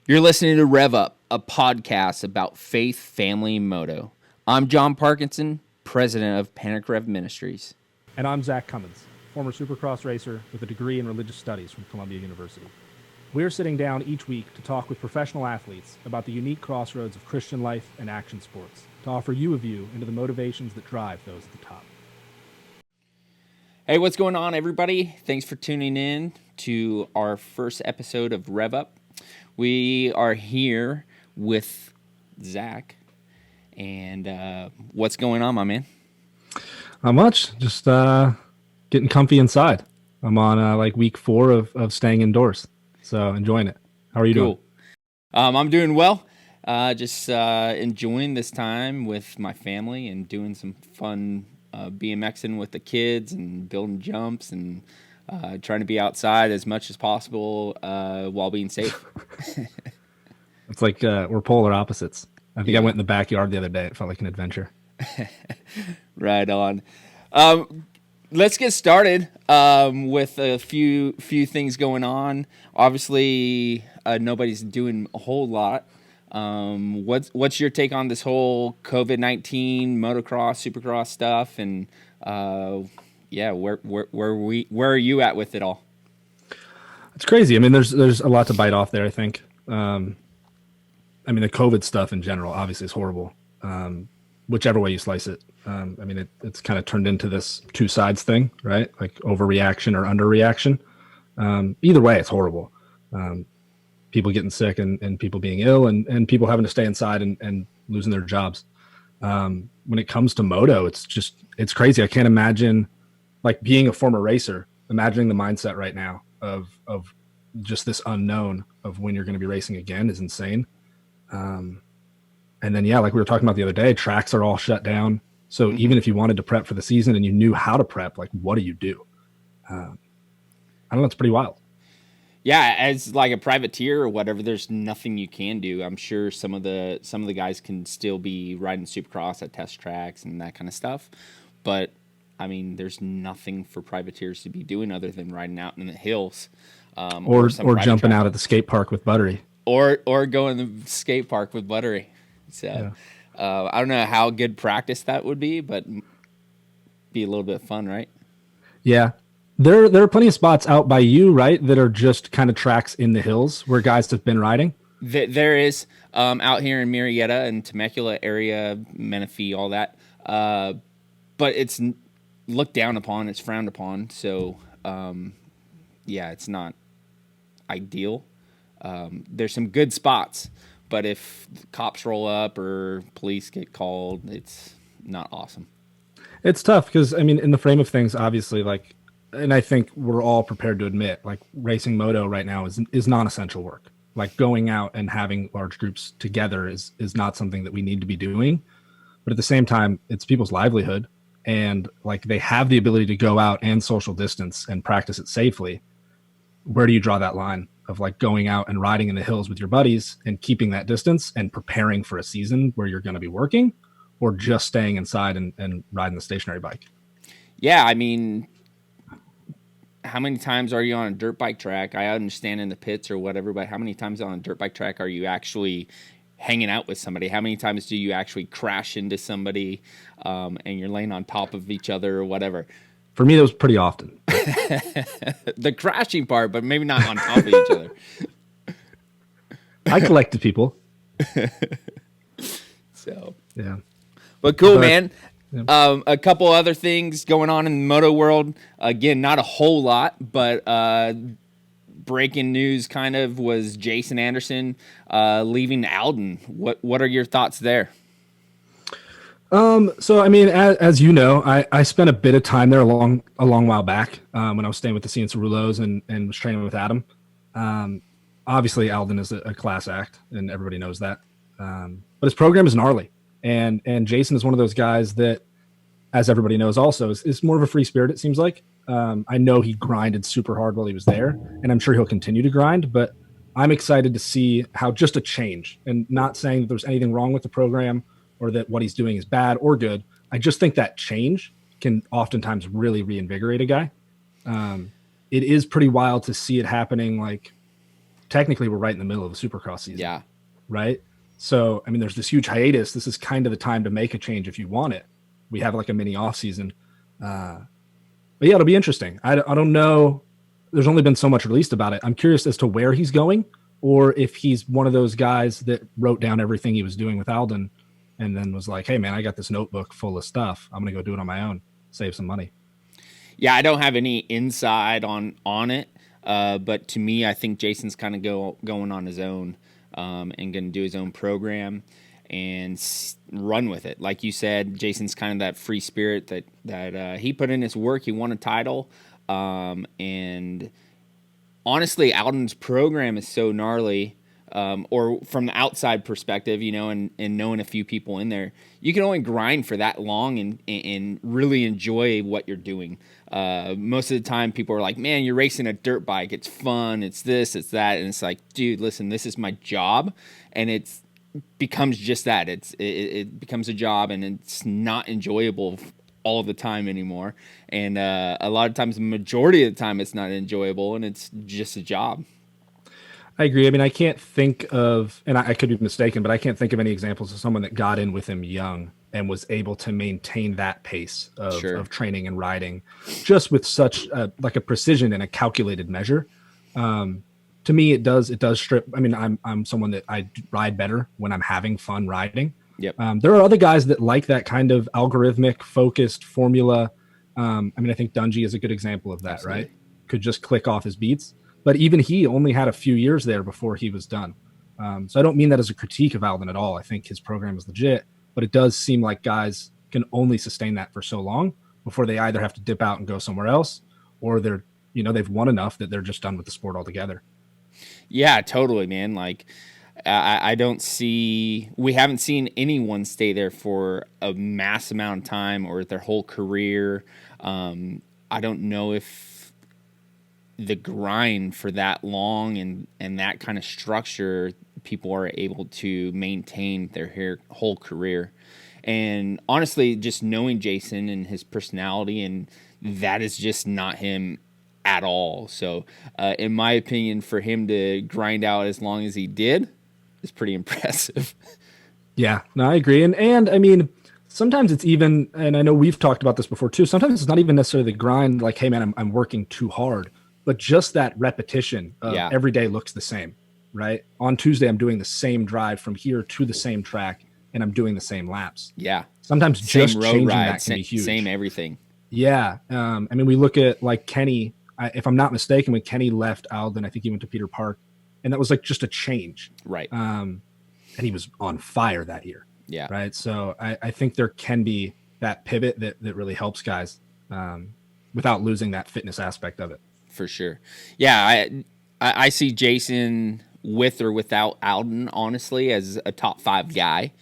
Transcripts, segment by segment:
You're listening to RevUp, a podcast about faith, family, and moto. I'm John Parkinson, president of PanicREV Ministries. And I'm Zach Cummins, former supercross racer with a degree in religious studies from Columbia University. We're sitting down each week to talk with professional athletes about the unique crossroads of Christian life and action sports, to offer you a view into the motivations that drive those at the top. Hey, what's going on, everybody? Thanks for tuning in to our first episode of RevUp. We are here with Zach. And what's going on, my man? Not much. Just getting comfy inside. I'm on week 4 of staying indoors. So enjoying it. How are you doing? I'm doing well. Just enjoying this time with my family and doing some fun BMXing with the kids and building jumps and trying to be outside as much as possible while being safe. It's like we're polar opposites. I think I went in the backyard the other day. It felt like an adventure. Right on. Let's get started with a few things going on. Obviously, nobody's doing a whole lot. What's your take on this whole COVID-19 motocross, supercross stuff? And where are you at with it all? It's crazy. I mean, there's a lot to bite off there, I think. I mean, the COVID stuff in general obviously is horrible, whichever way you slice it. I mean, it's kind of turned into this two sides thing, right? Like overreaction or underreaction. Either way, it's horrible. People getting sick and people being ill and people having to stay inside and losing their jobs. When it comes to moto, it's crazy. I can't imagine, like, being a former racer, imagining the mindset right now of just this unknown of when you're going to be racing again is insane. And then, like we were talking about the other day, tracks are all shut down. So even if you wanted to prep for the season and you knew how to prep, like, what do you do? I don't know. It's pretty wild. Yeah, as like a privateer or whatever, there's nothing you can do. I'm sure some of the guys can still be riding supercross at test tracks and that kind of stuff. But I mean, there's nothing for privateers to be doing other than riding out in the hills, or jumping out at the skate park with Buttery, or going to the skate park with Buttery. So I don't know how good practice that would be, but be a little bit fun, right? Yeah. There are plenty of spots out by you, right, that are just kind of tracks in the hills where guys have been riding. There is out here in Marietta and Temecula area, Menifee, all that. But it's looked down upon, it's frowned upon. So, it's not ideal. There's some good spots, but if cops roll up or police get called, it's not awesome. It's tough because, I mean, in the frame of things, obviously, like, and I think we're all prepared to admit, like, racing moto right now is non-essential work. Like, going out and having large groups together is not something that we need to be doing. But at the same time, it's people's livelihood. And, like, they have the ability to go out and social distance and practice it safely. Where do you draw that line of, like, going out and riding in the hills with your buddies and keeping that distance and preparing for a season where you're going to be working, or just staying inside and riding the stationary bike? Yeah, I mean, how many times are you on a dirt bike track? I understand in the pits or whatever, but how many times on a dirt bike track are you actually hanging out with somebody? How many times do you actually crash into somebody and you're laying on top of each other or whatever? For me, that was pretty often. The crashing part, but maybe not on top of each other. I collected people. So, yeah. But cool, man. Yeah. A couple other things going on in the moto world. Again, not a whole lot, but breaking news kind of was Jason Anderson leaving Alden. What are your thoughts there? So, I mean, as you know, I spent a bit of time there a long while back when I was staying with the Cian Cerullos and was training with Adam. Obviously, Alden is a class act, and everybody knows that. But his program is gnarly. And Jason is one of those guys that, as everybody knows also, is more of a free spirit, it seems like. I know he grinded super hard while he was there, and I'm sure he'll continue to grind, but I'm excited to see how just a change, and not saying that there's anything wrong with the program or that what he's doing is bad or good. I just think that change can oftentimes really reinvigorate a guy. It is pretty wild to see it happening like technically we're right in the middle of a supercross season. Yeah. Right. So, I mean, there's this huge hiatus. This is kind of the time to make a change if you want it. We have like a mini off season. But yeah, it'll be interesting. I don't know. There's only been so much released about it. I'm curious as to where he's going, or if he's one of those guys that wrote down everything he was doing with Alden and then was like, hey, man, I got this notebook full of stuff. I'm going to go do it on my own, save some money. Yeah, I don't have any insight on it, but to me, I think Jason's kind of going on his own and going to do his own program and run with it. Like you said, Jason's kind of that free spirit that he put in his work. He won a title, and honestly, Alden's program is so gnarly. Or from the outside perspective, and knowing a few people in there, you can only grind for that long and really enjoy what you're doing. Most of the time, people are like, man, you're racing a dirt bike. It's fun. It's this, it's that. And it's like, dude, listen, this is my job. And it becomes just that. It becomes a job, and it's not enjoyable all the time anymore. And a lot of times, the majority of the time, it's not enjoyable, and it's just a job. I agree. I mean, I can't think of, and I could be mistaken, but I can't think of any examples of someone that got in with him young and was able to maintain that pace of training and riding just with such a precision and a calculated measure. To me, it does strip. I mean, I'm someone that I ride better when I'm having fun riding. Yep. There are other guys that like that kind of algorithmic focused formula. I mean, I think Dungey is a good example of that, Absolutely. right? Could just click off his beats. But even he only had a few years there before he was done. So I don't mean that as a critique of Alden at all. I think his program is legit, but it does seem like guys can only sustain that for so long before they either have to dip out and go somewhere else, or they're, they've won enough that they're just done with the sport altogether. Yeah, totally, man. Like, I don't see, we haven't seen anyone stay there for a mass amount of time or their whole career. I don't know if the grind for that long and that kind of structure, people are able to maintain their whole career. And honestly, just knowing Jason and his personality, and that is just not him at all. So in my opinion, for him to grind out as long as he did is pretty impressive. Yeah, no, I agree. And I mean, sometimes it's even, and I know we've talked about this before too, sometimes it's not even necessarily the grind, like, hey man, I'm working too hard, but just that repetition of every day looks the same, right? On Tuesday, I'm doing the same drive from here to the same track, and I'm doing the same laps. Yeah. Sometimes same just road changing ride, that can be huge. Same everything. Yeah. I mean, we look at like Kenny, if I'm not mistaken, when Kenny left Alden, I think he went to Peter Park, and that was like just a change. Right. And he was on fire that year. Yeah. Right. So I think there can be that pivot that really helps guys without losing that fitness aspect of it. For sure. Yeah, I see Jason with or without Alden, honestly, as a top 5 guy.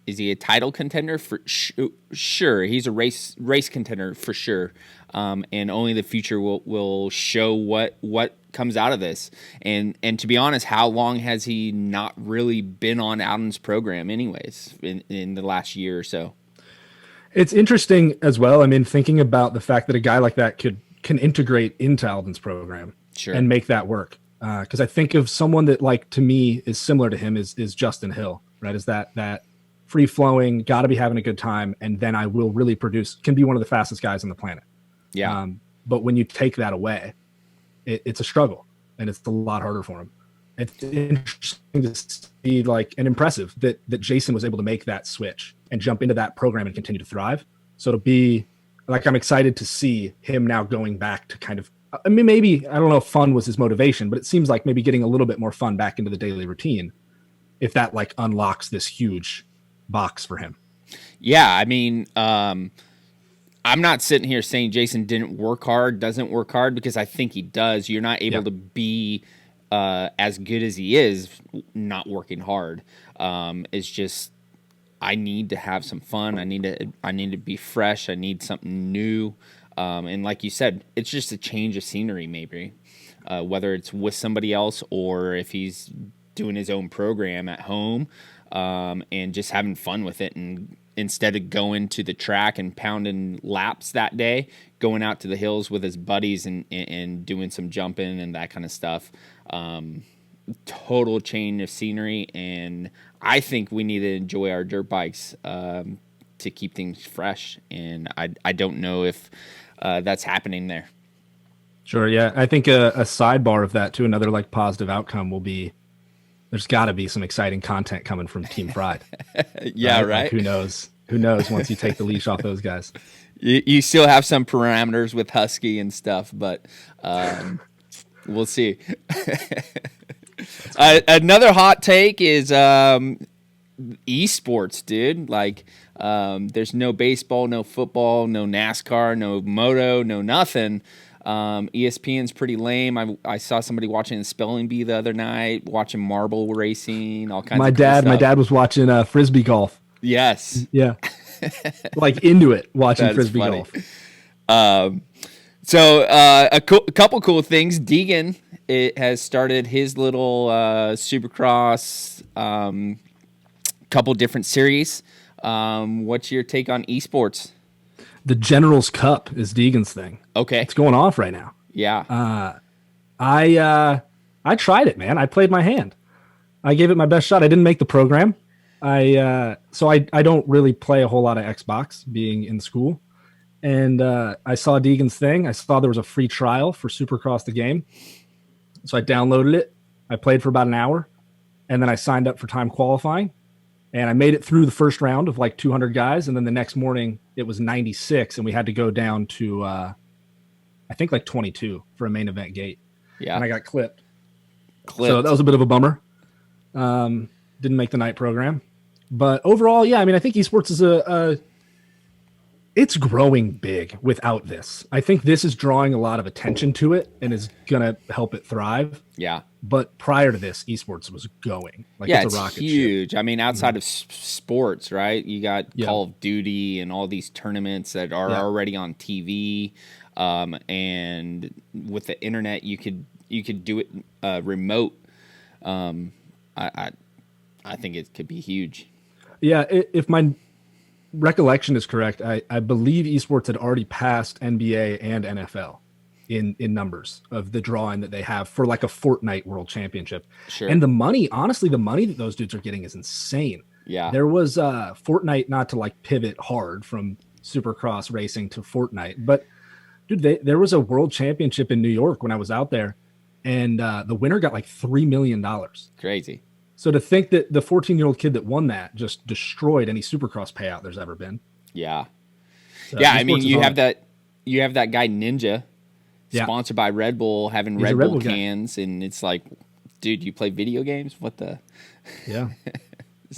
Is he a title contender? For sure. He's a race contender for sure. And only the future will show what comes out of this. And to be honest, how long has he not really been on Alden's program anyways in the last year or so? It's interesting as well. I mean, thinking about the fact that a guy like that can integrate into Alden's program and make that work. Because I think of someone that, like, to me is similar to him is Justin Hill, right? Is that free flowing, got to be having a good time, and then I will really produce. Can be one of the fastest guys on the planet. Yeah. But when you take that away, it's a struggle, and it's a lot harder for him. It's interesting to see, like, and impressive that Jason was able to make that switch and jump into that program and continue to thrive. So it'll be like, I'm excited to see him now going back to kind of, I mean, maybe, I don't know if fun was his motivation, but it seems like maybe getting a little bit more fun back into the daily routine, if that like unlocks this huge box for him. Yeah. I mean, I'm not sitting here saying Jason doesn't work hard, because I think he does. You're not able to be as good as he is not working hard. It's just, I need to have some fun. I need to be fresh. I need something new. And like you said, it's just a change of scenery, maybe, whether it's with somebody else or if he's doing his own program at home, and just having fun with it and instead of going to the track and pounding laps that day, going out to the hills with his buddies and doing some jumping and that kind of stuff. Total change of scenery, and I think we need to enjoy our dirt bikes to keep things fresh, and I don't know if that's happening there. Sure, yeah. I think a sidebar of that to another like positive outcome will be there's got to be some exciting content coming from Team Fried. Yeah, right. Like, who knows? Who knows once you take the leash off those guys? You still have some parameters with Husky and stuff, but we'll see. Another hot take is esports, dude. Like, there's no baseball, no football, no NASCAR, no moto, no nothing. ESPN's pretty lame. I saw somebody watching the spelling bee the other night, watching marble racing, all kinds of cool stuff. My dad was watching frisbee golf. Yes. Yeah. Like into it, watching frisbee funny. golf. So a couple cool things. Deegan has started his little supercross, couple different series. What's your take on esports? The General's Cup is Deegan's thing. Okay. It's going off right now. Yeah. I tried it, man. I played my hand. I gave it my best shot. I didn't make the program. I don't really play a whole lot of Xbox being in school. And I saw Deegan's thing. I saw there was a free trial for Supercross the game. So I downloaded it. I played for about an hour. And then I signed up for time qualifying. And I made it through the first round of like 200 guys. And then the next morning it was 96. And we had to go down to, I think like 22 for a main event gate. Yeah. And I got clipped. So that was a bit of a bummer. Didn't make the night program. But overall, yeah, I mean, I think esports is it's growing big without this. I think this is drawing a lot of attention to it and is going to help it thrive. Yeah. But prior to this, esports was going. Like, yeah, it's a rocket huge. ship. I mean, outside of sports, right? You got Call of Duty and all these tournaments that are already on TV. And with the internet, you could do it remote. I think it could be huge. Yeah, if my recollection is correct, I believe esports had already passed NBA and NFL in numbers of the drawing that they have for like a Fortnite World Championship. Sure. And the money, honestly, the money that those dudes are getting is insane. Yeah. There was Fortnite, not to like pivot hard from Supercross racing to Fortnite, but dude, there was a World Championship in New York when I was out there, and the winner got like $3 million. Crazy. So to think that the 14-year-old kid that won that just destroyed any Supercross payout there's ever been. Yeah. So yeah, I mean, you have that guy Ninja, sponsored by Red Bull, having Red Bull cans, and it's like, dude, you play video games? What the? Yeah.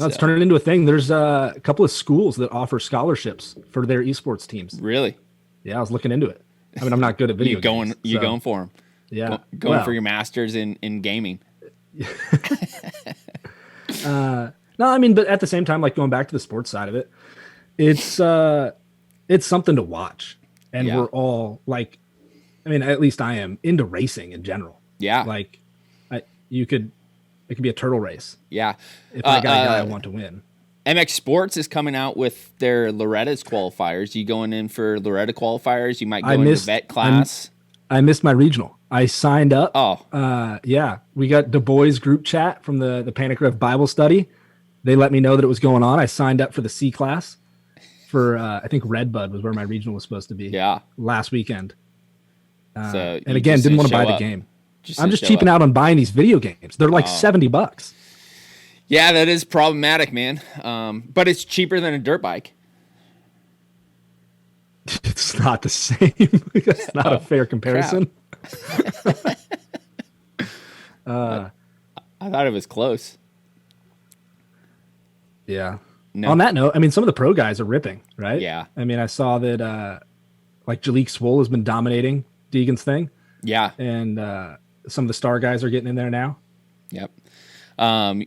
No, it's turning into a thing. There's a couple of schools that offer scholarships for their esports teams. Really? Yeah, I was looking into it. I mean, I'm not good at video games. You going for them? Yeah. Going for your masters in gaming. No, I mean, but at the same time, like going back to the sports side of it, it's something to watch. And we're all like, I mean, at least I am into racing in general. Yeah. Like it could be a turtle race. Yeah. If I got a guy I want to win. MX Sports is coming out with their Loretta's qualifiers. You going in for Loretta qualifiers? You might go into vet class. I missed my regional. I signed up. Oh. Yeah. We got Du Bois group chat from the PanicREV Bible study. They let me know that it was going on. I signed up for the C class for, I think Redbud was where my regional was supposed to be. Yeah. Last weekend. And again, didn't want to buy the game. I'm just cheaping out on buying these video games. They're like $70. Yeah, that is problematic, man. But it's cheaper than a dirt bike. It's not the same. It's not a fair comparison. I thought it was close. Yeah. No. On that note, I mean, some of the pro guys are ripping, right? Yeah. I mean, I saw that like Jalik Swoll has been dominating Deegan's thing. Yeah. And some of the star guys are getting in there now. Yep.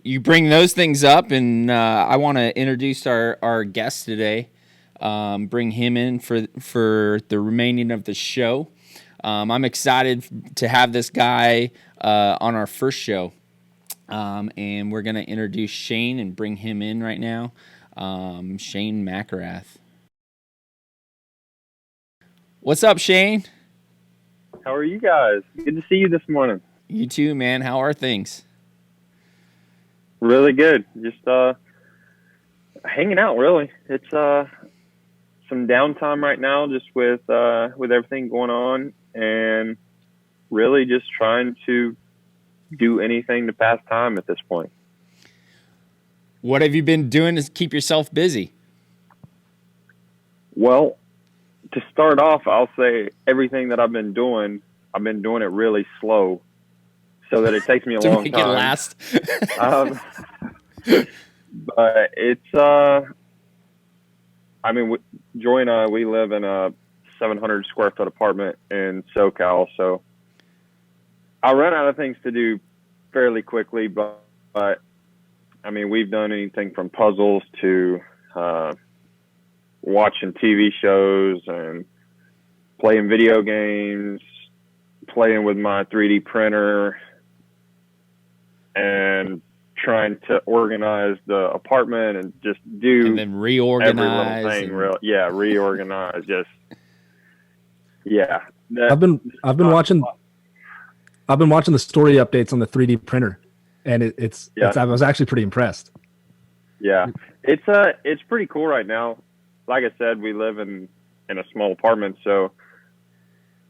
You bring those things up, and I want to introduce our guest today. Bring him in for the remaining of the show. I'm excited to have this guy on our first show, and we're going to introduce Shane and bring him in right now. Shane McElrath. What's up, Shane? How are you guys? Good to see you this morning. You too, man. How are things? Really good. Just hanging out, really. It's some downtime right now, just with everything going on, and really just trying to do anything to pass time at this point. What have you been doing to keep yourself busy? Well, to start off, I'll say everything that I've been doing it really slow, so that it takes me a long make time. It last. But it's I mean, Joy and I, we live in a 700 square foot apartment in SoCal, so I run out of things to do fairly quickly. But I mean, we've done anything from puzzles to watching TV shows and playing video games, playing with my 3D printer, and trying to organize the apartment and just do and then reorganize every little thing. Reorganize. Just I've been watching the story updates on the 3D printer, and it's I was actually pretty impressed. Yeah, it's pretty cool right now. Like I said, we live in a small apartment, so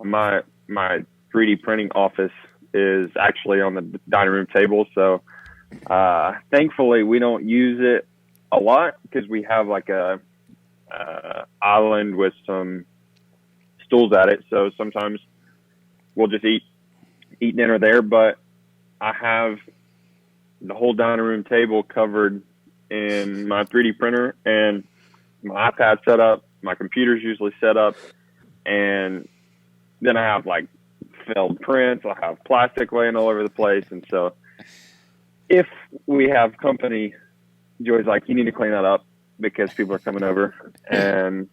my 3D printing office is actually on the dining room table. So thankfully, we don't use it a lot because we have like a island with some stools at it. So sometimes we'll just eat dinner there. But I have the whole dining room table covered in my 3D printer, and my iPad set up, my computer's usually set up, and then I have like failed prints, I have plastic laying all over the place. And so if we have company, Joy's like, you need to clean that up because people are coming over. And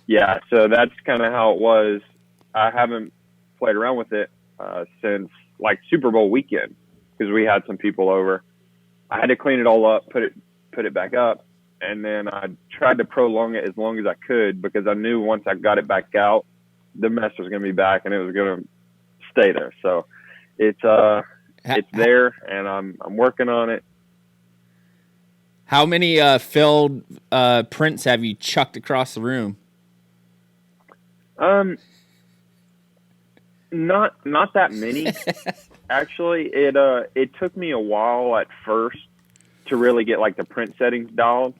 yeah, so that's kind of how it was. I haven't played around with it since like Super Bowl weekend, because we had some people over. I had to clean it all up, put it back up, and then I tried to prolong it as long as I could, because I knew once I got it back out, the mess was going to be back and it was going to stay there. So it's there, and I'm working on it. How many failed prints have you chucked across the room? Not that many. Actually, it took me a while at first to really get like the print settings dialed,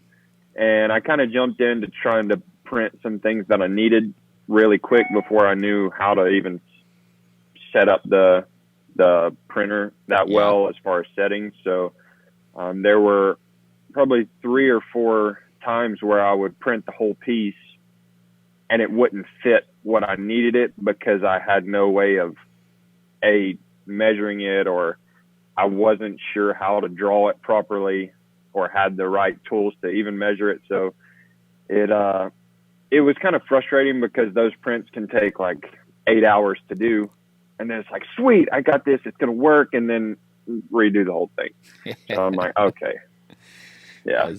and I kind of jumped into trying to print some things that I needed really quick before I knew how to even set up the printer that well as far as settings. So there were probably 3 or 4 times where I would print the whole piece and it wouldn't fit what I needed it, because I had no way of measuring it, or I wasn't sure how to draw it properly or had the right tools to even measure it. So it was kind of frustrating, because those prints can take like 8 hours to do. And then it's like, sweet, I got this, it's going to work. And then redo the whole thing. So I'm like, okay. Yeah.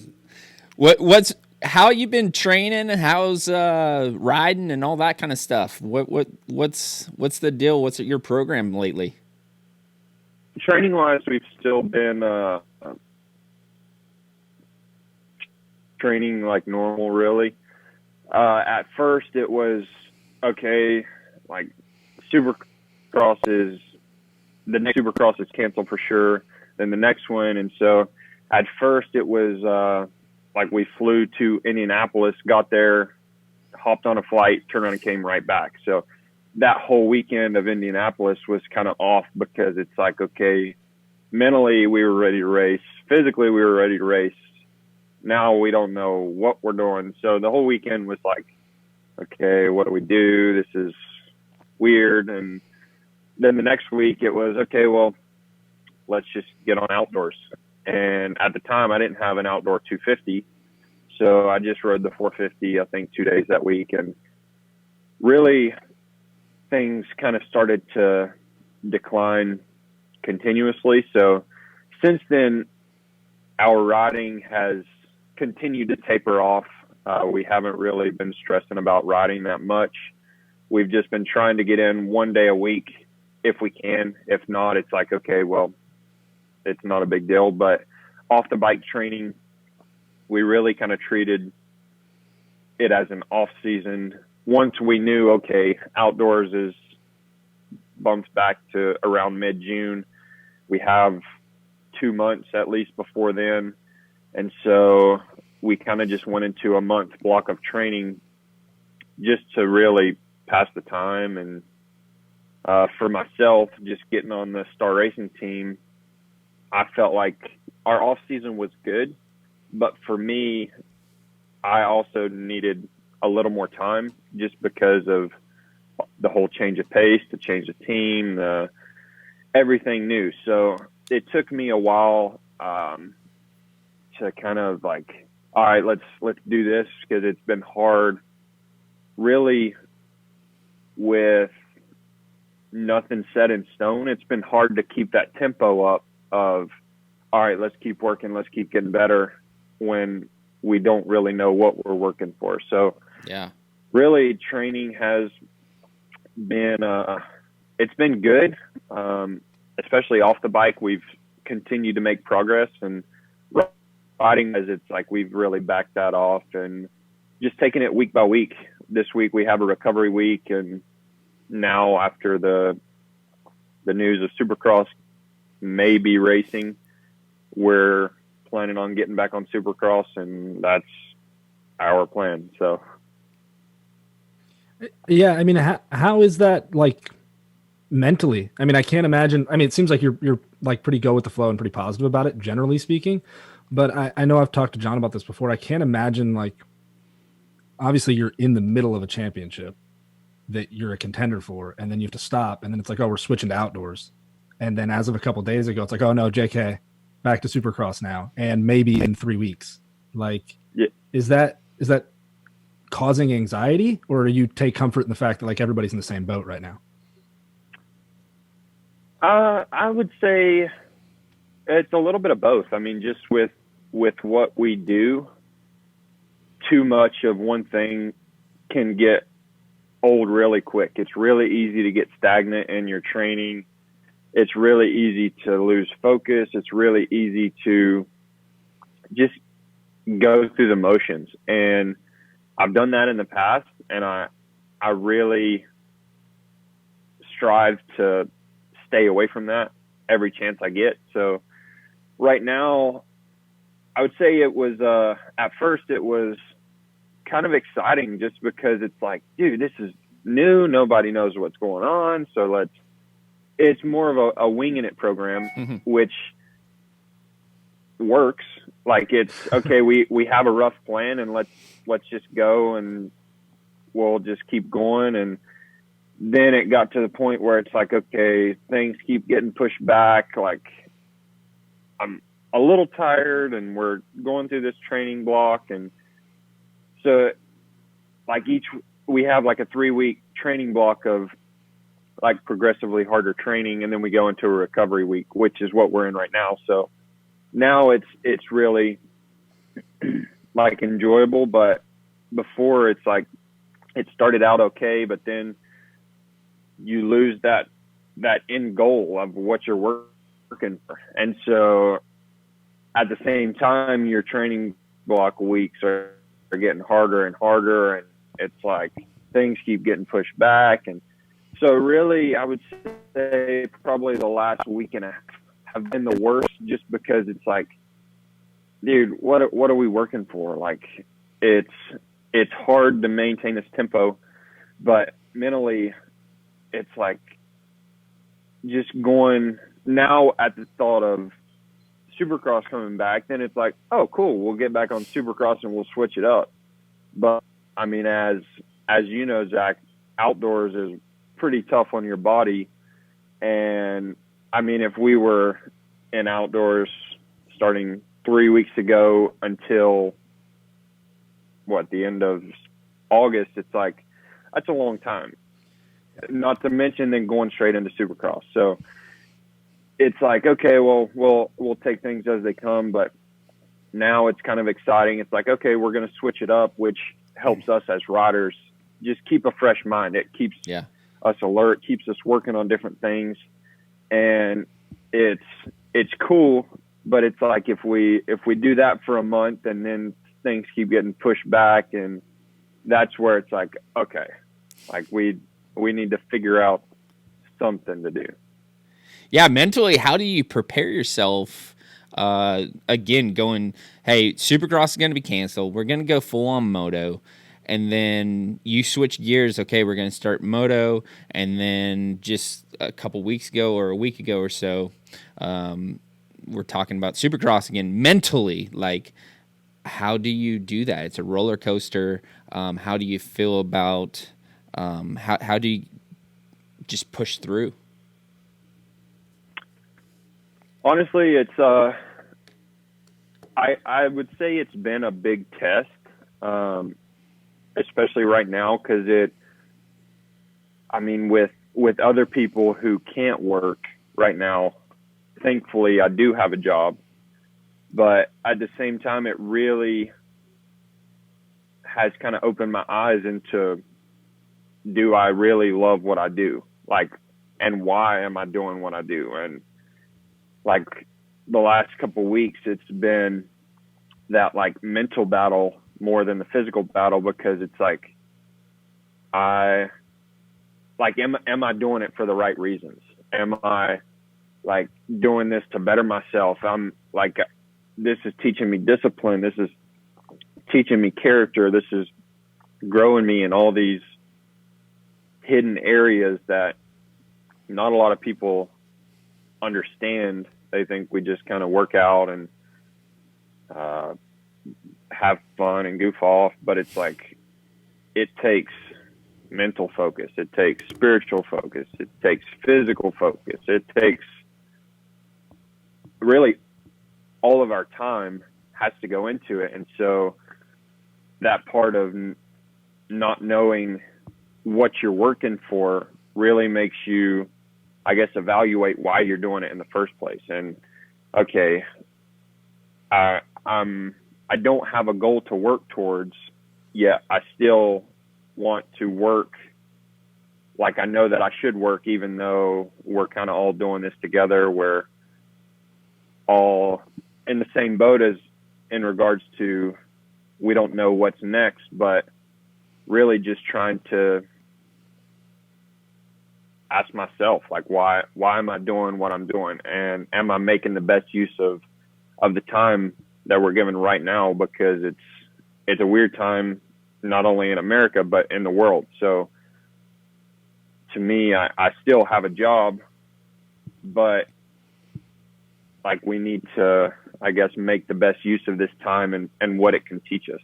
How you been training, and how's riding and all that kind of stuff? What's the deal? What's your program lately? Training wise, we've still been training like normal, really. At first it was okay, like the next supercross is canceled for sure, then the next one. And so at first it was like we flew to Indianapolis, got there, hopped on a flight, turned around and came right back. So that whole weekend of Indianapolis was kind of off, because it's like, okay, mentally we were ready to race, physically we were ready to race. Now we don't know what we're doing. So the whole weekend was like, okay, what do we do? This is weird. And then the next week it was, okay, well, let's just get on outdoors. And at the time I didn't have an outdoor 250. So I just rode the 450, I think 2 days that week. And really things kind of started to decline continuously. So since then, our riding has continued to taper off. We haven't really been stressing about riding that much. We've just been trying to get in 1 day a week if we can. If not, it's like, okay, well, it's not a big deal. But off the bike training, we really kind of treated it as an off season. Once we knew, okay, outdoors is bumped back to around mid-June. We have 2 months at least before then. And so we kind of just went into a month block of training just to really pass the time. And for myself, just getting on the Star Racing team, I felt like our off season was good, but for me, I also needed a little more time just because of the whole change of pace, the change of team, everything new. So it took me a while to kind of like, all right, let's do this, because it's been hard really with nothing set in stone. It's been hard to keep that tempo up of, all right, let's keep working, let's keep getting better, when we don't really know what we're working for. So yeah, really training has been, it's been good. Especially off the bike, we've continued to make progress, and riding, as it's like, we've really backed that off and just taking it week by week. This week we have a recovery week, and now after the news of Supercross may be racing, we're planning on getting back on Supercross, and that's our plan. So yeah, I mean, how is that like mentally? I mean, I can't imagine. I mean, it seems like you're like pretty go with the flow and pretty positive about it, generally speaking. But I know I've talked to John about this before. I can't imagine, like, obviously you're in the middle of a championship that you're a contender for, and then you have to stop, and then it's like, oh, we're switching to outdoors. And then as of a couple of days ago, it's like, oh no, JK, back to Supercross now, and maybe in 3 weeks. Like, yeah. Is that causing anxiety, or do you take comfort in the fact that like everybody's in the same boat right now? I would say it's a little bit of both. I mean, just with what we do, too much of one thing can get old really quick. It's really easy to get stagnant in your training. It's really easy to lose focus. It's really easy to just go through the motions. And I've done that in the past, and I really strive to stay away from that every chance I get. So right now, I would say it was, at first it was kind of exciting, just because it's like, dude, this is new. Nobody knows what's going on. So it's more of a winging it program, Mm-hmm. which works. Like, it's okay. We have a rough plan, and let's just go, and we'll just keep going. And then it got to the point where it's like, okay, things keep getting pushed back. Like, I'm a little tired, and we're going through this training block. And so like we have like a 3-week training block of like progressively harder training. And then we go into a recovery week, which is what we're in right now. So now it's really like enjoyable, but before it's like, it started out okay, but then you lose that end goal of what you're working for. And so at the same time, your training block weeks are getting harder and harder, and it's like things keep getting pushed back. And so really, I would say probably the last week and a half have been the worst, just because it's like, dude, what are we working for? Like, it's hard to maintain this tempo, but mentally it's like just going now at the thought of Supercross coming back, then it's like, oh, cool, we'll get back on Supercross and we'll switch it up. But I mean, as you know, Zach, outdoors is pretty tough on your body. And I mean, if we were in outdoors starting 3 weeks ago until the end of August, it's like, that's a long time. Not to mention then going straight into Supercross. So it's like, okay, well, we'll take things as they come. But now it's kind of exciting. It's like, okay, we're going to switch it up, which helps us as riders just keep a fresh mind. It keeps us alert, keeps us working on different things. And it's cool, but it's like if we do that for a month and then things keep getting pushed back, and that's where it's like, okay, like we need to figure out something to do. Yeah, mentally, how do you prepare yourself? Again, going, hey, Supercross is going to be canceled. We're going to go full on moto. And then you switch gears. Okay, we're going to start moto. And then just a couple weeks ago or a week ago or so, we're talking about Supercross again. Mentally, like, how do you do that? It's a roller coaster. How do you feel about how do you just push through? Honestly, it's I would say it's been a big test, especially right now, because with other people who can't work right now, thankfully I do have a job, but at the same time, it really has kind of opened my eyes into, do I really love what I do? Like, and why am I doing what I do? And like the last couple of weeks, it's been that like mental battle more than the physical battle, because it's like, am I doing it for the right reasons? Am I like doing this to better myself? I'm like, this is teaching me discipline. This is teaching me character. This is growing me in all these hidden areas that not a lot of people understand. They think we just kind of work out and have fun and goof off, but it's like, it takes mental focus. It takes spiritual focus. It takes physical focus. It takes really all of our time has to go into it. And so that part of not knowing what you're working for really makes you, I guess, evaluate why you're doing it in the first place. And okay, I don't have a goal to work towards yet. I still want to work like I know that I should work, even though we're kind of all doing this together. We're all in the same boat as in regards to, we don't know what's next, but really just trying to ask myself, like, why am I doing what I'm doing? And am I making the best use of the time that we're given right now? Because it's a weird time, not only in America, but in the world. So to me, I still have a job, but like, we need to, I guess, make the best use of this time and what it can teach us.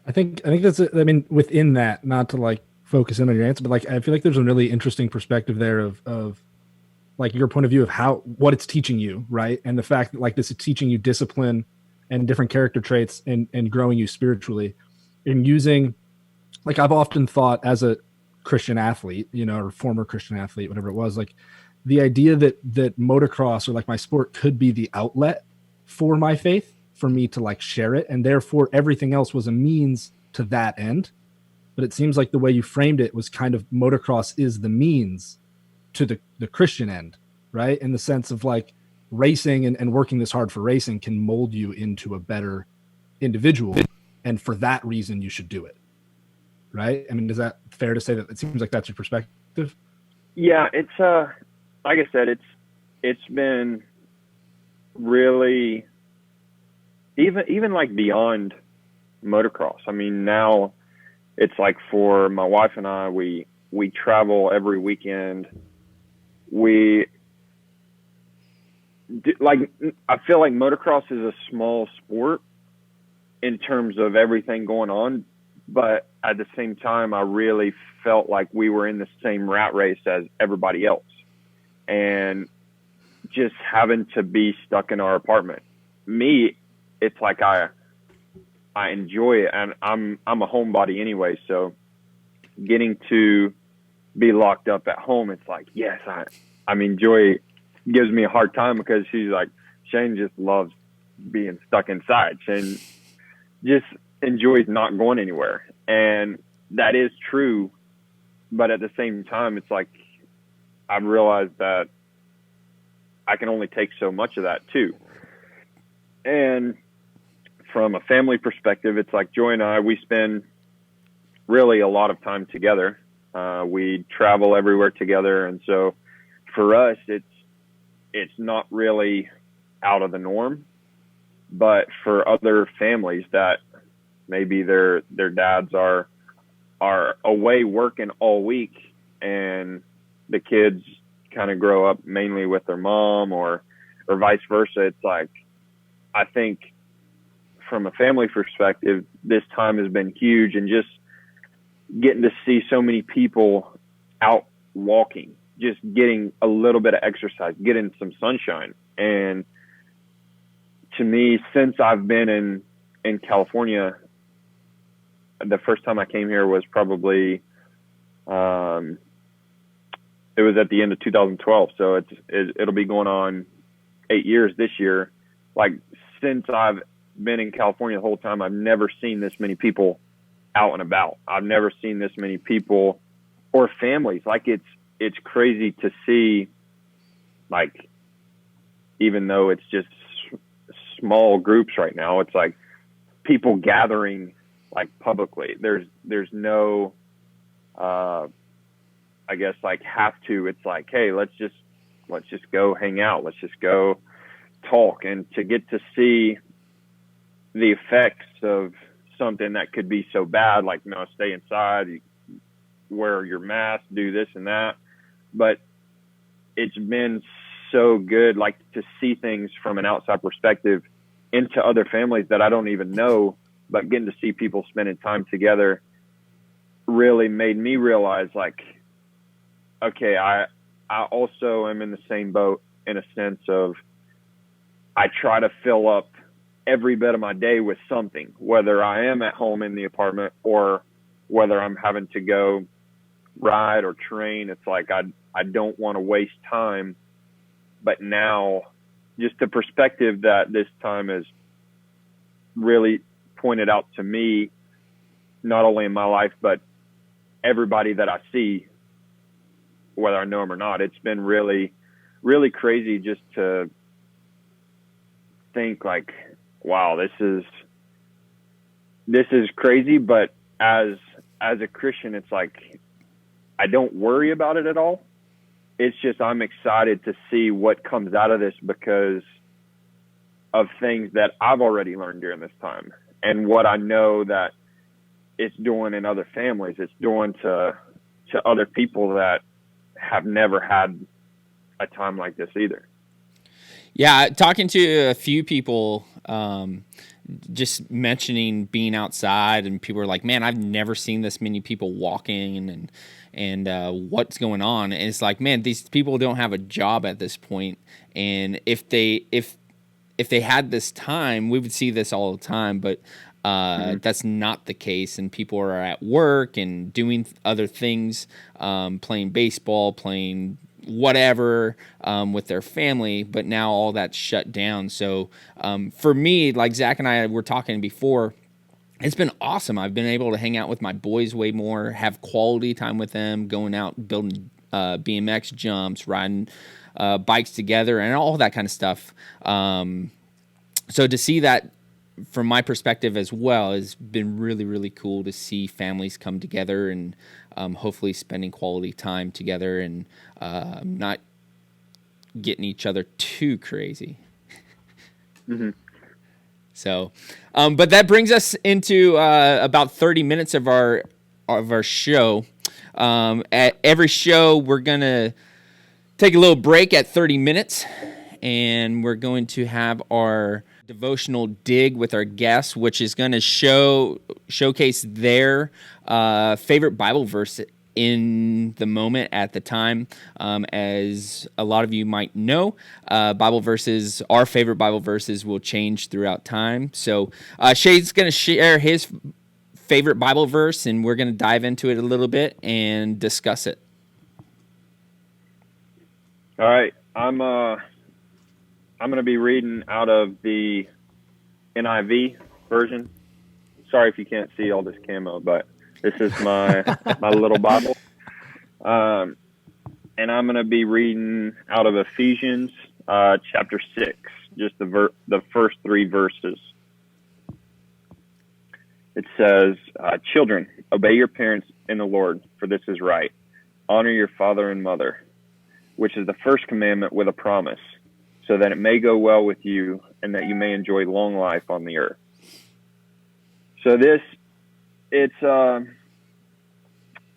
I think that's, I mean, within that, not to like focus in on your answer, but like, I feel like there's a really interesting perspective there of like your point of view of what it's teaching you, right? And the fact that like this is teaching you discipline and different character traits and growing you spiritually, and using, like, I've often thought as a Christian athlete, or former Christian athlete, whatever it was, like the idea that motocross or like my sport could be the outlet for my faith, for me to like share it, and therefore everything else was a means to that end. But it seems like the way you framed it was kind of motocross is the means to the Christian end, right? In the sense of like racing and working this hard for racing can mold you into a better individual, and for that reason you should do it, right? I mean, is that fair to say? That it seems like that's your perspective? Yeah, it's like I said, it's been really even like beyond motocross. I mean, now it's like, for my wife and I, we travel every weekend. We do, like, I feel like motocross is a small sport in terms of everything going on, but at the same time, I really felt like we were in the same rat race as everybody else, and just having to be stuck in our apartment. Me, it's like I enjoy it, and I'm a homebody anyway, so getting to be locked up at home, it's like, yes, I enjoy gives me a hard time because she's like, Shane just loves being stuck inside. Shane just enjoys not going anywhere. And that is true. But at the same time, it's like, I've realized that I can only take so much of that too. And from a family perspective, it's like Joy and I, we spend really a lot of time together. We travel everywhere together. And so for us, it's not really out of the norm, but for other families that maybe their dads are away working all week and the kids kind of grow up mainly with their mom or vice versa. It's like, I think from a family perspective, this time has been huge, and just getting to see so many people out walking, just getting a little bit of exercise, getting some sunshine. And to me, since I've been in California, the first time I came here was probably, it was at the end of 2012. So it'll be going on 8 years this year. Like, since I've been in California the whole time, I've never seen this many people out and about. I've never seen this many people or families. Like, it's crazy to see, like, even though it's just small groups right now, it's like people gathering like publicly. There's no, I guess, like, have to. It's like, hey, let's just go hang out. Let's just go talk. And to get to see the effects of something that could be so bad, like, no, stay inside, you wear your mask, do this and that. But it's been so good, like, to see things from an outside perspective into other families that I don't even know, but getting to see people spending time together really made me realize, like, okay, I also am in the same boat, in a sense of, I try to fill up every bit of my day with something, whether I am at home in the apartment or whether I'm having to go ride or train. It's like, I don't want to waste time. But now, just the perspective that this time has really pointed out to me, not only in my life, but everybody that I see, whether I know them or not, it's been really, really crazy just to think, like, wow, this is crazy. But as a Christian, it's like, I don't worry about it at all. It's just, I'm excited to see what comes out of this because of things that I've already learned during this time and what I know that it's doing in other families. It's doing to other people that have never had a time like this either. Yeah, talking to a few people, just mentioning being outside, and people are like, man, I've never seen this many people walking and what's going on. And it's like, man, these people don't have a job at this point. And if they had this time, we would see this all the time, but that's not the case. And people are at work and doing other things, playing baseball, playing whatever with their family, but now all that's shut down. So for me, like Zach and I were talking before, it's been awesome. I've been able to hang out with my boys way more, have quality time with them, going out, building BMX jumps, riding bikes together, and all that kind of stuff. So to see that from my perspective as well has been really, really cool to see families come together and hopefully spending quality time together and not getting each other too crazy. Mm-hmm. So, but that brings us into about 30 minutes of our show. At every show, we're going to take a little break at 30 minutes, and we're going to have our devotional dig with our guests, which is going to showcase their favorite Bible verse in the moment at the time. As a lot of you might know, Bible verses, our favorite Bible verses, will change throughout time. So Shane's going to share his favorite Bible verse, and we're going to dive into it a little bit and discuss it. All right. I'm going to be reading out of the NIV version. Sorry if you can't see all this camo, but this is my little Bible. And I'm going to be reading out of Ephesians chapter 6, just the first 3 verses. It says, "Children, obey your parents in the Lord, for this is right. Honor your father and mother, which is the first commandment with a promise, so that it may go well with you and that you may enjoy long life on the earth." So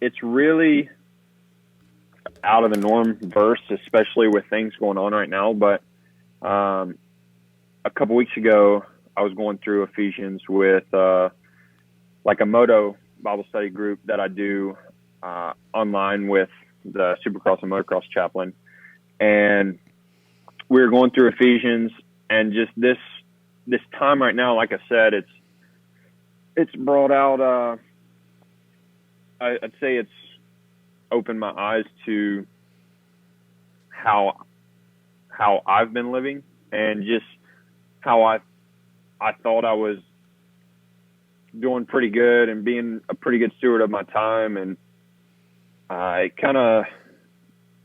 it's really out of the norm verse, especially with things going on right now. But a couple weeks ago, I was going through Ephesians with like a moto Bible study group that I do online with the supercross and motocross chaplain. And we were going through Ephesians, and just this time right now, like I said, it's brought out, I'd say it's opened my eyes to how I've been living, and just how I thought I was doing pretty good and being a pretty good steward of my time. And it kind of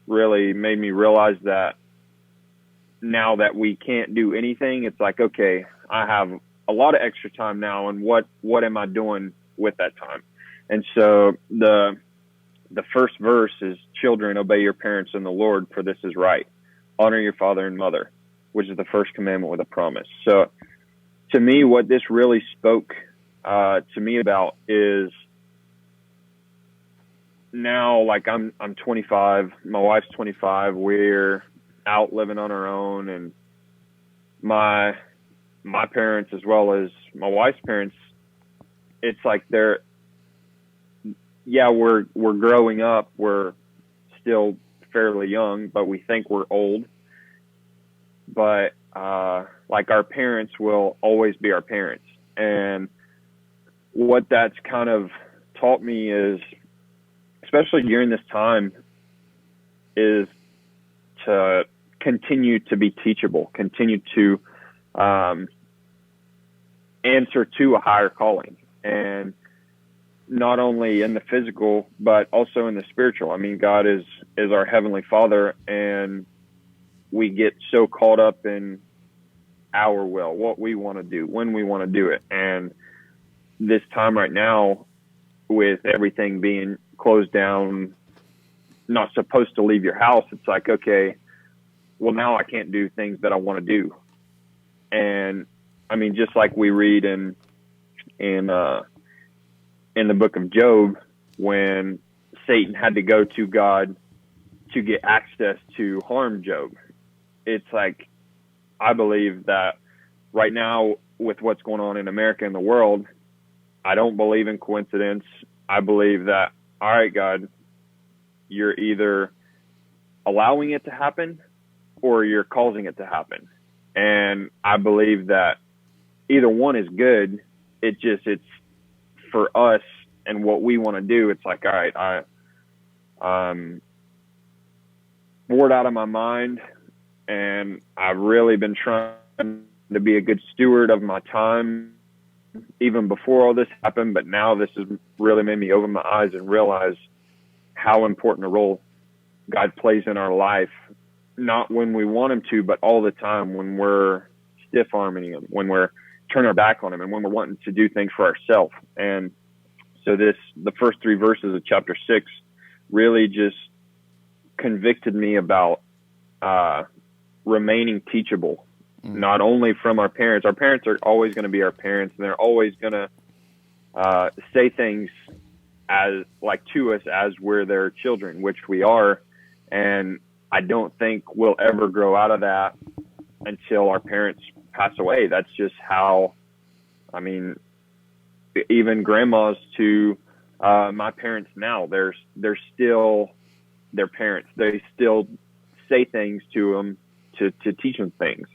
really made me realize that now that we can't do anything, it's like, okay, I have a lot of extra time now, and what am I doing with that time? And so the first verse is, "Children, obey your parents in the Lord, for this is right. Honor your father and mother, which is the first commandment with a promise." So to me, what this really spoke to me about is, now, like, I'm 25, my wife's 25, we're out living on our own, and my parents, as well as my wife's parents, it's like we're growing up, we're still fairly young, but we think we're old. But like, our parents will always be our parents. And what that's kind of taught me is, especially during this time, is to continue to be teachable, continue to answer to a higher calling, and not only in the physical, but also in the spiritual. I mean, God is our Heavenly Father, and we get so caught up in our will, what we want to do, when we want to do it. And this time right now, with everything being closed down, not supposed to leave your house, it's like, okay, well, now I can't do things that I want to do. And I mean, just like we read in the book of Job, when Satan had to go to God to get access to harm Job, it's like, I believe that right now, with what's going on in America and the world, I don't believe in coincidence. I believe that, all right, God, you're either allowing it to happen or you're causing it to happen. And I believe that either one is good. It's for us and what we want to do. It's like, all right, I'm bored out of my mind, and I've really been trying to be a good steward of my time even before all this happened. But now this has really made me open my eyes and realize how important a role God plays in our life, not when we want him to, but all the time, when we're stiff-arming him, when we're turning our back on him, and when we're wanting to do things for ourselves. And so the first 3 verses of chapter 6 really just convicted me about remaining teachable, not only from our parents. Our parents are always going to be our parents, and they're always going to say things to us as we're their children, which we are. And I don't think we'll ever grow out of that until our parents pass away. That's just how, I mean, even grandmas to my parents now, they're still their parents. They still say things to them to teach them things.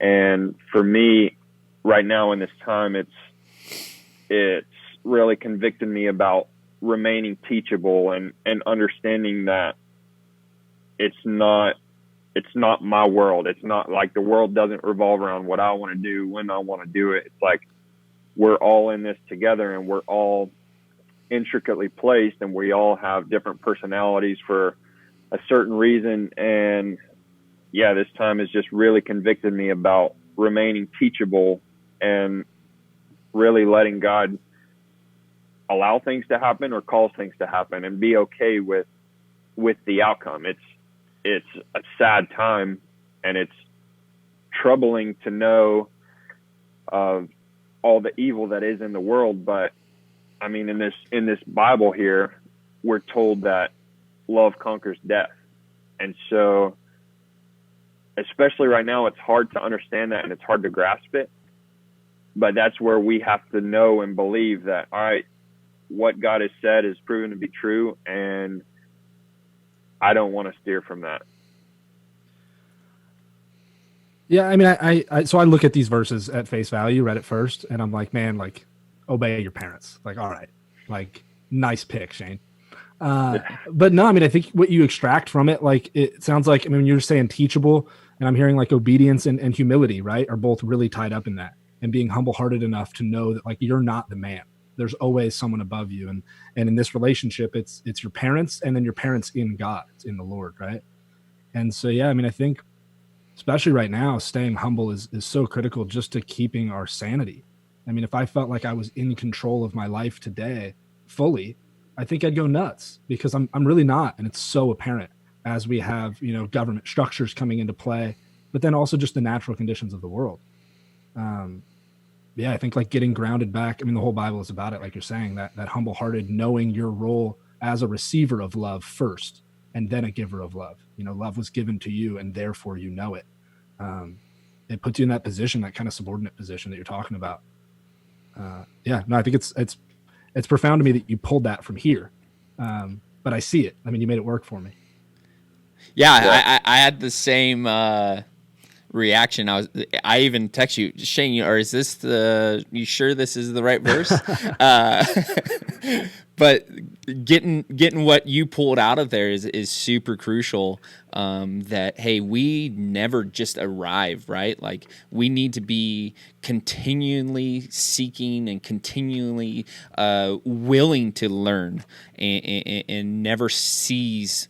And for me right now in this time, it's really convicted me about remaining teachable and understanding that it's not it's not my world. It's not like the world doesn't revolve around what I want to do when I want to do it. It's like we're all in this together, and we're all intricately placed, and we all have different personalities for a certain reason. And yeah, this time has just really convicted me about remaining teachable and really letting God allow things to happen or cause things to happen, and be okay with the outcome. It's a sad time, and it's troubling to know of all the evil that is in the world. But I mean, in this Bible here, we're told that love conquers death. And so, especially right now, it's hard to understand that, and it's hard to grasp it. But that's where we have to know and believe that, all right, what God has said is proven to be true, and I don't want to steer from that. Yeah, I mean, I look at these verses at face value, read it first, and I'm like, man, like, obey your parents. Like, all right, like, nice pick, Shane. But no, I mean, I think what you extract from it, like, it sounds like, I mean, you're saying teachable, and I'm hearing like obedience and humility, right, are both really tied up in that, and being humble-hearted enough to know that, like, you're not the man. There's always someone above you, and in this relationship, it's your parents, and then your parents in God, it's in the Lord, right? And so, yeah, I mean, I think, especially right now, staying humble is so critical just to keeping our sanity. I mean, if I felt like I was in control of my life today fully, I think I'd go nuts, because I'm really not. And it's so apparent as we have, you know, government structures coming into play, but then also just the natural conditions of the world. Yeah, I think like getting grounded back. I mean, the whole Bible is about it. Like you're saying, that humble-hearted, knowing your role as a receiver of love first, and then a giver of love. You know, love was given to you, and therefore you know it. It puts you in that position, that kind of subordinate position that you're talking about. Yeah, no, I think it's profound to me that you pulled that from here. But I see it. I mean, you made it work for me. Yeah. I had the same reaction. I even text you, Shane, or is this you sure this is the right verse? But getting what you pulled out of there is super crucial. That, hey, we never just arrive, right? Like, we need to be continually seeking and continually willing to learn, and never cease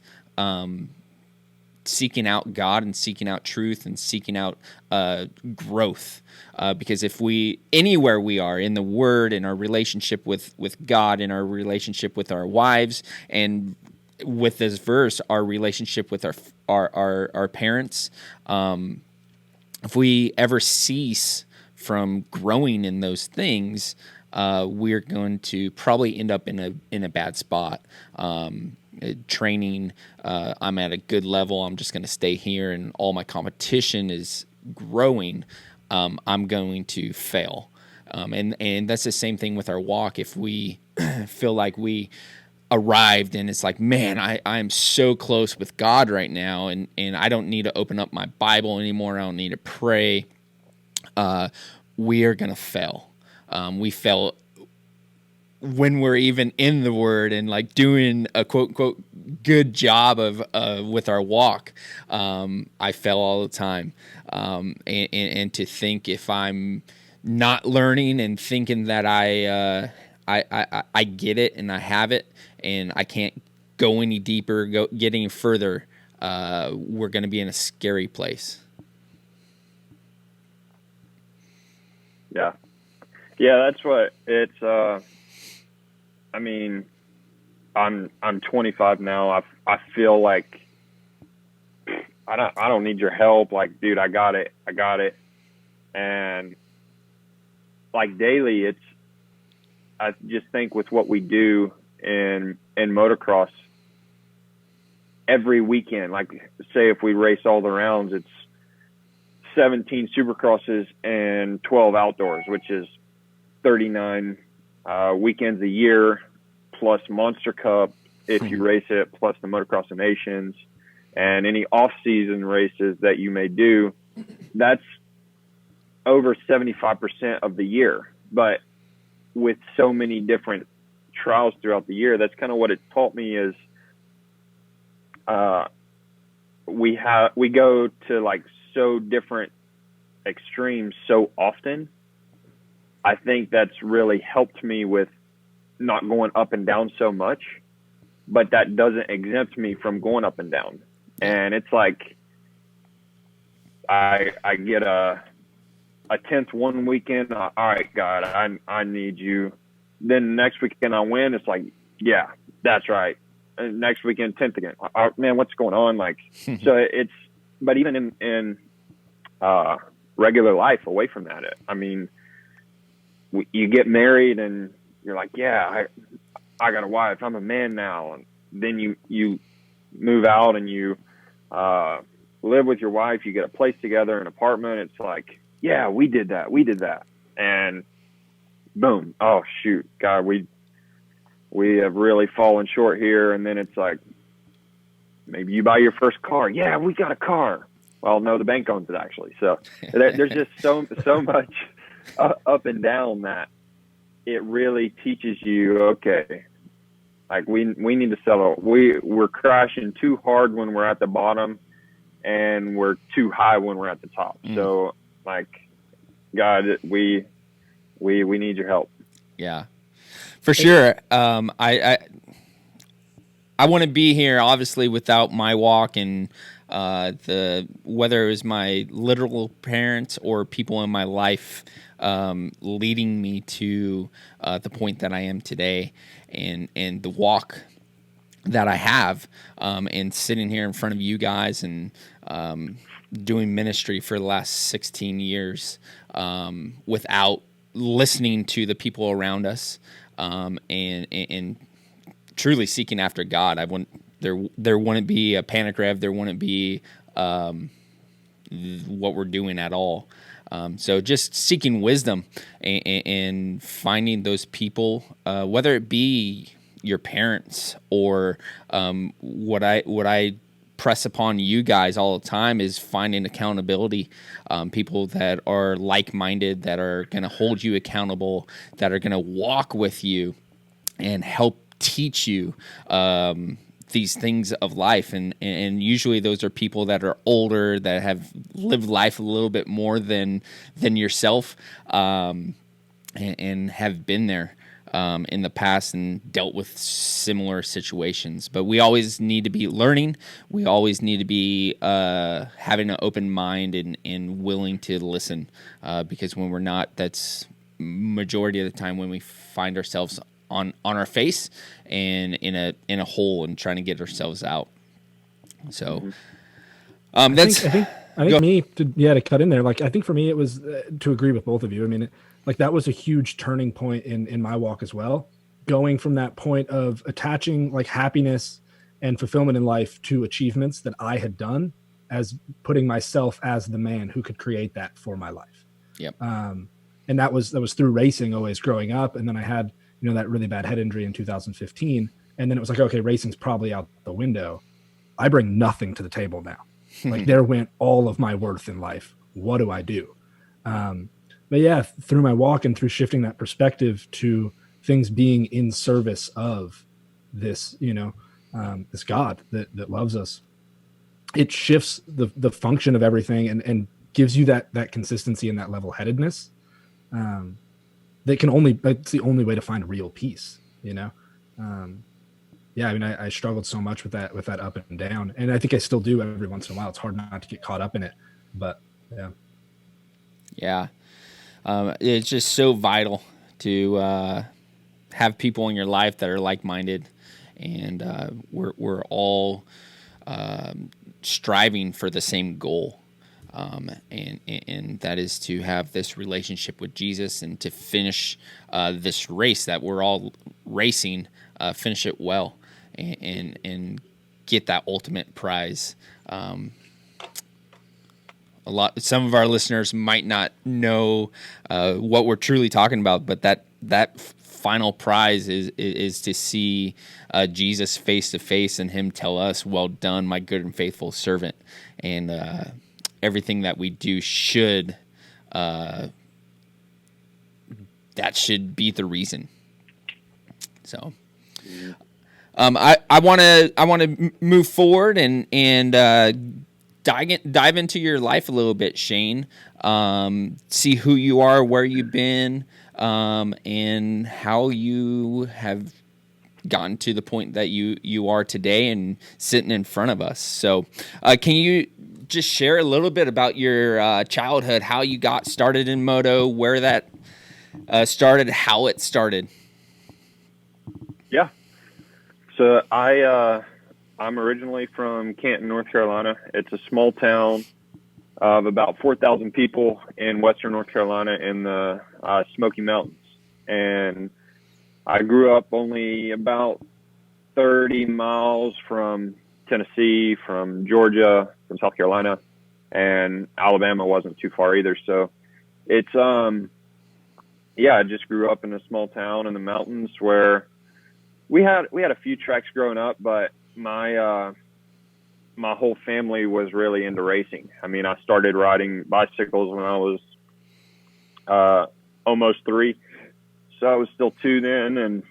seeking out God and seeking out truth and seeking out growth. Because if anywhere we are in the Word, in our relationship with God, in our relationship with our wives, and with this verse, our relationship with our parents, if we ever cease from growing in those things, we're going to probably end up in a bad spot. Training, I'm at a good level, I'm just going to stay here, and all my competition is growing, I'm going to fail. And that's the same thing with our walk. If we feel like we arrived and it's like, man, I'm so close with God right now, and I don't need to open up my Bible anymore, I don't need to pray, we are going to fail. We fail when we're even in the Word and like doing a quote unquote good job of with our walk. I fail all the time. And to think, if I'm not learning and thinking that I get it and I have it and I can't go any deeper, get any further, we're going to be in a scary place. Yeah. Yeah, that's what it's, I mean, I'm 25 now. I feel like I don't need your help. Like, dude, I got it. And like daily, I just think with what we do in motocross every weekend, like say if we race all the rounds, it's 17 supercrosses and 12 outdoors, which is 39 weekends a year, plus Monster Cup if you race it, plus the Motocross of Nations and any off-season races that you may do. That's over 75% of the year. But with so many different trials throughout the year, that's kind of what it taught me is we go to like so different extremes so often. I think that's really helped me with not going up and down so much, but that doesn't exempt me from going up and down. And it's like I get a 10th one weekend. All right, God, I need you. Then next weekend I win. It's like, yeah, that's right. And next weekend 10th again. Man, what's going on? Like, so it's. But even in regular life, away from that, I mean, you get married and you're like, yeah, I got a wife. I'm a man now. And then you move out and you live with your wife. You get a place together, an apartment. It's like, yeah, we did that. And boom. Oh, shoot. God, we have really fallen short here. And then it's like, maybe you buy your first car. Yeah, we got a car. Well, no, the bank owns it actually. So there's just so much up and down that it really teaches you, okay, like we need to settle. We're crashing too hard when we're at the bottom, and we're too high when we're at the top. So, like, God, we need your help. Yeah, for sure. I want to be here, obviously, without my walk and whether it was my literal parents or people in my life leading me to the point that I am today, and the walk that I have, and sitting here in front of you guys and doing ministry for the last 16 years without listening to the people around us, and truly seeking after God. There wouldn't be a PanicREV. There wouldn't be what we're doing at all. So just seeking wisdom and finding those people, whether it be your parents or what I press upon you guys all the time is finding accountability, people that are like-minded, that are going to hold you accountable, that are going to walk with you and help teach you these things of life, and usually those are people that are older, that have lived life a little bit more than yourself, and have been there in the past and dealt with similar situations. But we always need to be learning. We always need to be having an open mind and willing to listen, because when we're not, that's majority of the time when we find ourselves on our face and in a hole and trying to get ourselves out. So that's I think me to cut in there. Like, I think for me, it was to agree with both of you. I mean, like, that was a huge turning point in my walk as well. Going from that point of attaching like happiness and fulfillment in life to achievements that I had done, as putting myself as the man who could create that for my life. Yep. And that was through racing always growing up. And then I had, that really bad head injury in 2015. And then it was like, okay, racing's probably out the window. I bring nothing to the table now. Like, there went all of my worth in life. What do I do? But yeah, through my walk and through shifting that perspective to things being in service of this, this God that loves us, it shifts the function of everything and gives you that consistency and that level-headedness. That's the only way to find real peace, I mean, I struggled so much with that up and down, and I think I still do every once in a while. It's hard not to get caught up in it, but yeah. It's just so vital to have people in your life that are like-minded, and we're all striving for the same goal. And that is to have this relationship with Jesus and to finish this race that we're all racing, finish it well, and get that ultimate prize. Some of our listeners might not know what we're truly talking about, but that final prize is to see Jesus face to face and Him tell us, "Well done, my good and faithful servant," and everything that we do should that should be the reason. So I want to move forward and dive into your life a little bit, Shane. See who you are, where you've been, and how you have gotten to the point that you are today and sitting in front of us. So, can you just share a little bit about your childhood, how you got started in moto, where that started, how it started? Yeah. So I'm originally from Canton, North Carolina. It's a small town of about 4,000 people in western North Carolina in the Smoky Mountains. And I grew up only about 30 miles from Tennessee, from Georgia, from South Carolina, and Alabama wasn't too far either. So it's, I just grew up in a small town in the mountains where we had a few tracks growing up, but my whole family was really into racing. I mean, I started riding bicycles when I was almost 3. So I was still 2 then, and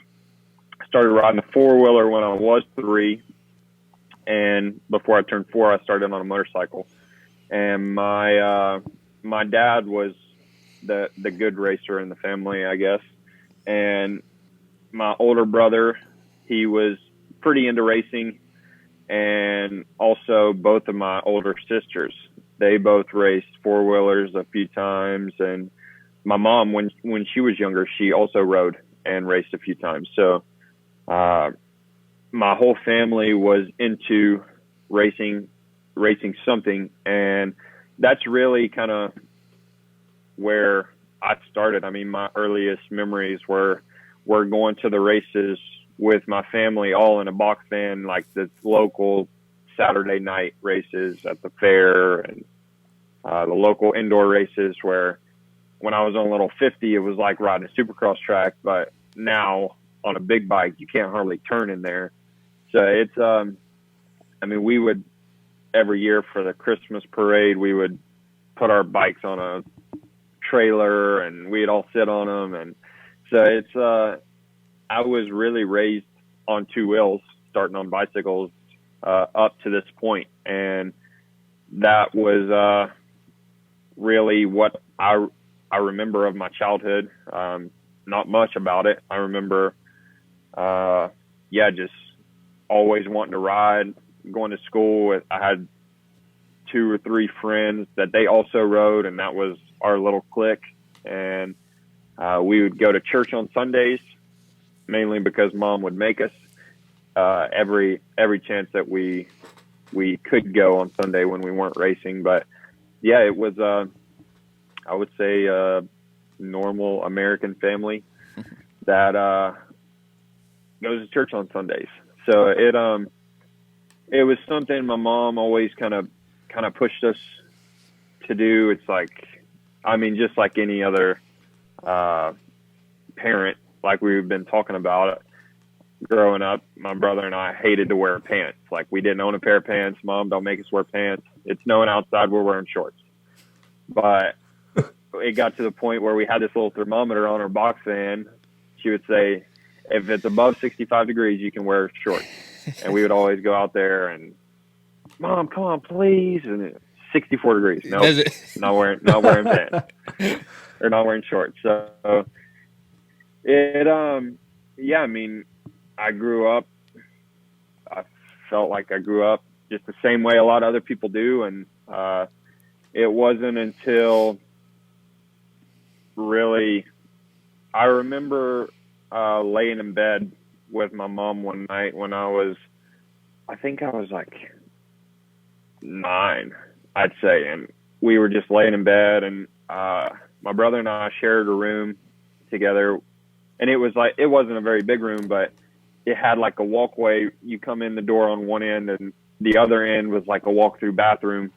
started riding a 4-wheeler when I was 3. And before I turned 4, I started on a motorcycle. And my dad was the good racer in the family, I guess. And my older brother, he was pretty into racing. And also both of my older sisters, they both raced 4-wheelers a few times. And my mom, when she was younger, she also rode and raced a few times. So my whole family was into racing something. And that's really kind of where I started. I mean, my earliest memories were going to the races with my family, all in a box van, like the local Saturday night races at the fair and the local indoor races where when I was on a little 50, it was like riding a supercross track, but now on a big bike, you can't hardly turn in there. So it's, I mean, we would every year for the Christmas parade, we would put our bikes on a trailer and we'd all sit on them. And so it's, I was really raised on 2 wheels, starting on bicycles, up to this point. And that was, really what I remember of my childhood. Not much about it. I remember, just always wanting to ride, going to school. I had 2 or 3 friends that they also rode, and that was our little clique. And we would go to church on Sundays, mainly because Mom would make us every chance that we could go on Sunday when we weren't racing. But yeah, it was I would say a normal American family that goes to church on Sundays. So it was something my mom always kind of pushed us to do. It's like, I mean, just like any other parent, like we've been talking about, growing up, my brother and I hated to wear pants. Like, we didn't own a pair of pants. Mom, don't make us wear pants. It's snowing outside, we're wearing shorts. But it got to the point where we had this little thermometer on our box fan. She would say, if it's above 65 degrees, you can wear shorts. And we would always go out there and, Mom, come on, please. And it's 64 degrees. No, not wearing pants or not wearing shorts. So it, I mean, I felt like I grew up just the same way a lot of other people do. And it wasn't until really, I remember laying in bed with my mom one night when I think I was like 9, I'd say. And we were just laying in bed, and my brother and I shared a room together. And it wasn't a very big room, but it had like a walkway. You come in the door on one end, and the other end was like a walk-through bathroom.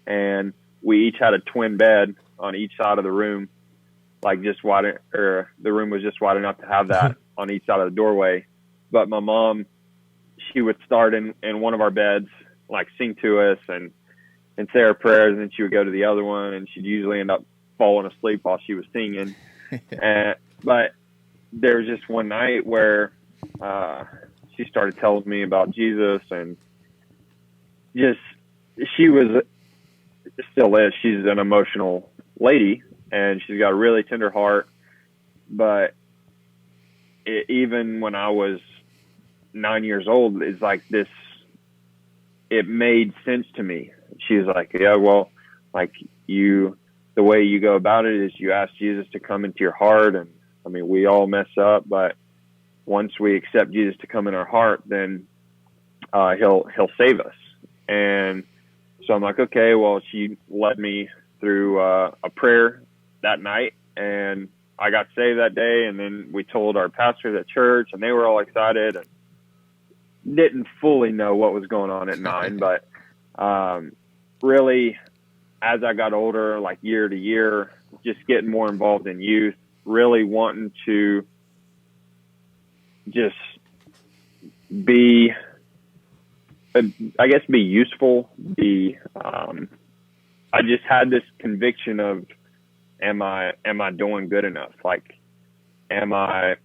And we each had a twin bed on each side of the room, like just wide, or the room was just wide enough to have that on each side of the doorway. But my mom, she would start in one of our beds, like sing to us and say our prayers, and then she would go to the other one, and she'd usually end up falling asleep while she was singing. But there was just one night where she started telling me about Jesus, and just, she was, still is, she's an emotional lady, and she's got a really tender heart. But even when I was 9 years old, it's like this, it made sense to me. She was like, yeah, well, like, the way you go about it is you ask Jesus to come into your heart. And I mean, we all mess up, but once we accept Jesus to come in our heart, then he'll save us. And so I'm like, okay, well, she led me through a prayer that night, and I got saved that day. And then we told our pastors at church, and they were all excited, and didn't fully know what was going on at 9, but really, as I got older, like year to year, just getting more involved in youth, really wanting to just be, I guess, be useful, I just had this conviction of, am I doing good enough? Like, am I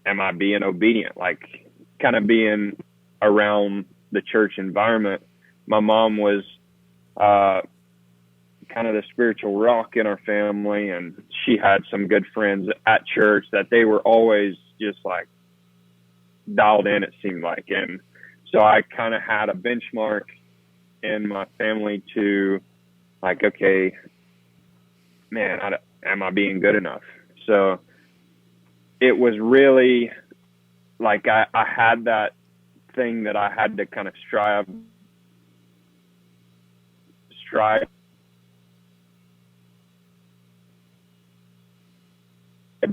being obedient? Like, kind of being around the church environment. My mom was kind of the spiritual rock in our family, and she had some good friends at church that they were always just like dialed in, it seemed like. And so I kind of had a benchmark in my family to, like, okay, man, am I being good enough? So it was really like I had that thing that I had to kind of strive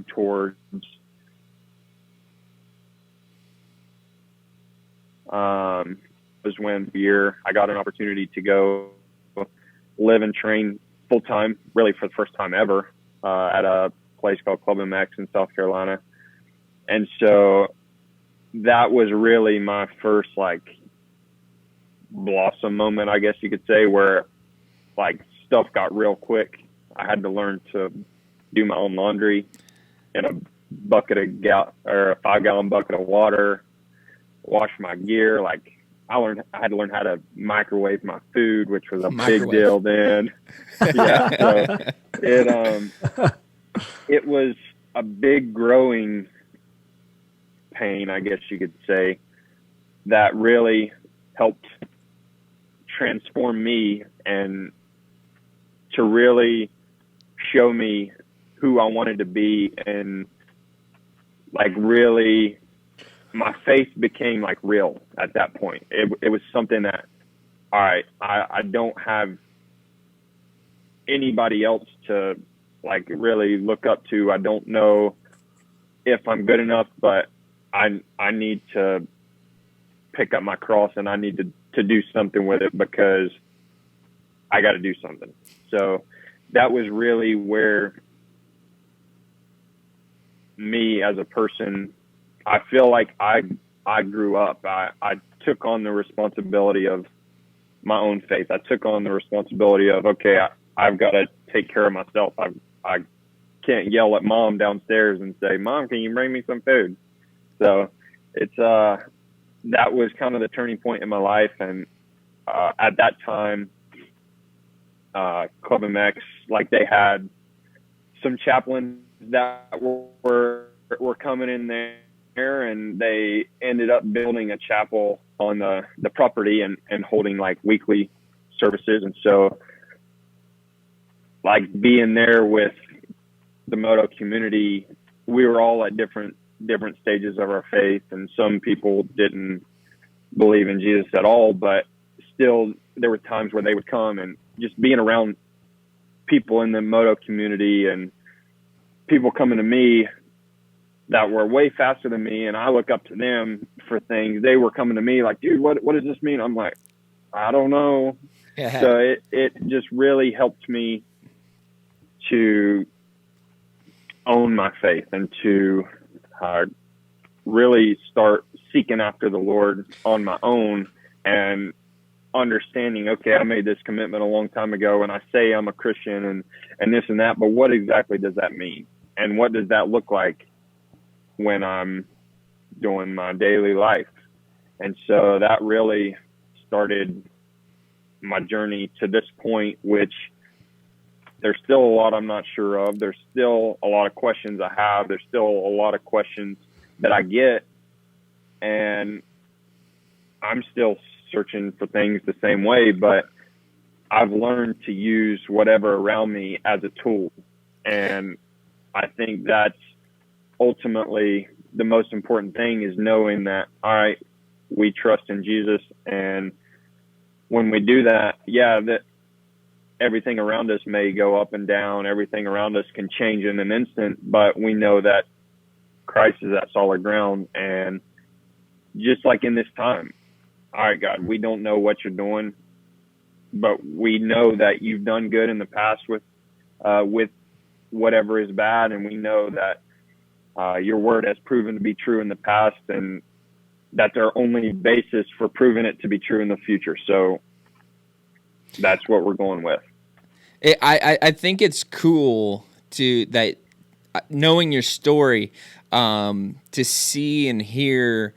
towards. Was when I got an opportunity to go live and train full time, really for the first time ever, at a place called Club MX in South Carolina. And so that was really my first, like, blossom moment, I guess you could say, where, like, stuff got real quick. I had to learn to do my own laundry in a 5-gallon bucket of water, wash my gear. Like, I had to learn how to microwave my food, which was a big deal then. Yeah, so it was a big growing pain, I guess you could say, that really helped transform me and to really show me who I wanted to be. And, like, really, my faith became, like, real at that point. It was something that, all right, I don't have anybody else to, like, really look up to. I don't know if I'm good enough, but I need to pick up my cross, and I need to do something with it, because I got to do something. So that was really where me as a person, I feel like I grew up. I took on the responsibility of my own faith. I took on the responsibility of, okay, I've got to take care of myself. I can't yell at mom downstairs and say, Mom, can you bring me some food? So it's that was kind of the turning point in my life. And at that time, Club MX, like, they had some chaplains that were coming in there, and they ended up building a chapel on the property and holding, like, weekly services. And so, like, being there with the moto community, we were all at different stages of our faith, and some people didn't believe in Jesus at all, but still there were times where they would come, and just being around people in the moto community and people coming to me that were way faster than me, and I look up to them for things. They were coming to me like, dude, what does this mean? I'm like, I don't know. Yeah. So it just really helped me to own my faith and to really start seeking after the Lord on my own, and understanding, okay, I made this commitment a long time ago, and I say I'm a Christian and this and that, but what exactly does that mean? And what does that look like when I'm doing my daily life. And so that really started my journey to this point, which there's still a lot I'm not sure of. There's still a lot of questions I have. There's still a lot of questions that I get, and I'm still searching for things the same way, but I've learned to use whatever around me as a tool. And I think that's ultimately the most important thing, is knowing that, all right, we trust in Jesus. And when we do that, that everything around us may go up and down. Everything around us can change in an instant, but we know that Christ is that solid ground. And just like in this time, all right, God, we don't know what you're doing, but we know that you've done good in the past with whatever is bad. And we know that your word has proven to be true in the past, and that's our only basis for proving it to be true in the future. So that's what we're going with. I think it's cool that knowing your story, to see and hear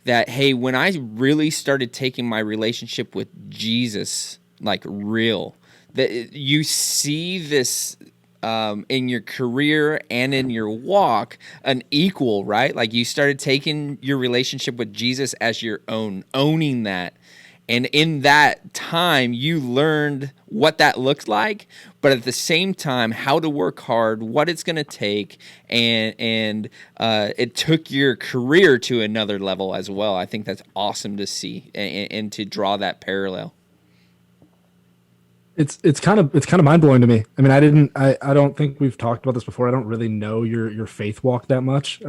that, hey, when I really started taking my relationship with Jesus like real, that you see this in your career and in your walk an equal, right? Like you started taking your relationship with Jesus as your own, owning that. And in that time, you learned what that looks like, but at the same time, how to work hard, what it's going to take, and it took your career to another level as well. I think that's awesome to see and to draw that parallel. It's kind of mind blowing to me. I mean, I don't think we've talked about this before. I don't really know your faith walk that much.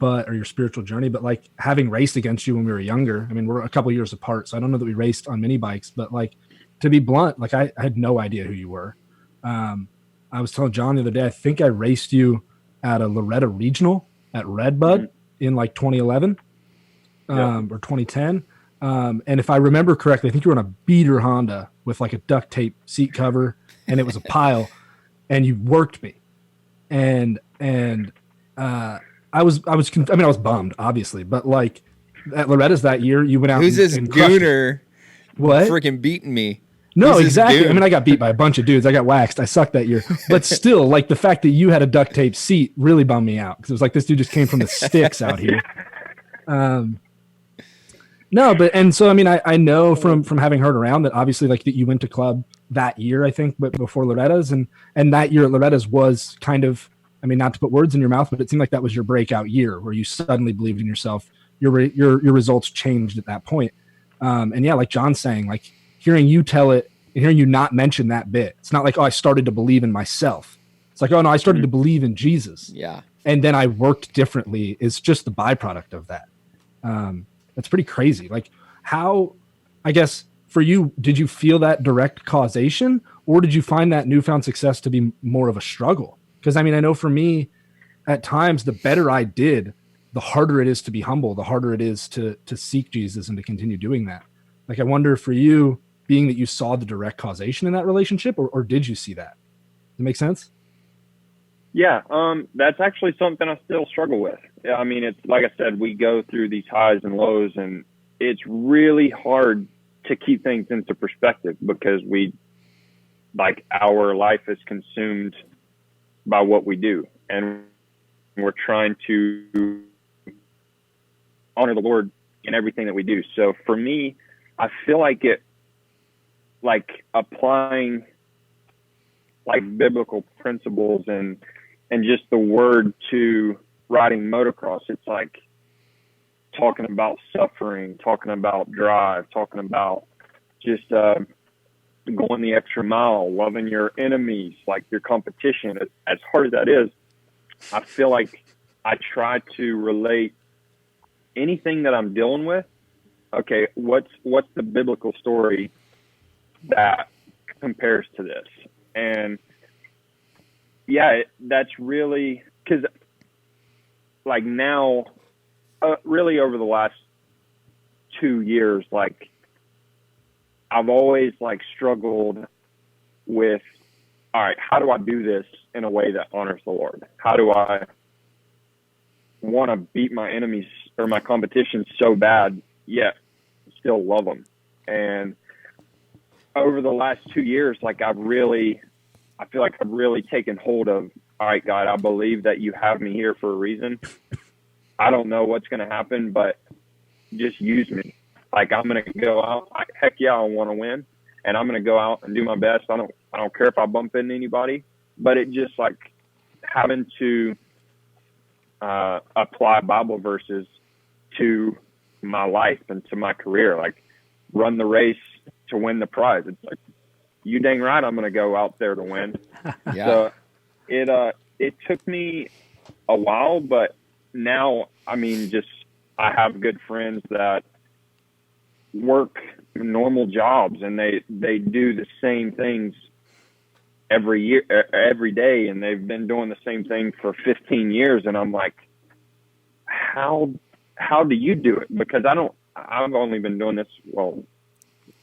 Or your spiritual journey, but like having raced against you when we were younger, I mean, we're a couple years apart, so I don't know that we raced on mini bikes, but like, to be blunt, like I had no idea who you were. I was telling John the other day, I think I raced you at a Loretta regional at Redbud in like 2011 or 2010. And if I remember correctly, I think you were on a beater Honda with like a duct tape seat cover, and it was a pile, and you worked me. I was bummed, obviously, but like at Loretta's that year, you went out. Who's this gooner? What? Freaking beating me? No, exactly. I mean, I got beat by a bunch of dudes. I got waxed. I sucked that year, but still, like the fact that you had a duct tape seat really bummed me out, because it was like, this dude just came from the sticks out here. So I mean, I know from having heard around that obviously like that you went to club that year, I think, but before Loretta's, and that year at Loretta's was kind of, I mean, not to put words in your mouth, but it seemed like that was your breakout year where you suddenly believed in yourself. Your results changed at that point. And yeah, like John's saying, like hearing you tell it and hearing you not mention that bit. It's not like, oh, I started to believe in myself. It's like, oh no, I started to believe in Jesus. Yeah. And then I worked differently. It's just the byproduct of that. That's pretty crazy. Like how, I guess for you, did you feel that direct causation, or did you find that newfound success to be more of a struggle? Because I mean, I know for me, at times, the better I did, the harder it is to be humble, the harder it is to seek Jesus and to continue doing that. Like, I wonder for you, being that you saw the direct causation in that relationship, or did you see that? Does it make sense? Yeah, that's actually something I still struggle with. I mean, it's like I said, we go through these highs and lows, and it's really hard to keep things into perspective, because our life is consumed by what we do, and we're trying to honor the Lord in everything that we do. So for me, I feel like applying like biblical principles and just the word to riding motocross, it's like talking about suffering, talking about drive, talking about just going the extra mile, loving your enemies, like your competition. As hard as that is, I feel like I try to relate anything that I'm dealing with. Okay, what's the biblical story that compares to this? And yeah, that's really, because like now, really over the last 2 years, like I've always like struggled with, all right, how do I do this in a way that honors the Lord? How do I want to beat my enemies or my competition so bad, yet still love them. And over the last 2 years, like I feel like I've really taken hold of, all right, God, I believe that you have me here for a reason. I don't know what's going to happen, but just use me. Like I'm going to go out. Heck yeah, I want to win, and I'm going to go out and do my best. I don't care if I bump into anybody, but it just like having to apply Bible verses to my life and to my career. Like run the race to win the prize. It's like, you dang right, I'm going to go out there to win. Yeah. So it took me a while, but now, I mean, just I have good friends that work normal jobs and they do the same things every day, and they've been doing the same thing for 15 years. And I'm like, how do you do it? Because I've only been doing this, well,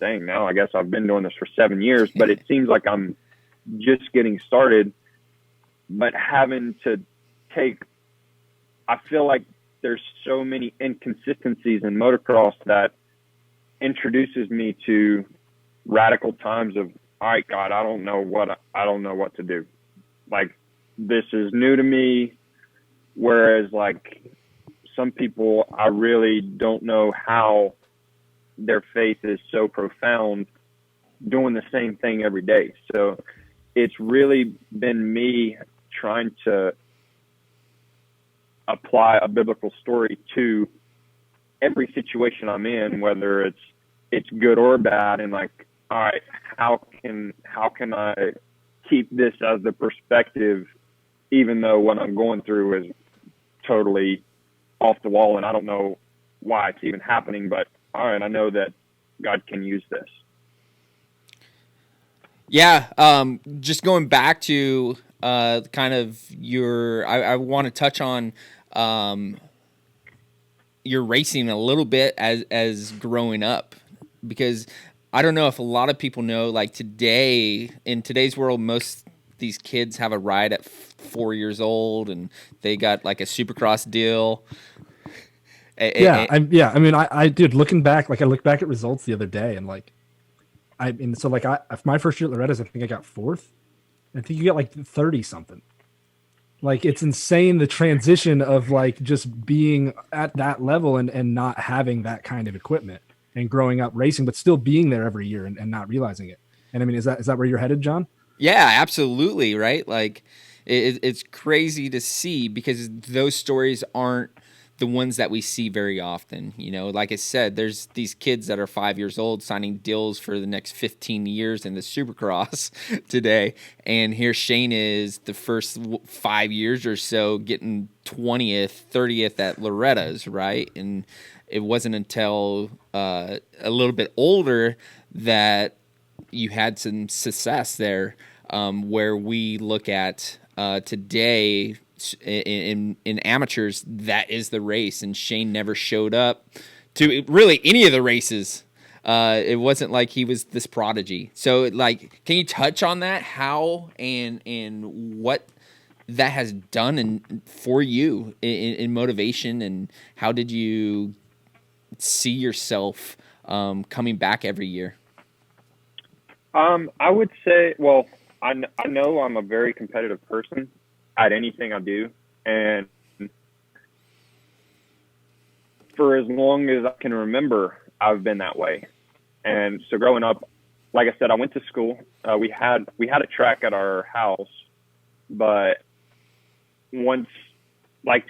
dang, now I guess I've been doing this for 7 years, but it seems like I'm just getting started, but having to I feel like there's so many inconsistencies in motocross that introduces me to radical times of, all right, God, I don't know what to do. Like, this is new to me. Whereas like some people, I really don't know how their faith is so profound doing the same thing every day. So it's really been me trying to apply a biblical story to every situation I'm in, whether it's good or bad. And like, all right, how can I keep this as the perspective, even though what I'm going through is totally off the wall and I don't know why it's even happening, but all right, I know that God can use this. Yeah. Just going back to kind of I want to touch on your racing a little bit as growing up, because I don't know if a lot of people know, like in today's world, most these kids have a ride at 4 years old and they got like a supercross deal. I mean, I did, looking back, like I looked back at results the other day and like, my first year at Loretta's, I think I got fourth. I think you get like 30 something. Like, it's insane, the transition of like just being at that level and not having that kind of equipment and growing up racing, but still being there every year and not realizing it. And I mean, is that where you're headed, John? Yeah, absolutely. Right. Like it's crazy to see, because those stories aren't the ones that we see very often. You know, like I said, there's these kids that are 5 years old signing deals for the next 15 years in the supercross today. And here Shane is the first 5 years or so getting 20th, 30th at Loretta's, right? And it wasn't until a little bit older that you had some success there, where we look at today in amateurs, that is the race, and Shane never showed up to really any of the races. It wasn't like he was this prodigy. So, like, can you touch on that? How and what that has done for you in motivation, and how did you see yourself coming back every year? I would say, well, I know I'm a very competitive person at anything I do. And for as long as I can remember, I've been that way. And so growing up, like I said, I went to school. We had a track at our house, but once I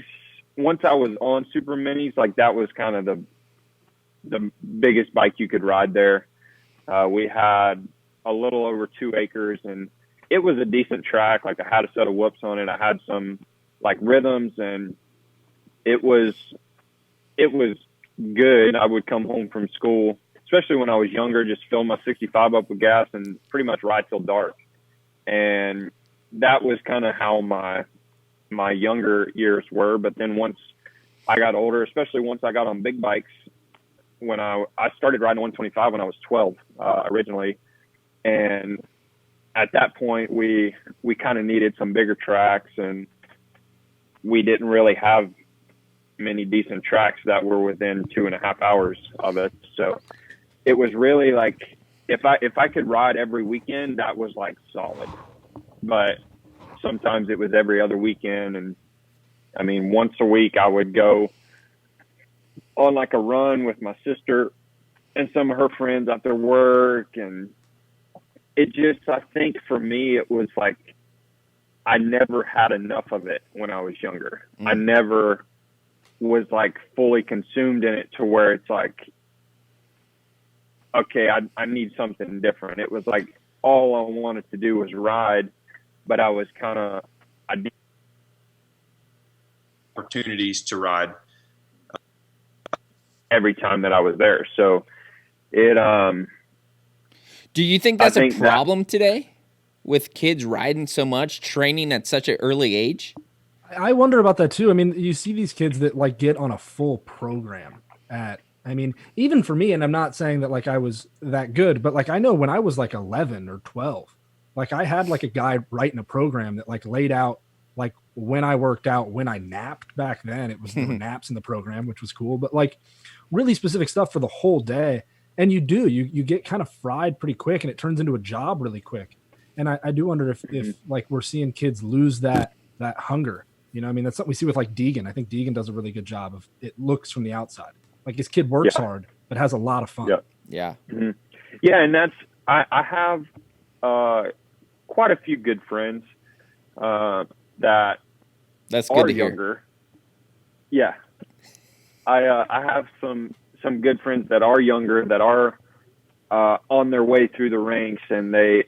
was on super minis, like that was kind of the biggest bike you could ride there. We had a little over 2 acres, and it was a decent track. Like I had a set of whoops on it. I had some like rhythms, and it was good. I would come home from school, especially when I was younger, just fill my 65 up with gas and pretty much ride till dark. And that was kind of how my younger years were. But then once I got older, especially once I got on big bikes, when I started riding 125 when I was 12 originally. And at that point, we kind of needed some bigger tracks, and we didn't really have many decent tracks that were within 2.5 hours of us. So it was really like, if I could ride every weekend, that was like solid. But sometimes it was every other weekend. And I mean, once a week I would go on like a run with my sister and some of her friends after work. And it just, I think for me, it was like, I never had enough of it when I was younger. I never was like fully consumed in it to where it's like, okay, I need something different. It was like all I wanted to do was ride, but I was I did opportunities to ride every time that I was there. So it, do you think that's a problem today with kids riding so much, training at such an early age? I wonder about that too. I mean, you see these kids that like get on a full program I mean, even for me, and I'm not saying that like I was that good, but like I know when I was like 11 or 12, like I had like a guy writing a program that like laid out like when I worked out, when I napped back then. It was there were naps in the program, which was cool, but like really specific stuff for the whole day. And you get kind of fried pretty quick, and it turns into a job really quick. And I do wonder if like we're seeing kids lose that hunger. You know, I mean, that's something we see with like Deegan. I think Deegan does a really good job of it looks from the outside. Like his kid works hard, but has a lot of fun. Yeah. Mm-hmm. Yeah. And I have quite a few good friends that's good to younger. Hear. Yeah. I have some good friends that are younger, that are on their way through the ranks, and they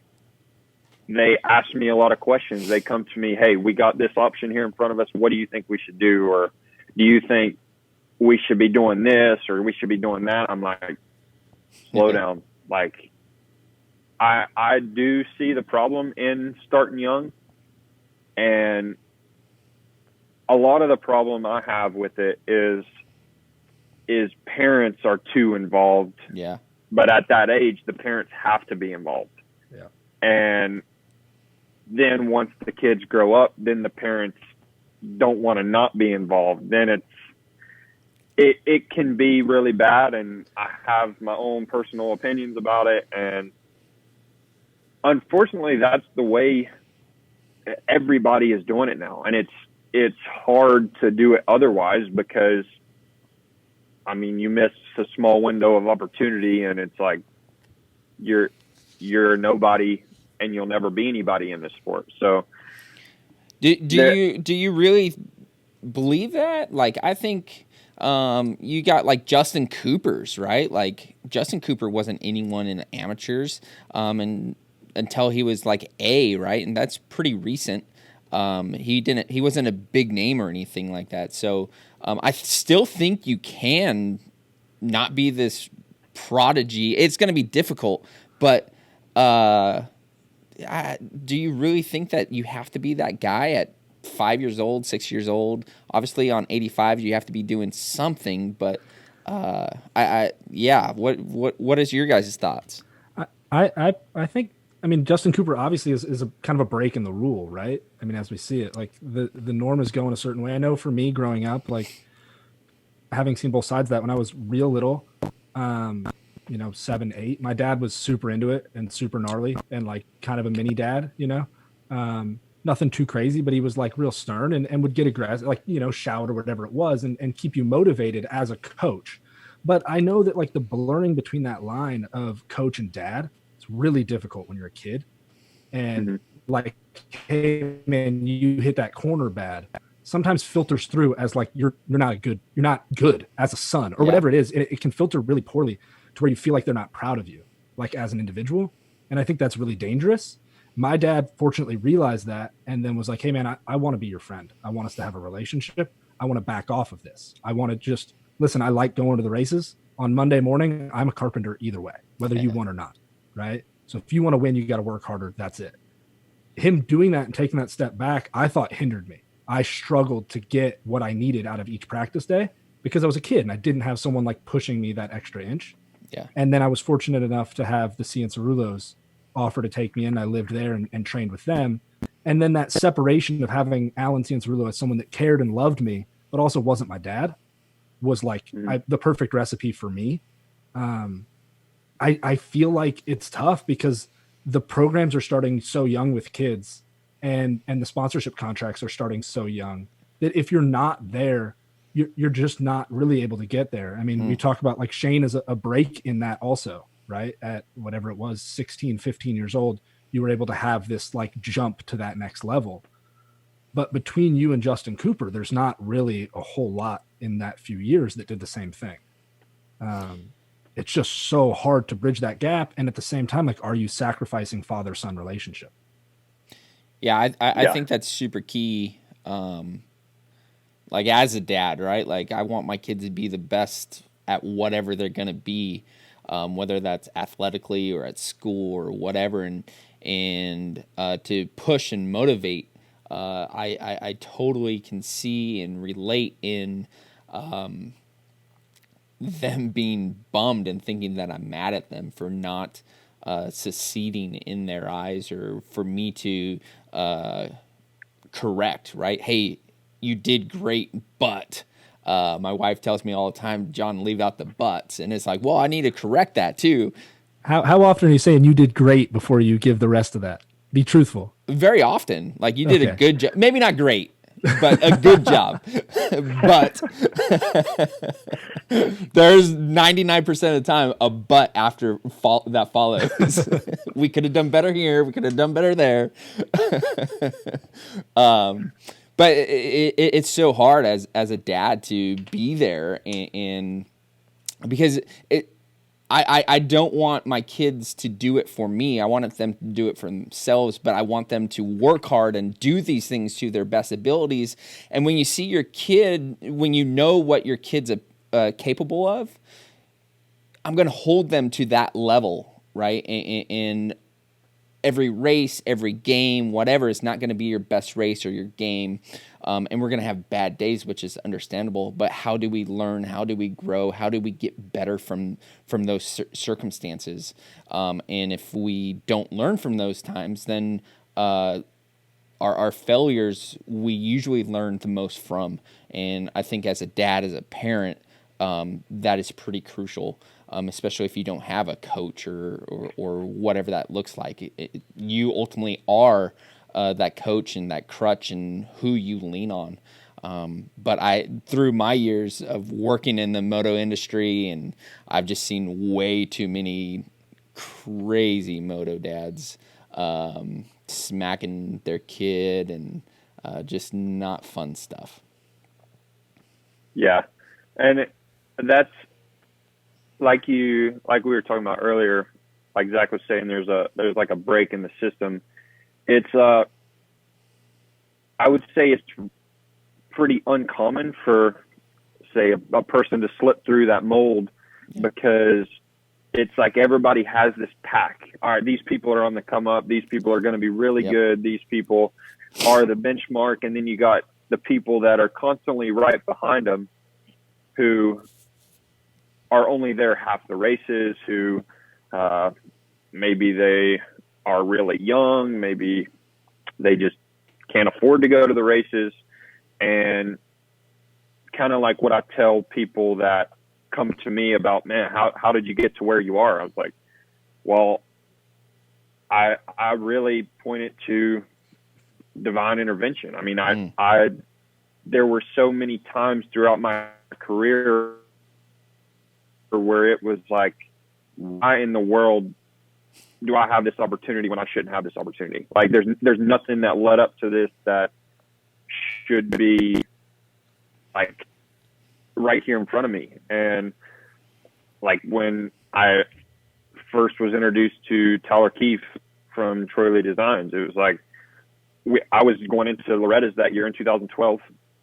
ask me a lot of questions. They come to me, hey, we got this option here in front of us. What do you think we should do? Or do you think we should be doing this, or we should be doing that? I'm like, slow down. Like, I do see the problem in starting young, and a lot of the problem I have with it is parents are too involved. Yeah. But at that age, the parents have to be involved. Yeah. And then once the kids grow up, then the parents don't want to not be involved. Then it can be really bad, and I have my own personal opinions about it. And unfortunately, that's the way everybody is doing it now. And it's hard to do it otherwise, because I mean, you miss a small window of opportunity, and it's like you're nobody, and you'll never be anybody in this sport. So do you really believe that? Like, I think you got like Justin Cooper's, right? Like Justin Cooper wasn't anyone in the amateurs and until he was like right? And that's pretty recent. He wasn't a big name or anything like that. So I still think you can not be this prodigy. It's going to be difficult, but do you really think that you have to be that guy at 5 years old, 6 years old? Obviously on 85, you have to be doing something, but what is your guys' thoughts? I think, I mean, Justin Cooper obviously is a kind of a break in the rule, right? I mean, as we see it, like the norm is going a certain way. I know for me growing up, like having seen both sides of that, when I was real little, 7, 8, my dad was super into it and super gnarly and like kind of a mini dad, nothing too crazy, but he was like real stern and would get aggressive, like, shout or whatever it was, and keep you motivated as a coach. But I know that like the blurring between that line of coach and dad, it's really difficult when you're a kid. And like, hey man, you hit that corner bad, sometimes filters through as like you're not good as a son or whatever it is. It can filter really poorly to where you feel like they're not proud of you, like as an individual. And I think that's really dangerous. My dad fortunately realized that, and then was like, hey man, I want to be your friend. I want us to have a relationship. I want to back off of this. I want to just listen. I like going to the races on Monday morning. I'm a carpenter either way, whether you want or not. Right. So if you want to win, you got to work harder. That's it. Him doing that and taking that step back, I thought hindered me. I struggled to get what I needed out of each practice day because I was a kid and I didn't have someone like pushing me that extra inch. Yeah. And then I was fortunate enough to have the Ciancerulos offer to take me in. I lived there and trained with them. And then that separation of having Alan Ciancerulo as someone that cared and loved me, but also wasn't my dad, was like the perfect recipe for me. I feel like it's tough because the programs are starting so young with kids, and the sponsorship contracts are starting so young that if you're not there, you're just not really able to get there. I mean, we talk about like Shane is a break in that also, right? At whatever it was, 16, 15 years old, you were able to have this like jump to that next level. But between you and Justin Cooper, there's not really a whole lot in that few years that did the same thing. It's just so hard to bridge that gap. And at the same time, like, are you sacrificing father-son relationship? Yeah, I think that's super key. Like as a dad, right? Like I want my kids to be the best at whatever they're going to be, whether that's athletically or at school or whatever, and to push and motivate. I totally can see and relate in them being bummed and thinking that I'm mad at them for not succeeding in their eyes, or for me to correct, right? Hey, you did great, but my wife tells me all the time, John, leave out the buts. And it's like, well, I need to correct that too. How often are you saying you did great before you give the rest of that? Be truthful. Very often. Like you did a good job. Maybe not great, but a good job. But there's 99% of the time a but after that follows. We could have done better here. We could have done better there. But it's so hard as a dad to be there, and because I don't want my kids to do it for me. I want them to do it for themselves, but I want them to work hard and do these things to their best abilities. And when you see your kid, when you know what your kid's capable of, I'm going to hold them to that level, right? In every race, every game, whatever, is not going to be your best race or your game. And we're going to have bad days, which is understandable. But how do we learn? How do we grow? How do we get better from those circumstances? And if we don't learn from those times, then our failures, we usually learn the most from. And I think as a dad, as a parent, that is pretty crucial. Especially if you don't have a coach or whatever that looks like. You ultimately are that coach and that crutch and who you lean on. But through my years of working in the moto industry, and I've just seen way too many crazy moto dads smacking their kid and just not fun stuff. Yeah, and that's like we were talking about earlier, like Zach was saying, there's like a break in the system. It's I would say it's pretty uncommon for, say, a person to slip through that mold, because it's like everybody has this pack. All right, these people are on the come up. These people are going to be really good. These people are the benchmark. And then you got the people that are constantly right behind them, who are only there half the races, who maybe they are really young, maybe they just can't afford to go to the races. And kind of like what I tell people that come to me about, man, how did you get to where you are? I was like, well, I really point it to divine intervention. I mean, there were so many times throughout my career where it was like, why in the world do I have this opportunity when I shouldn't have this opportunity? Like there's nothing that led up to this that should be like right here in front of me. And like when I first was introduced to Tyler Keefe from Troy Lee Designs, it was like, I was going into Loretta's that year in 2012.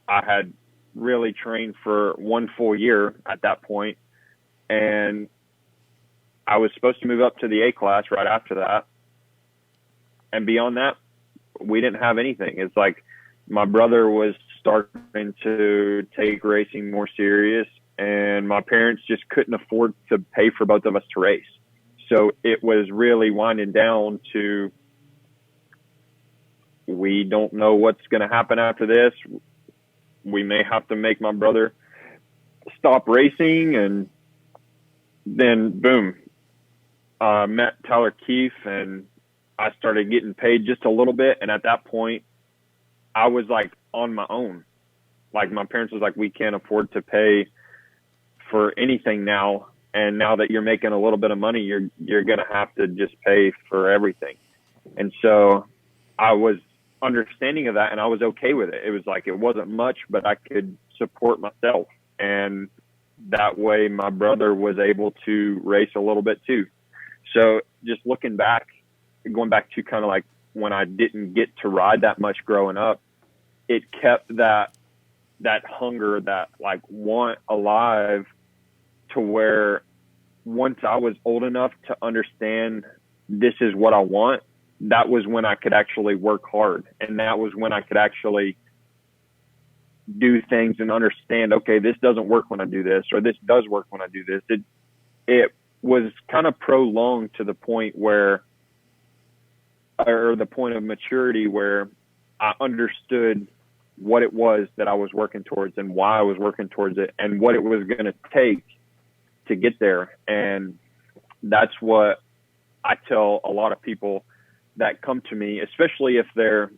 I had really trained for one full year at that point, and I was supposed to move up to the A class right after that. And beyond that, we didn't have anything. It's like my brother was starting to take racing more serious, and my parents just couldn't afford to pay for both of us to race. So it was really winding down to, we don't know what's going to happen after this. We may have to make my brother stopped racing, and then boom, met Tyler Keefe, and I started getting paid just a little bit. And at that point, I was like on my own. Like my parents was like, we can't afford to pay for anything now. And now that you're making a little bit of money, you're going to have to just pay for everything. And so I was understanding of that, and I was okay with it. It was like, it wasn't much, but I could support myself. And that way my brother was able to race a little bit too. So just looking back, going back to kind of like when I didn't get to ride that much growing up, it kept that hunger, that like want alive, to where once I was old enough to understand this is what I want, that was when I could actually work hard. And that was when I could actually do things and understand, okay, this doesn't work when I do this, or this does work when I do this. It was kind of prolonged to the point where, or the point of maturity where I understood what it was that I was working towards and why I was working towards it and what it was going to take to get there. And that's what I tell a lot of people that come to me, especially if they're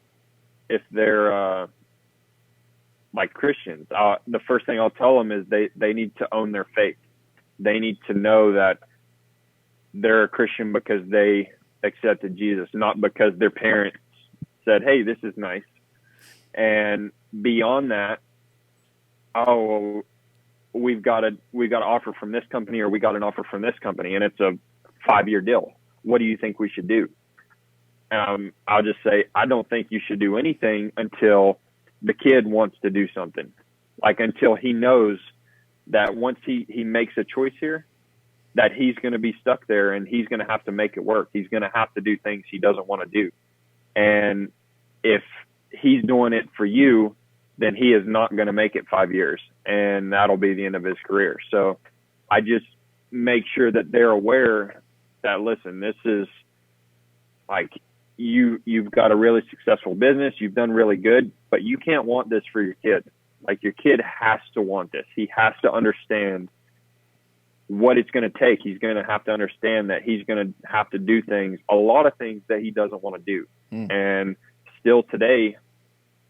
like Christians. The first thing I'll tell them is they need to own their faith. They need to know that they're a Christian because they accepted Jesus, not because their parents said, hey, this is nice. And beyond that, oh, we've got an offer from this company, or we got an offer from this company, and it's a 5-year deal. What do you think we should do? I'll just say, I don't think you should do anything until the kid wants to do something. Like until he knows that once he makes a choice here, that he's going to be stuck there and he's going to have to make it work. He's going to have to do things he doesn't want to do. And if he's doing it for you, then he is not going to make it 5 years, and that'll be the end of his career. So I just make sure that they're aware that, listen, this is like, you've got a really successful business. You've done really good, but you can't want this for your kid. Like, your kid has to want this. He has to understand what it's going to take. He's going to have to understand that he's going to have to do things, a lot of things that he doesn't want to do. And still today,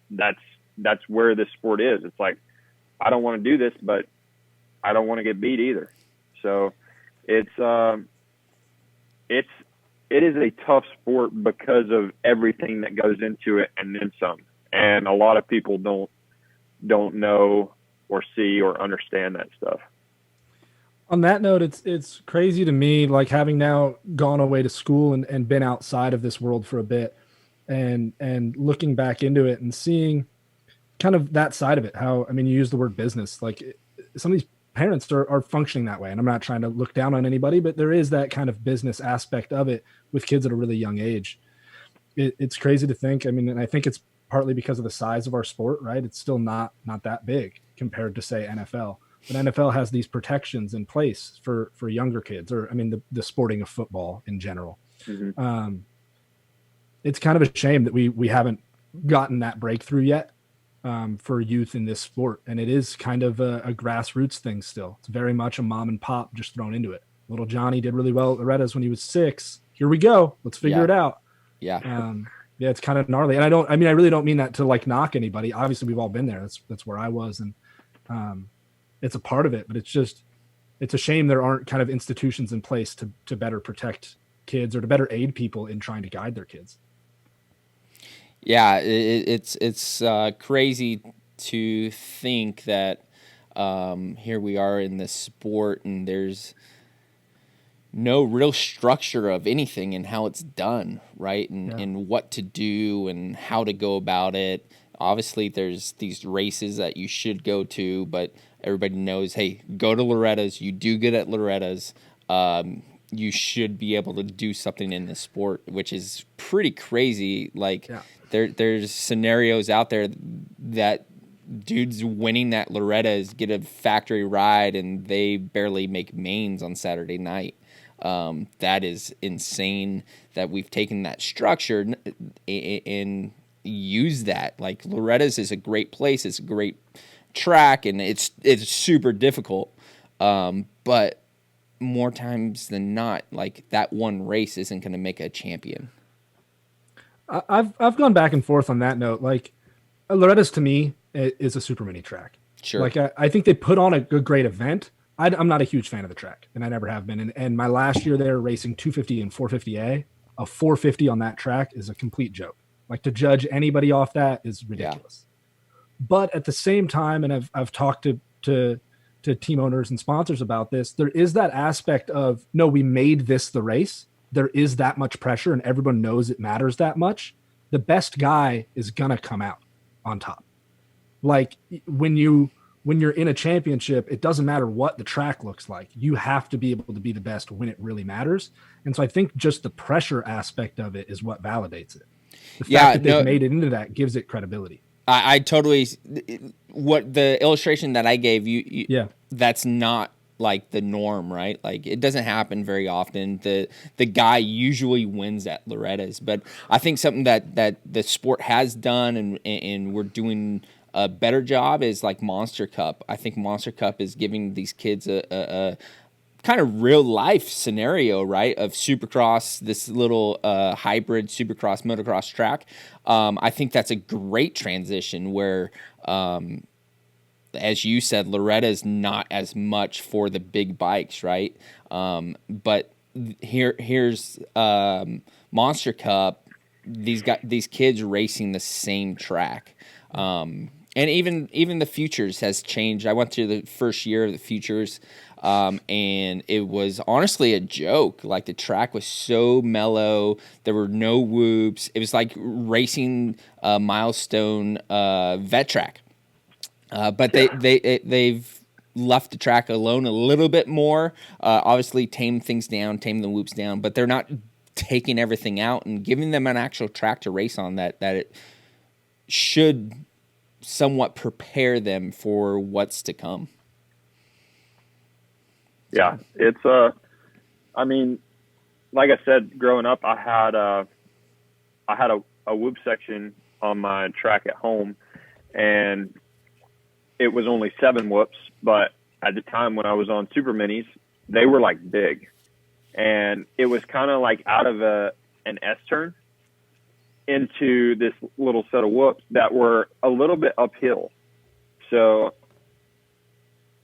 that's where this sport is. It's like, I don't want to do this, but I don't want to get beat either. So it is a tough sport because of everything that goes into it and then some. And a lot of people don't know or see or understand that stuff. On that note, it's crazy to me, like having now gone away to school and been outside of this world for a bit, and looking back into it and seeing kind of that side of it. How, I mean, you use the word business, like some of these parents are functioning that way. And I'm not trying to look down on anybody, but there is that kind of business aspect of it with kids at a really young age. It's crazy to think. I mean, and I think it's partly because of the size of our sport, right? It's still not that big compared to, say, NFL. But NFL has these protections in place for younger kids, or I mean, the sporting of football in general. Mm-hmm. It's kind of a shame that we haven't gotten that breakthrough yet for youth in this sport. And it is kind of a grassroots thing still. It's very much a mom and pop just thrown into it. Little Johnny did really well at Loretta's when he was 6. Here we go. Let's figure it out. Yeah. Yeah, it's kind of gnarly. And I really don't mean that to like knock anybody. Obviously, we've all been there. That's where I was. And it's a part of it, but it's a shame there aren't kind of institutions in place to better protect kids or to better aid people in trying to guide their kids. Yeah, it's crazy to think that here we are in this sport and there's no real structure of anything and how it's done, right? And what to do and how to go about it. Obviously, there's these races that you should go to, but everybody knows, hey, go to Loretta's. You do good at Loretta's. You should be able to do something in the sport, which is pretty crazy. Like, there's scenarios out there that dudes winning at Loretta's get a factory ride and they barely make mains on Saturday night. That is insane that we've taken that structure and use that. Like, Loretta's is a great place. It's a great track, and it's super difficult. But more times than not, like that one race isn't going to make a champion. I've gone back and forth on that note. Like Loretta's to me is a super mini track. Sure. Like I think they put on a great event. I'm not a huge fan of the track, and I never have been. And my last year there racing 250 and 450A, a 450 on that track is a complete joke. Like to judge anybody off that is ridiculous. Yeah. But at the same time, and I've talked to team owners and sponsors about this, there is that aspect of, no, we made this the race. There is that much pressure and everyone knows it matters that much. The best guy is going to come out on top. Like when you're in a championship, it doesn't matter what the track looks like. You have to be able to be the best when it really matters. And so I think just the pressure aspect of it is what validates it. The fact that they've made it into that gives it credibility. I totally, what the illustration that I gave you, that's not like the norm, right? Like it doesn't happen very often. The guy usually wins at Loretta's, but I think something that the sport has done and we're doing a better job is like Monster Cup. I think Monster Cup is giving these kids a kind of real life scenario, right? Of supercross, this little hybrid supercross motocross track. I think that's a great transition where, as you said, Loretta is not as much for the big bikes, right? But here's Monster Cup. These kids racing the same track. And even the Futures has changed. I went through the first year of the Futures, and it was honestly a joke. Like the track was so mellow. There were no whoops. It was like racing a milestone vet track. But they've left the track alone a little bit more. Obviously, tame the whoops down, but they're not taking everything out and giving them an actual track to race on that it should somewhat prepare them for what's to come. Yeah, it's I mean, like I said, growing up, I had a whoop section on my track at home, and it was only 7 whoops. But at the time when I was on super minis, they were like big, and it was kind of like out of an S turn into this little set of whoops that were a little bit uphill. So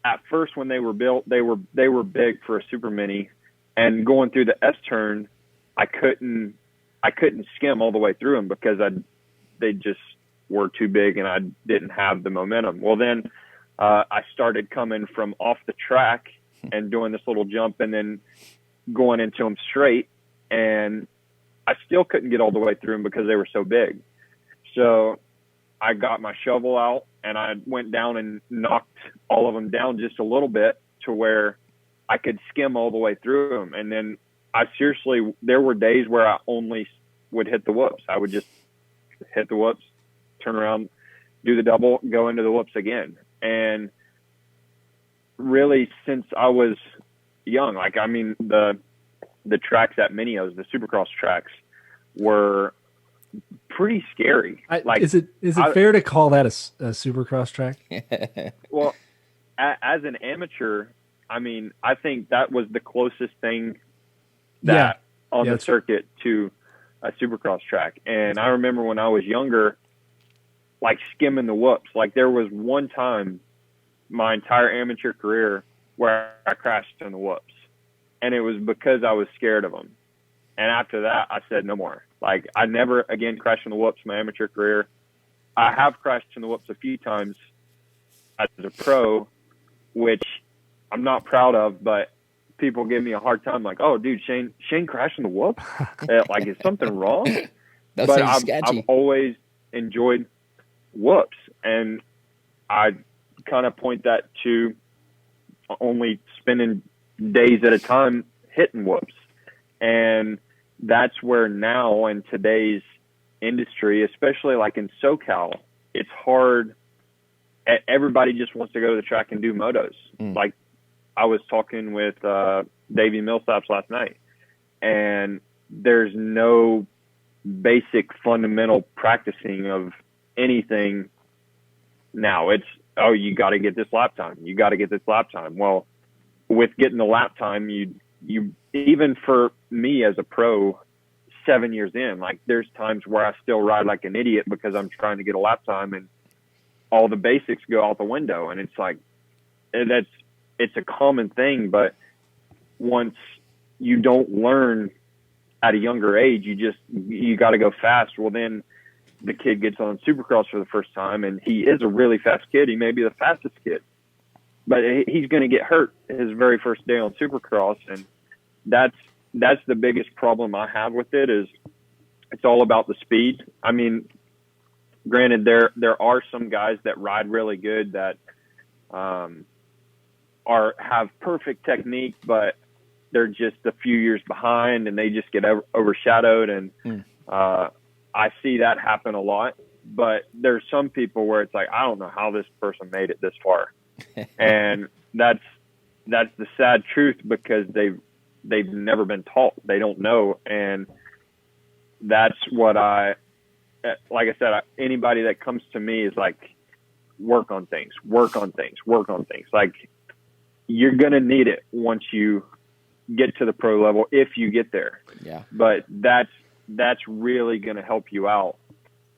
at first when they were built, they were big for a super mini, and going through the S turn, I couldn't skim all the way through them because they just were too big and I didn't have the momentum. Well, then I started coming from off the track and doing this little jump and then going into them straight, and I still couldn't get all the way through them because they were so big. So I got my shovel out and I went down and knocked all of them down just a little bit to where I could skim all the way through them. And then there were days where I only would hit the whoops. I would just hit the whoops, turn around, do the double, go into the whoops again. And really, since I was young, like, I mean, the tracks at Minios, the supercross tracks, were pretty scary. Is it fair to call that a supercross track? Well, as an amateur, I mean, I think that was the closest thing on the circuit to a supercross track. And I remember when I was younger, like skimming the whoops. Like there was one time my entire amateur career where I crashed in the whoops, and it was because I was scared of them. And after that, I said no more. Like I never again crashed in the whoops my amateur career. I have crashed in the whoops a few times as a pro, which I'm not proud of, but people give me a hard time. Like, oh, dude, Shane crashed in the whoops. Like, is something wrong? But I've always enjoyed whoops, and I kind of point that to only spending days at a time hitting whoops. And that's where now in today's industry, especially like in SoCal, it's hard. Everybody just wants to go to the track and do motos. Like I was talking with Davey Millsaps last night, and there's no basic fundamental practicing of anything now. It's oh, you got to get this lap time. You got to get this lap time. Well, with getting the lap time, you even for me as a pro, 7 years in, like there's times where I still ride like an idiot because I'm trying to get a lap time and all the basics go out the window. And it's like, it's a common thing, but once you don't learn at a younger age, you got to go fast. Well, then the kid gets on supercross for the first time, and he is a really fast kid. He may be the fastest kid, but he's going to get hurt his very first day on supercross. And that's the biggest problem I have with it, is it's all about the speed. I mean, granted, there are some guys that ride really good that have perfect technique, but they're just a few years behind and they just get overshadowed. And I see that happen a lot. But there's some people where it's like, I don't know how this person made it this far. And that's the sad truth, because they've never been taught. They don't know. And that's what like I said, anybody that comes to me is like, work on things. Like, you're going to need it once you get to the pro level, if you get there. Yeah. But that's really going to help you out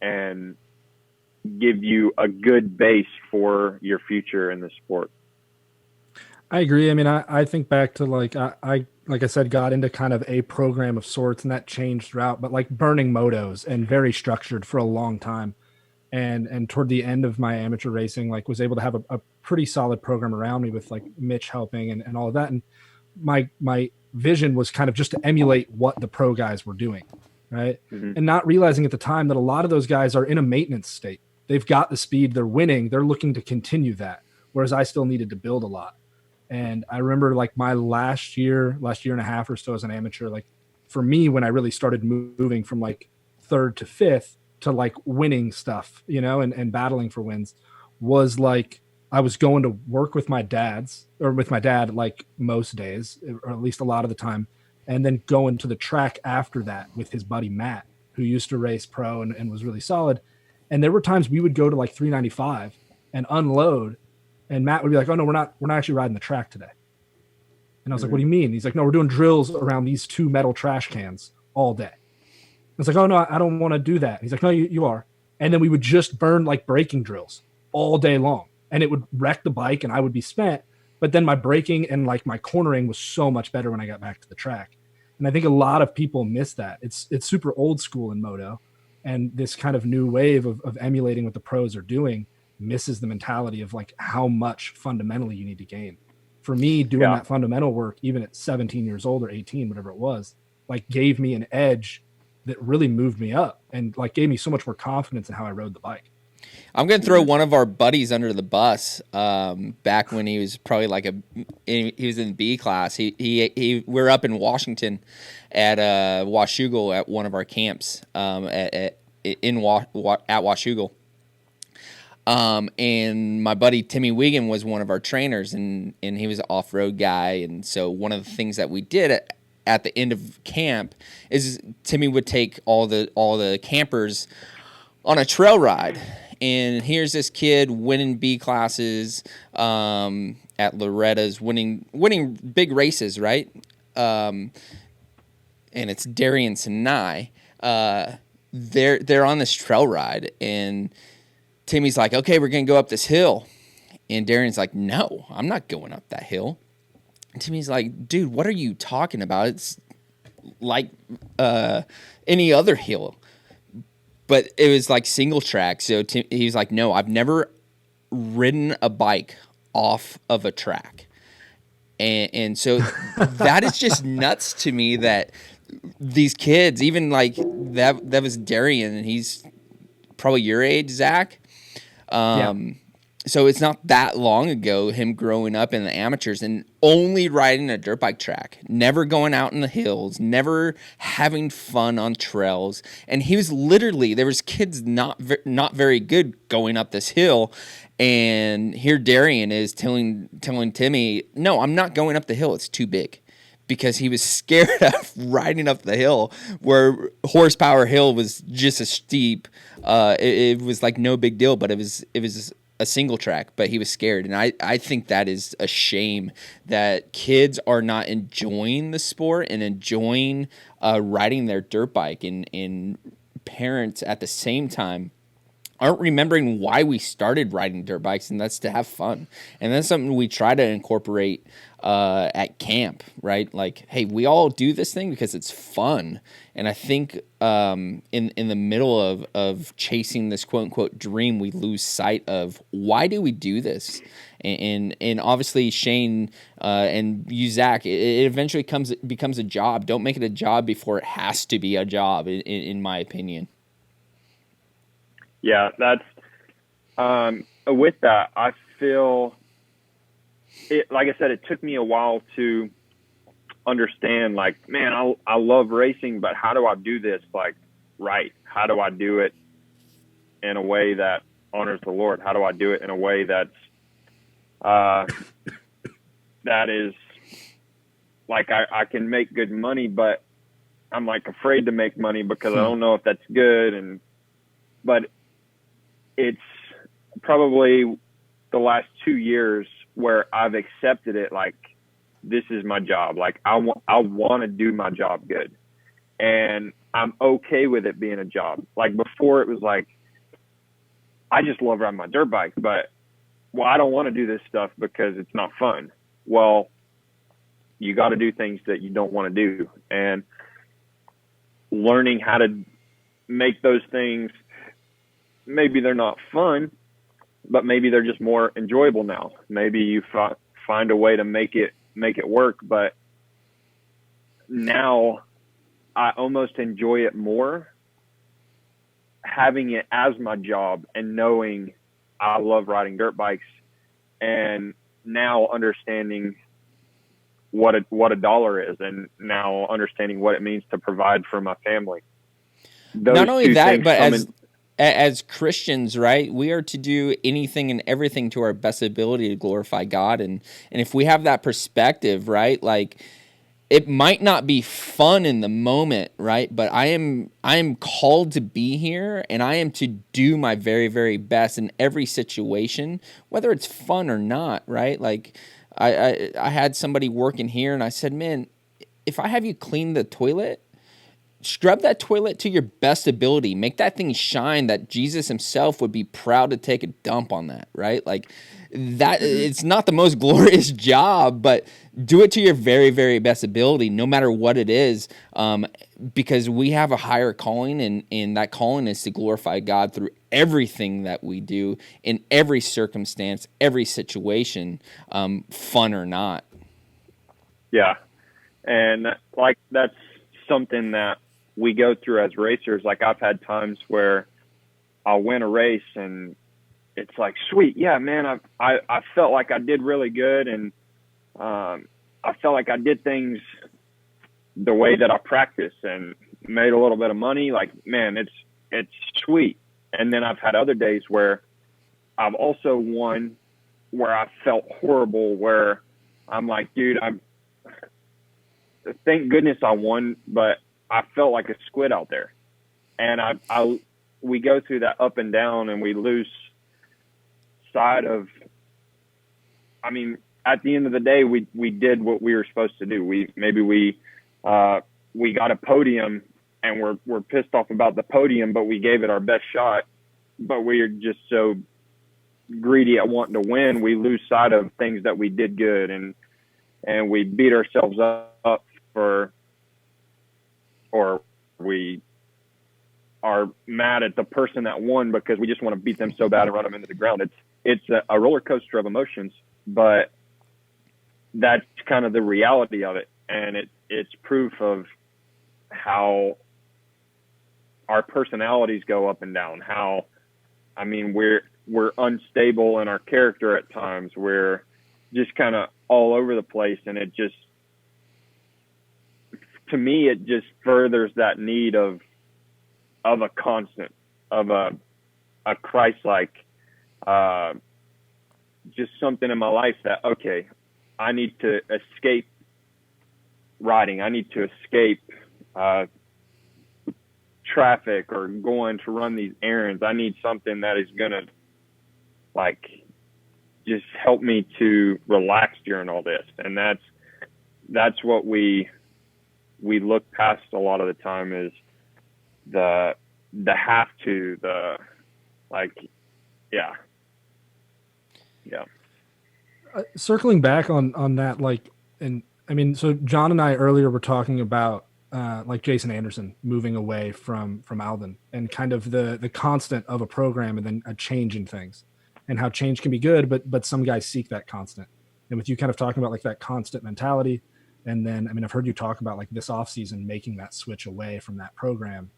and give you a good base for your future in the sport. I agree. I mean, I think back to like I said, got into kind of a program of sorts, and that changed throughout, but like burning motos and very structured for a long time. And toward the end of my amateur racing, like was able to have a pretty solid program around me with like Mitch helping and all of that. And my vision was kind of just to emulate what the pro guys were doing. Right. Mm-hmm. And not realizing at the time that a lot of those guys are in a maintenance state. They've got the speed, they're winning, they're looking to continue that. Whereas I still needed to build a lot. And I remember like my last year and a half or so as an amateur, like for me, when I really started moving from like third to fifth to like winning stuff, and battling for wins, was like, I was going to work with my dad like most days, or at least a lot of the time. And then going to the track after that with his buddy, Matt, who used to race pro and was really solid. And there were times we would go to like 395 and unload. And Matt would be like, oh no, we're not actually riding the track today. And I was like, what do you mean? He's like, no, we're doing drills around these 2 metal trash cans all day. I was like, oh no, I don't want to do that. He's like, no, you are. And then we would just burn like braking drills all day long, and it would wreck the bike and I would be spent. But then my braking and like my cornering was so much better when I got back to the track. And I think a lot of people miss that. It's super old school in moto, and this kind of new wave of emulating what the pros are doing misses the mentality of like how much fundamentally you need to gain. For me, doing that fundamental work, even at 17 years old or 18, whatever it was, like gave me an edge that really moved me up and like gave me so much more confidence in how I rode the bike. I'm going to throw one of our buddies under the bus. Back when he was probably like he was in B class. We're up in Washington at Washougal at one of our camps at Washougal. And my buddy Timmy Wiegand was one of our trainers, and he was an off-road guy. And so one of the things that we did at the end of camp is Timmy would take all the campers on a trail ride. And here's this kid winning B classes at Loretta's, winning big races, right? And it's Darian Sinai. They're on this trail ride, and Timmy's like, okay, we're going to go up this hill. And Darian's like, no, I'm not going up that hill. And Timmy's like, dude, what are you talking about? It's like any other hill. But it was like single track. So he was like, no, I've never ridden a bike off of a track. And so that is just nuts to me that these kids, even like that was Darian, and he's probably your age, Zach. So it's not that long ago, him growing up in the amateurs and only riding a dirt bike track, never going out in the hills, never having fun on trails. And he was literally, there was kids not very good going up this hill. And here Darian is telling Timmy, no, I'm not going up the hill. It's too big. Because he was scared of riding up the hill, where Horsepower Hill was just as steep. It was like no big deal, but it was a single track, but he was scared. And I think that is a shame that kids are not enjoying the sport and enjoying riding their dirt bike, and parents at the same time aren't remembering why we started riding dirt bikes, and that's to have fun. And that's something we try to incorporate at camp, right? Like, hey, we all do this thing because it's fun. And I think in the middle of chasing this quote unquote dream, we lose sight of why do we do this? And obviously Shane and you, Zach, it eventually becomes a job. Don't make it a job before it has to be a job, in my opinion. Yeah, that's with that, I feel it, like I said, it took me a while to understand, like, man, I love racing, but how do I do this like right? How do I do it in a way that honors the Lord? How do I do it in a way that's that is like I can make good money, but I'm like afraid to make money because I don't know if that's good. But it's probably the last 2 years where I've accepted it. Like, this is my job. Like, I want to do my job good, and I'm okay with it being a job. Like, before it was like, I just love riding my dirt bike, but I don't want to do this stuff because it's not fun. Well, you got to do things that you don't want to do, and learning how to make those things, maybe they're not fun, but maybe they're just more enjoyable now. Maybe you find a way to make it work, but now I almost enjoy it more having it as my job and knowing I love riding dirt bikes, and now understanding what a dollar is, and now understanding what it means to provide for my family. Not only that, but as Christians, right, we are to do anything and everything to our best ability to glorify God. And if we have that perspective, right, like, it might not be fun in the moment, right, but I am called to be here, and I am to do my very, very best in every situation, whether it's fun or not, right? Like, I had somebody working here, and I said, man, if I have you clean the toilet, scrub that toilet to your best ability. Make that thing shine, that Jesus himself would be proud to take a dump on that, right? Like, that, it's not the most glorious job, but do it to your very, very best ability, no matter what it is, because we have a higher calling, and that calling is to glorify God through everything that we do, in every circumstance, every situation, fun or not. Yeah. And like, that's something that we go through as racers. Like, I've had times where I'll win a race and it's like, sweet, yeah, man, I felt like I did really good, and I felt like I did things the way that I practiced and made a little bit of money. Like, man, it's sweet. And then I've had other days where I've also won where I felt horrible, where I'm like, dude, thank goodness I won, but I felt like a squid out there. And we go through that up and down, and we lose sight of, I mean, at the end of the day, we did what we were supposed to do. We got a podium, and we're pissed off about the podium, but we gave it our best shot. But we're just so greedy at wanting to win, we lose sight of things that we did good, and we beat ourselves up or we are mad at the person that won because we just want to beat them so bad and run them into the ground. It's a roller coaster of emotions, but that's kind of the reality of it. And it's proof of how our personalities go up and down. How, I mean, we're unstable in our character at times. We're just kind of all over the place. And it just, to me, it just furthers that need of a constant, of a Christ-like, just something in my life that, okay, I need to escape riding. I need to escape traffic or going to run these errands. I need something that is going to like just help me to relax during all this. And that's what we look past a lot of the time, is the have to, the like, yeah. Circling back on that, like, and I mean, so John and I earlier were talking about like Jason Anderson moving away from Alvin, and kind of the constant of a program and then a change in things, and how change can be good, but some guys seek that constant. And with you kind of talking about like that constant mentality, and then, I mean, I've heard you talk about like this off season making that switch away from that program.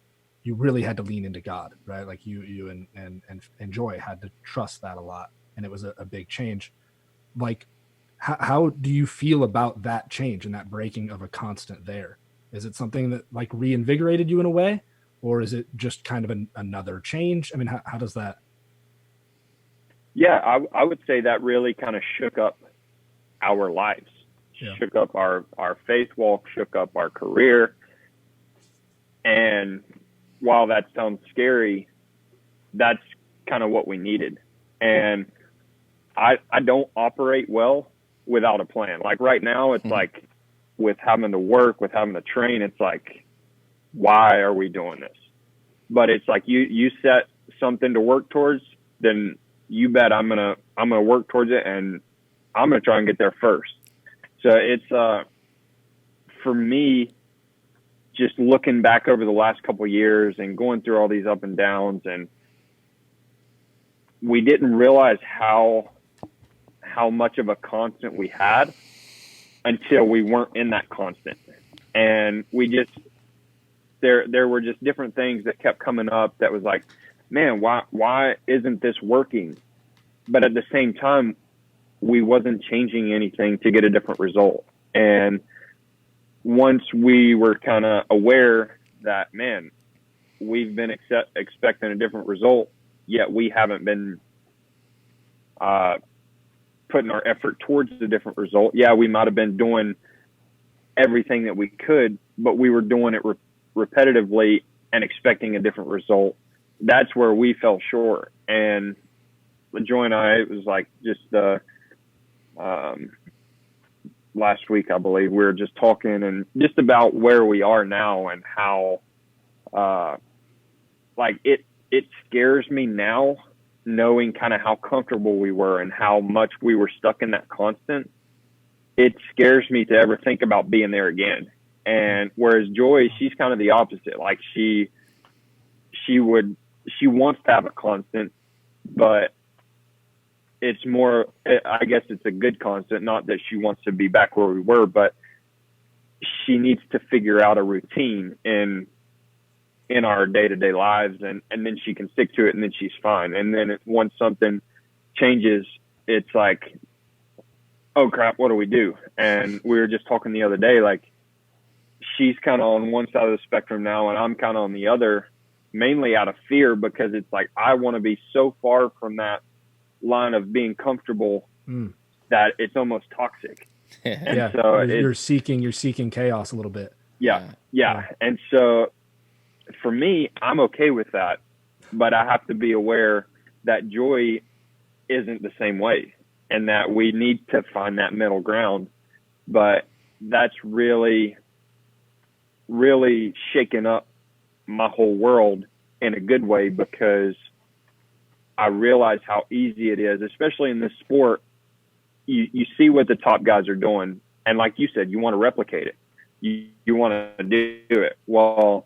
You really had to lean into God, right? Like you and Joy had to trust that a lot, and it was a big change. Like, how do you feel about that change and that breaking of a constant there? Is it something that like reinvigorated you in a way, or is it just kind of another change? I mean, how does that? Yeah, I would say that really kind of shook up our lives, shook up our faith walk, shook up our career. And while that sounds scary, that's kind of what we needed. And I don't operate well without a plan. Like right now, it's like with having to work, with having to train, it's like, why are we doing this? But it's like you set something to work towards, then you bet I'm gonna work towards it, and I'm gonna try and get there first. So it's for me, just looking back over the last couple of years and going through all these up and downs, and we didn't realize how much of a constant we had until we weren't in that constant. And we just, there were just different things that kept coming up that was like, man, why isn't this working? But at the same time, we wasn't changing anything to get a different result. And once we were kind of aware that, man, we've been expecting a different result, yet we haven't been putting our effort towards a different result. Yeah, we might have been doing everything that we could, but we were doing it repetitively and expecting a different result. That's where we fell short. And Joy and I, it was like just last week, I believe, we were just talking and just about where we are now, and how like it scares me now, knowing kind of how comfortable we were and how much we were stuck in that constant. It scares me to ever think about being there again. And whereas Joy, she's kind of the opposite. Like she wants to have a constant, but it's more, I guess it's a good constant, not that she wants to be back where we were, but she needs to figure out a routine in our day-to-day lives, and then she can stick to it, and then she's fine. And then once something changes, it's like, oh crap, what do we do? And we were just talking the other day, like, she's kind of on one side of the spectrum now, and I'm kind of on the other, mainly out of fear, because it's like, I want to be so far from that line of being comfortable that it's almost toxic. And so you're seeking chaos a little bit. Yeah. And so for me, I'm okay with that, but I have to be aware that Joy isn't the same way, and that we need to find that middle ground. But that's really, really shaken up my whole world in a good way, because I realize how easy it is, especially in this sport. You see what the top guys are doing, and like you said, you want to replicate it. You want to do it. Well,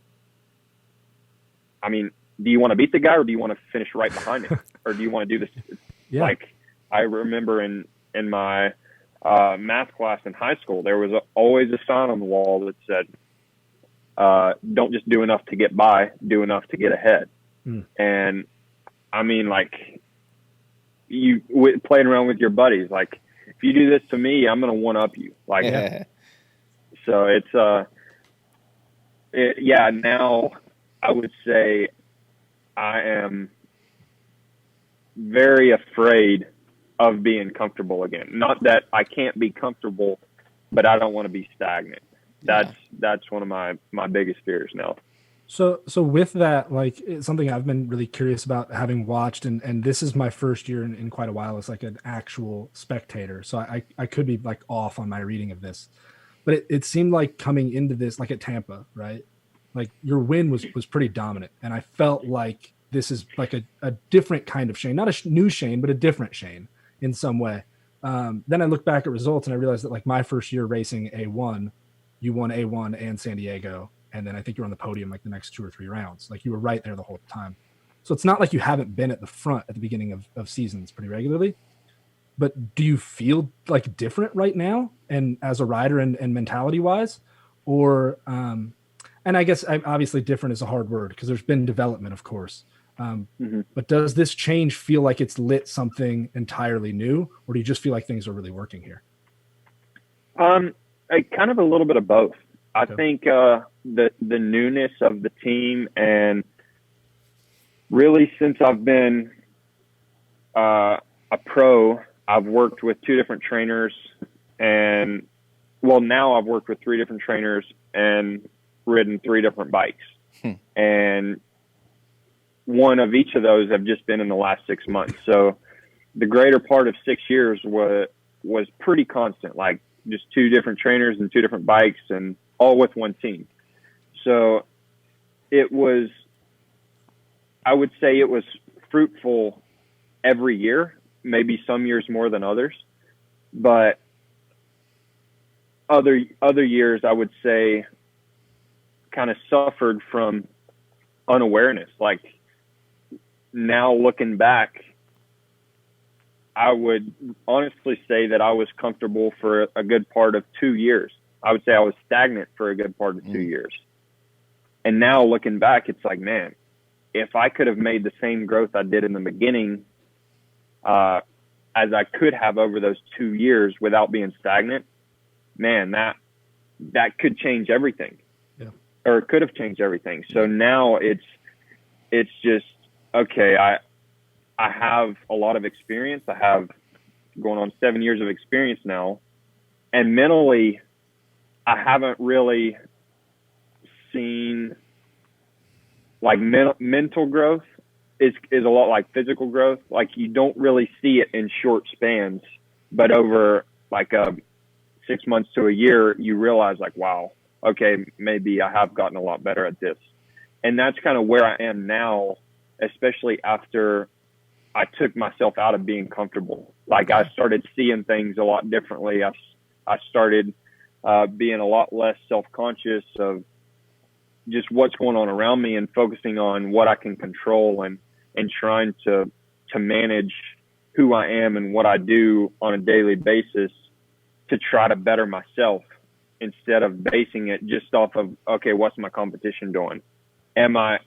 I mean, do you want to beat the guy, or do you want to finish right behind him? Or do you want to do this? Yeah. Like, I remember in my math class in high school, there was always a sign on the wall that said, don't just do enough to get by, do enough to get ahead. And I mean, like, you playing around with your buddies, like, if you do this to me, I'm going to one up you. Like, so it's, now I would say I am very afraid of being comfortable again. Not that I can't be comfortable, but I don't want to be stagnant. That's one of my biggest fears now. So with that, like it's something I've been really curious about having watched, and this is my first year in quite a while as like an actual spectator. So I could be like off on my reading of this, but it seemed like coming into this, like at Tampa, right? Like your win was pretty dominant, and I felt like this is like a different kind of Shane, not a new Shane, but a different Shane in some way. Then I look back at results and I realized that like my first year racing A1, you won A1 and San Diego, and then I think you're on the podium like the next 2 or 3 rounds. Like you were right there the whole time. So it's not like you haven't been at the front at the beginning of seasons pretty regularly. But do you feel like different right now, and as a rider and mentality wise, or and I guess obviously different is a hard word because there's been development, of course. But does this change feel like it's lit something entirely new, or do you just feel like things are really working here? Kind of a little bit of both. I think the newness of the team, and really since I've been a pro, I've worked with 2 different trainers, and well, now I've worked with 3 different trainers and ridden 3 different bikes. And one of each of those have just been in the last 6 months. So the greater part of 6 years was pretty constant, like just 2 different trainers and 2 different bikes and all with one team. So it was, I would say it was fruitful every year, maybe some years more than others, but other years I would say kind of suffered from unawareness. Like now looking back, I would honestly say that I was comfortable for a good part of 2 years. I would say I was stagnant for a good part of 2 years. And now looking back, it's like, man, if I could have made the same growth I did in the beginning, as I could have over those 2 years without being stagnant, man, that could change everything. Yeah. Or it could have changed everything. So now it's just, okay, I have a lot of experience. I have going on 7 years of experience now. And mentally, I haven't really seen like mental growth is a lot like physical growth. Like you don't really see it in short spans, but over like 6 months to a year, you realize like, wow, okay, maybe I have gotten a lot better at this. And that's kind of where I am now, especially after I took myself out of being comfortable. Like I started seeing things a lot differently. I started being a lot less self-conscious of just what's going on around me and focusing on what I can control and trying to manage who I am and what I do on a daily basis to try to better myself instead of basing it just off of, okay, what's my competition doing? Am I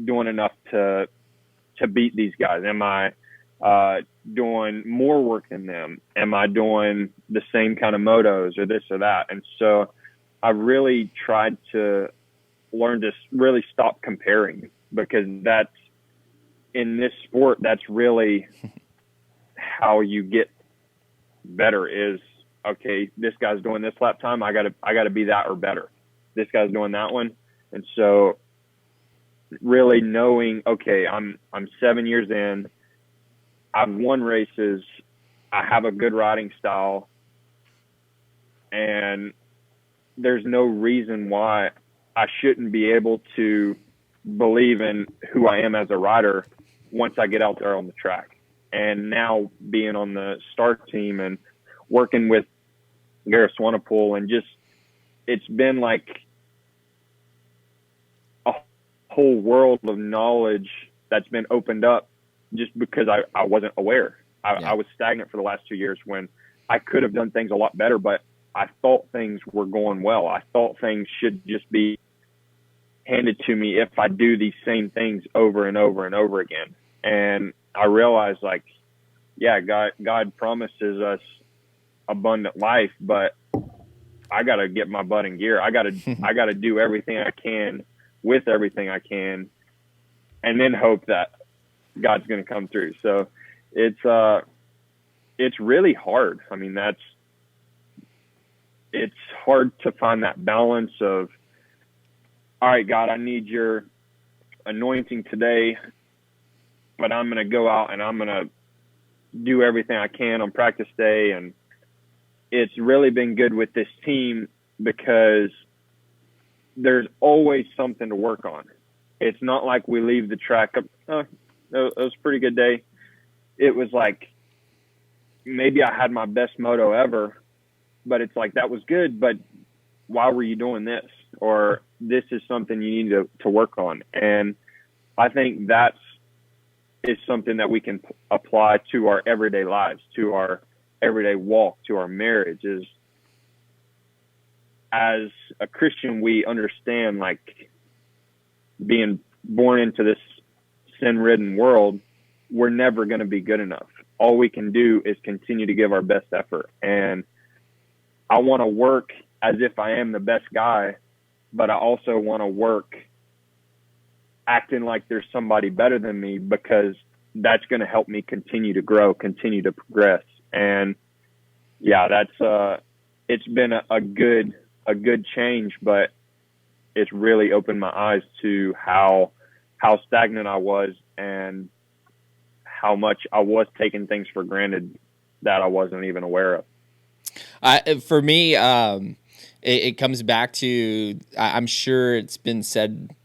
doing enough to beat these guys? Am I doing more work than them? Am I doing the same kind of motos or this or that? And so I really tried to learn to really stop comparing, because that's, in this sport, that's really how you get better is, okay, this guy's doing this lap time, I gotta be that or better. This guy's doing that one. And so really knowing, okay, I'm 7 years in, I've won races, I have a good riding style, and there's no reason why I shouldn't be able to believe in who I am as a rider once I get out there on the track. And now being on the start team and working with Gareth Swanepoel, and just, it's been like a whole world of knowledge that's been opened up just because I wasn't aware. I was stagnant for the last 2 years when I could have done things a lot better, but I thought things were going well. I thought things should just be handed to me if I do these same things over and over and over again. And I realized, like, yeah, God promises us abundant life, but I got to get my butt in gear. I got to do everything I can with everything I can, and then hope that God's going to come through. So it's really hard. I mean, it's hard to find that balance of, all right, God, I need your anointing today, but I'm going to go out and I'm going to do everything I can on practice day. And it's really been good with this team because there's always something to work on. It's not like we leave the track up. Oh, it was a pretty good day. It was like, maybe I had my best moto ever, but it's like, that was good, but why were you doing this? Or this is something you need to work on. And I think is something that we can apply to our everyday lives, to our everyday walk, to our marriage. Is as a Christian, we understand, like, being born into this sin-ridden world, we're never going to be good enough. All we can do is continue to give our best effort. And I want to work as if I am the best guy, but I also want to work acting like there's somebody better than me, because that's going to help me continue to grow, continue to progress. And yeah, it's been a good change, but it's really opened my eyes to how stagnant I was and how much I was taking things for granted that I wasn't even aware of. For me, it comes back to, I'm sure it's been said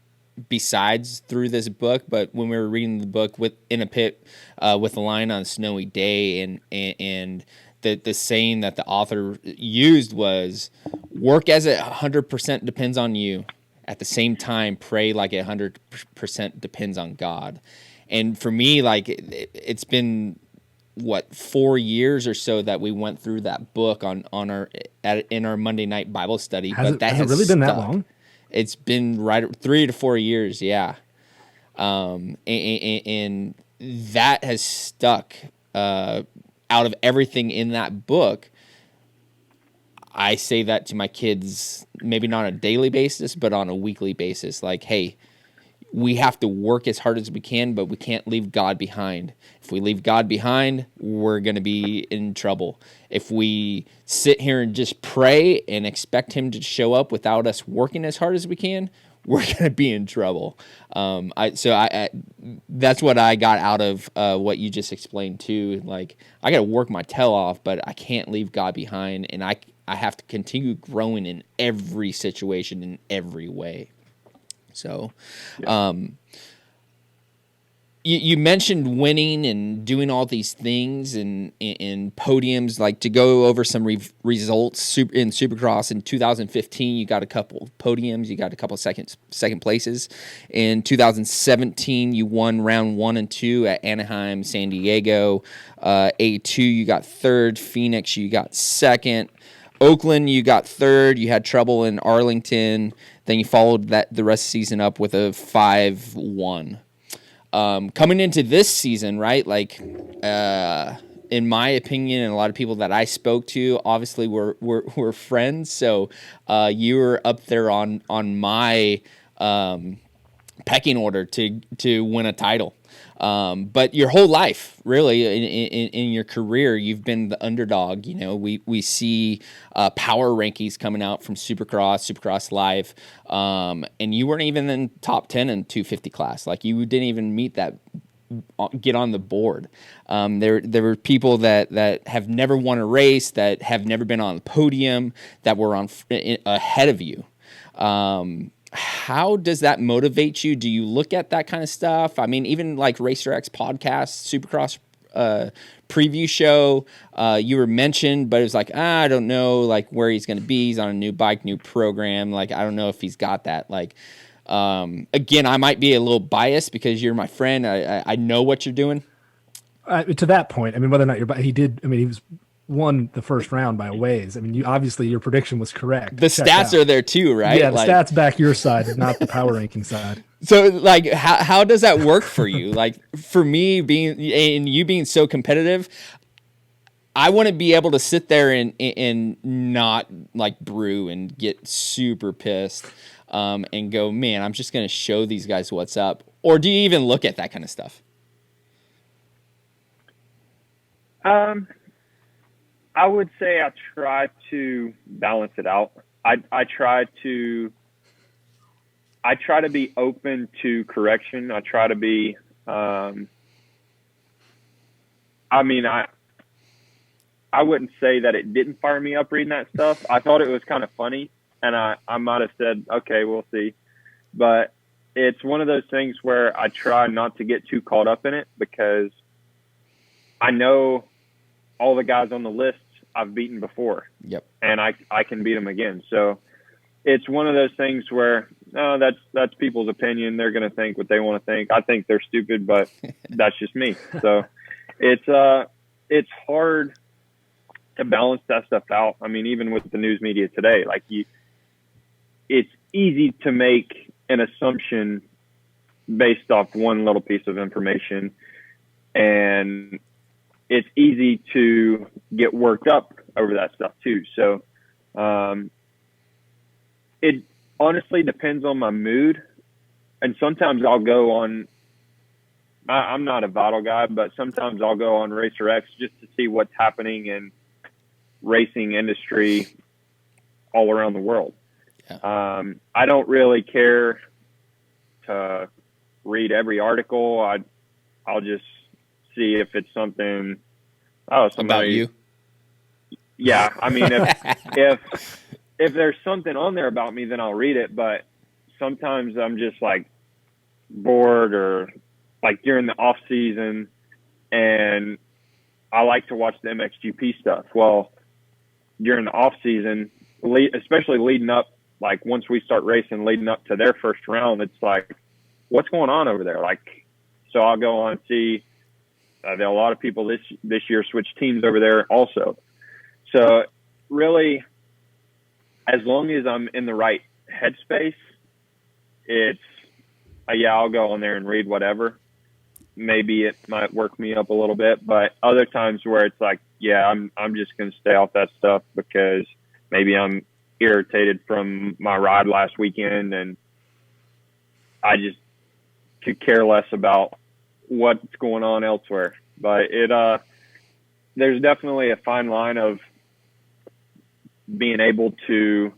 besides through this book, but when we were reading the book in a pit with a line on a snowy day, and the saying that the author used was, work as 100% depends on you. At the same time, pray like 100% depends on God. And for me, like, it's been 4 years or so that we went through that book in our Monday night Bible study. Has it really been that long? It's been right 3 to 4 years, yeah. And that has stuck. Out of everything in that book, I say that to my kids, maybe not on a daily basis, but on a weekly basis. Like, hey, we have to work as hard as we can, but we can't leave God behind. If we leave God behind, we're going to be in trouble. If we sit here and just pray and expect him to show up without us working as hard as we can, we're going to be in trouble. That's what I got out of what you just explained too. Like, I got to work my tail off, but I can't leave God behind, and I have to continue growing in every situation, in every way. So, you mentioned winning and doing all these things and podiums. Like, to go over some results in Supercross in 2015, you got a couple podiums, you got a couple second places. In 2017, you won round 1 and 2 at Anaheim, San Diego. A2, you got third. Phoenix, you got second. Oakland, you got third. You had trouble in Arlington. Then you followed the rest of the season up with a 5-1. Coming into this season, right? Like, in my opinion, and a lot of people that I spoke to, obviously we're friends. So you were up there on my pecking order to win a title. But your whole life, really, in your career, you've been the underdog. You know, we see power rankings coming out from Supercross Live, and you weren't even in top 10 in 250 class. Like, you didn't even get on the board. There were people that have never won a race, that have never been on the podium, that were ahead of you. How does that motivate you? Do you look at that kind of stuff? I mean, even like Racer X podcast, Supercross preview show, you were mentioned, but it was like, I don't know, like, where he's going to be. He's on a new bike, new program. Like, I don't know if he's got that. Like, again, I might be a little biased because you're my friend. I know what you're doing. To that point, I mean, whether or not he was won the first round by a ways. I mean, obviously your prediction was correct. The stats are there too, right? Yeah, the stats back your side, not the power ranking side. So, like, how does that work for you? Like, for me, being so competitive, I want to be able to sit there and not, like, brew and get super pissed, and go, man, I'm just going to show these guys what's up. Or do you even look at that kind of stuff? I would say I try to balance it out. I try to I try to be open to correction. I try to be, I wouldn't say that it didn't fire me up reading that stuff. I thought it was kind of funny, and I might have said, okay, we'll see. But it's one of those things where I try not to get too caught up in it, because I know all the guys on the list I've beaten before. Yep. And I can beat them again. So it's one of those things where, no, that's people's opinion. They're going to think what they want to think. I think they're stupid, but that's just me. So it's hard to balance that stuff out. I mean, even with the news media today, like it's easy to make an assumption based off one little piece of information, and it's easy to get worked up over that stuff too. So it honestly depends on my mood, and sometimes I'll go on. I'm not a Vital guy, but sometimes I'll go on Racer X just to see what's happening in racing industry all around the world. Yeah. I don't really care to read every article. I'll just see if it's something. Oh, somebody, about you. Yeah, I mean, if there's something on there about me, then I'll read it. But sometimes I'm just like bored, or like during the off season, and I like to watch the MXGP stuff. Well, during the off season, especially leading up, like once we start racing, leading up to their first round, it's like, what's going on over there? Like, so I'll go on and see. There are a lot of people this year switch teams over there also. So really, as long as I'm in the right headspace, it's I'll go on there and read whatever. Maybe it might work me up a little bit, but other times where it's like, I'm just going to stay off that stuff because maybe I'm irritated from my ride last weekend, and I just could care less about what's going on elsewhere. But there's definitely a fine line of being able to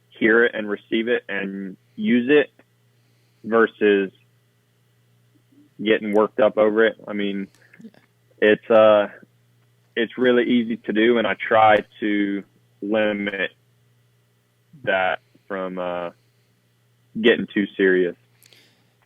hear it and receive it and use it versus getting worked up over it. I mean, it's really easy to do, and I try to limit that from getting too serious.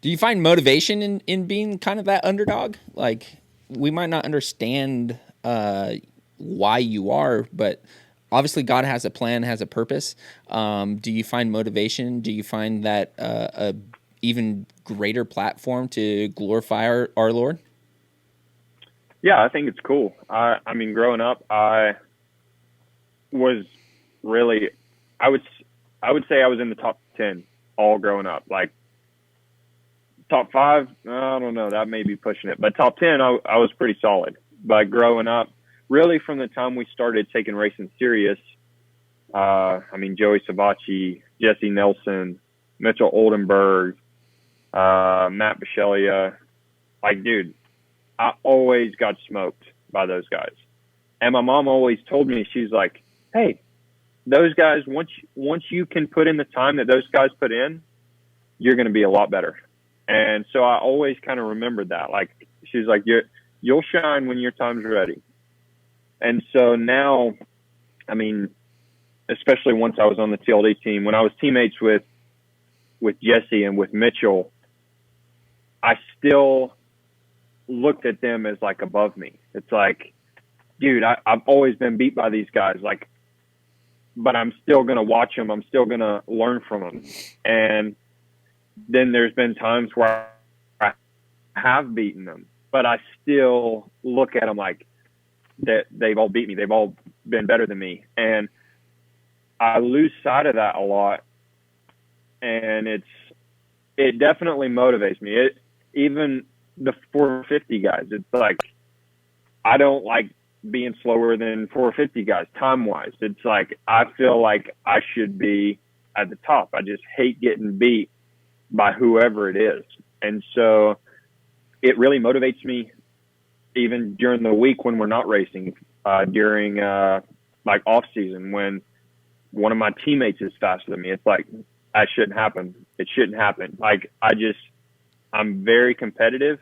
Do you find motivation in being kind of that underdog? Like, we might not understand why you are, but obviously God has a plan, has a purpose. Do you find motivation? Do you find that a even greater platform to glorify our Lord? Yeah, I think it's cool. I mean, growing up, I was really, I would say I was in the top 10 all growing up. Like, top 5, I don't know, that may be pushing it, but top 10, I was pretty solid. But growing up, really from the time we started taking racing serious, I mean, Joey Savacci, Jesse Nelson, Mitchell Oldenburg, Matt Bisceglia, like, dude, I always got smoked by those guys. And my mom always told me, she's like, hey, those guys, once you can put in the time that those guys put in, you're going to be a lot better. And so I always kind of remembered that. Like, she's like, you'll shine when your time's ready. And so now, I mean, especially once I was on the TLD team, when I was teammates with Jesse and with Mitchell, I still looked at them as like above me. It's like, dude, I've always been beat by these guys. Like, but I'm still going to watch them. I'm still going to learn from them. And then there's been times where I have beaten them, but I still look at them like that they've all beat me. They've all been better than me. And I lose sight of that a lot. And it definitely motivates me. Even the 450 guys, it's like, I don't like being slower than 450 guys time wise. It's like, I feel like I should be at the top. I just hate getting beat by whoever it is. And so it really motivates me even during the week when we're not racing, during like off season, when one of my teammates is faster than me. It's like, that shouldn't happen. It shouldn't happen. Like, I'm very competitive,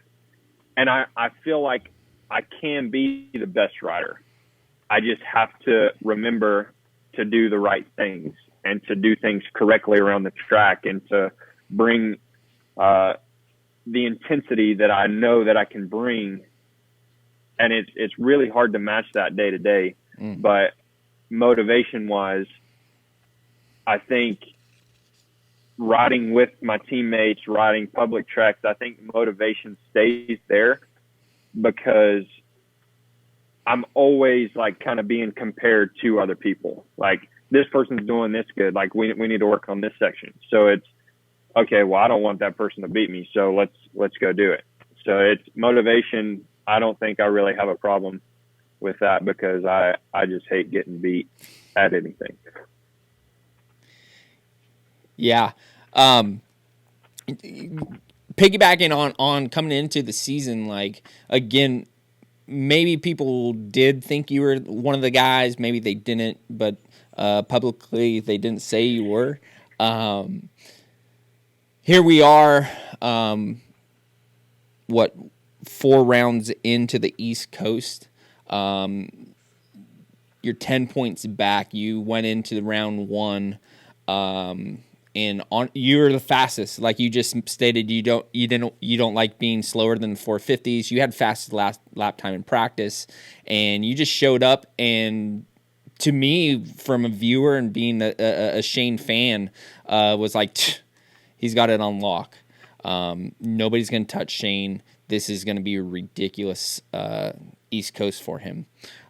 and I feel like I can be the best rider. I just have to remember to do the right things and to do things correctly around the track and to bring the intensity that I know that I can bring. And it's really hard to match that day to day. But motivation wise, I think riding with my teammates, riding public tracks, I think motivation stays there because I'm always like kind of being compared to other people. Like, this person's doing this good. Like, we need to work on this section. So it's okay. Well, I don't want that person to beat me. So let's go do it. So it's motivation. I don't think I really have a problem with that because I just hate getting beat at anything. Yeah. Piggybacking on coming into the season, like, again, maybe people did think you were one of the guys. Maybe they didn't, but publicly they didn't say you were. Here we are, 4 rounds into the East Coast. You're 10 points back. You went into the round 1, and you're the fastest. Like you just stated, you don't like being slower than the 450s. You had fastest lap time in practice, and you just showed up. And to me, from a viewer and being a Shane fan, was like, he's got it on lock. Nobody's going to touch Shane. This is going to be a ridiculous East Coast for him.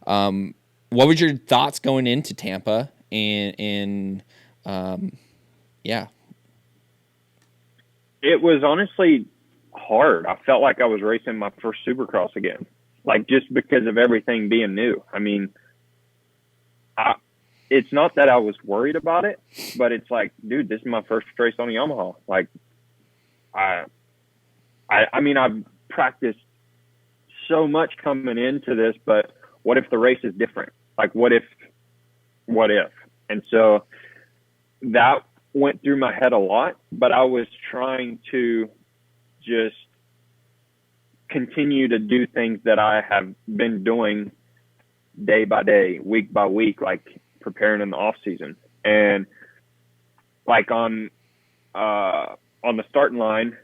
What was your thoughts going into Tampa? And yeah. It was honestly hard. I felt like I was racing my first supercross again, like just because of everything being new. I mean, it's not that I was worried about it, but it's like, dude, this is my first race on a Yamaha. Like, I mean, I've practiced so much coming into this, but what if the race is different? Like, what if? And so that went through my head a lot, but I was trying to just continue to do things that I have been doing day by day, week by week, like preparing in the off season. And like on the starting line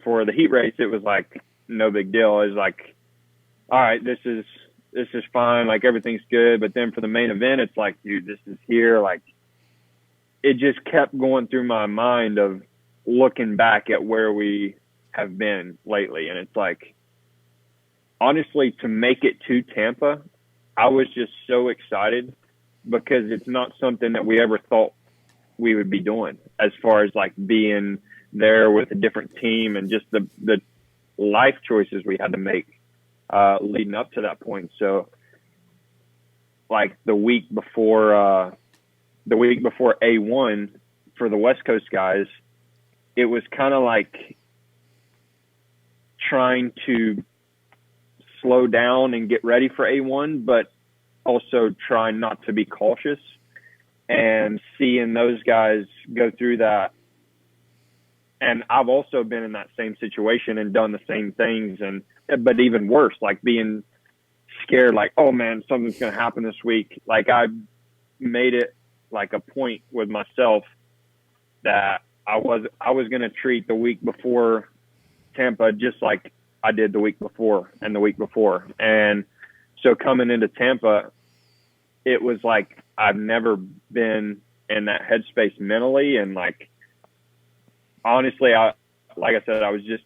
for the heat race, it was like no big deal. It was like, all right, this is fine. Like, everything's good. But then for the main event, it's like, dude, this is here. Like, it just kept going through my mind of looking back at where we have been lately. And it's like, honestly, to make it to Tampa, I was just so excited because it's not something that we ever thought we would be doing as far as like being there with a different team and just the life choices we had to make leading up to that point. So like the week before A1 for the West Coast guys, it was kind of like trying to slow down and get ready for A1, but also try not to be cautious, and seeing those guys go through that. And I've also been in that same situation and done the same things, but even worse, like being scared, like, oh man, something's going to happen this week. Like, I made it like a point with myself that I was going to treat the week before Tampa just like I did the week before and the week before. And so coming into Tampa, it was like I've never been in that headspace mentally. And like, honestly, like I said, I was just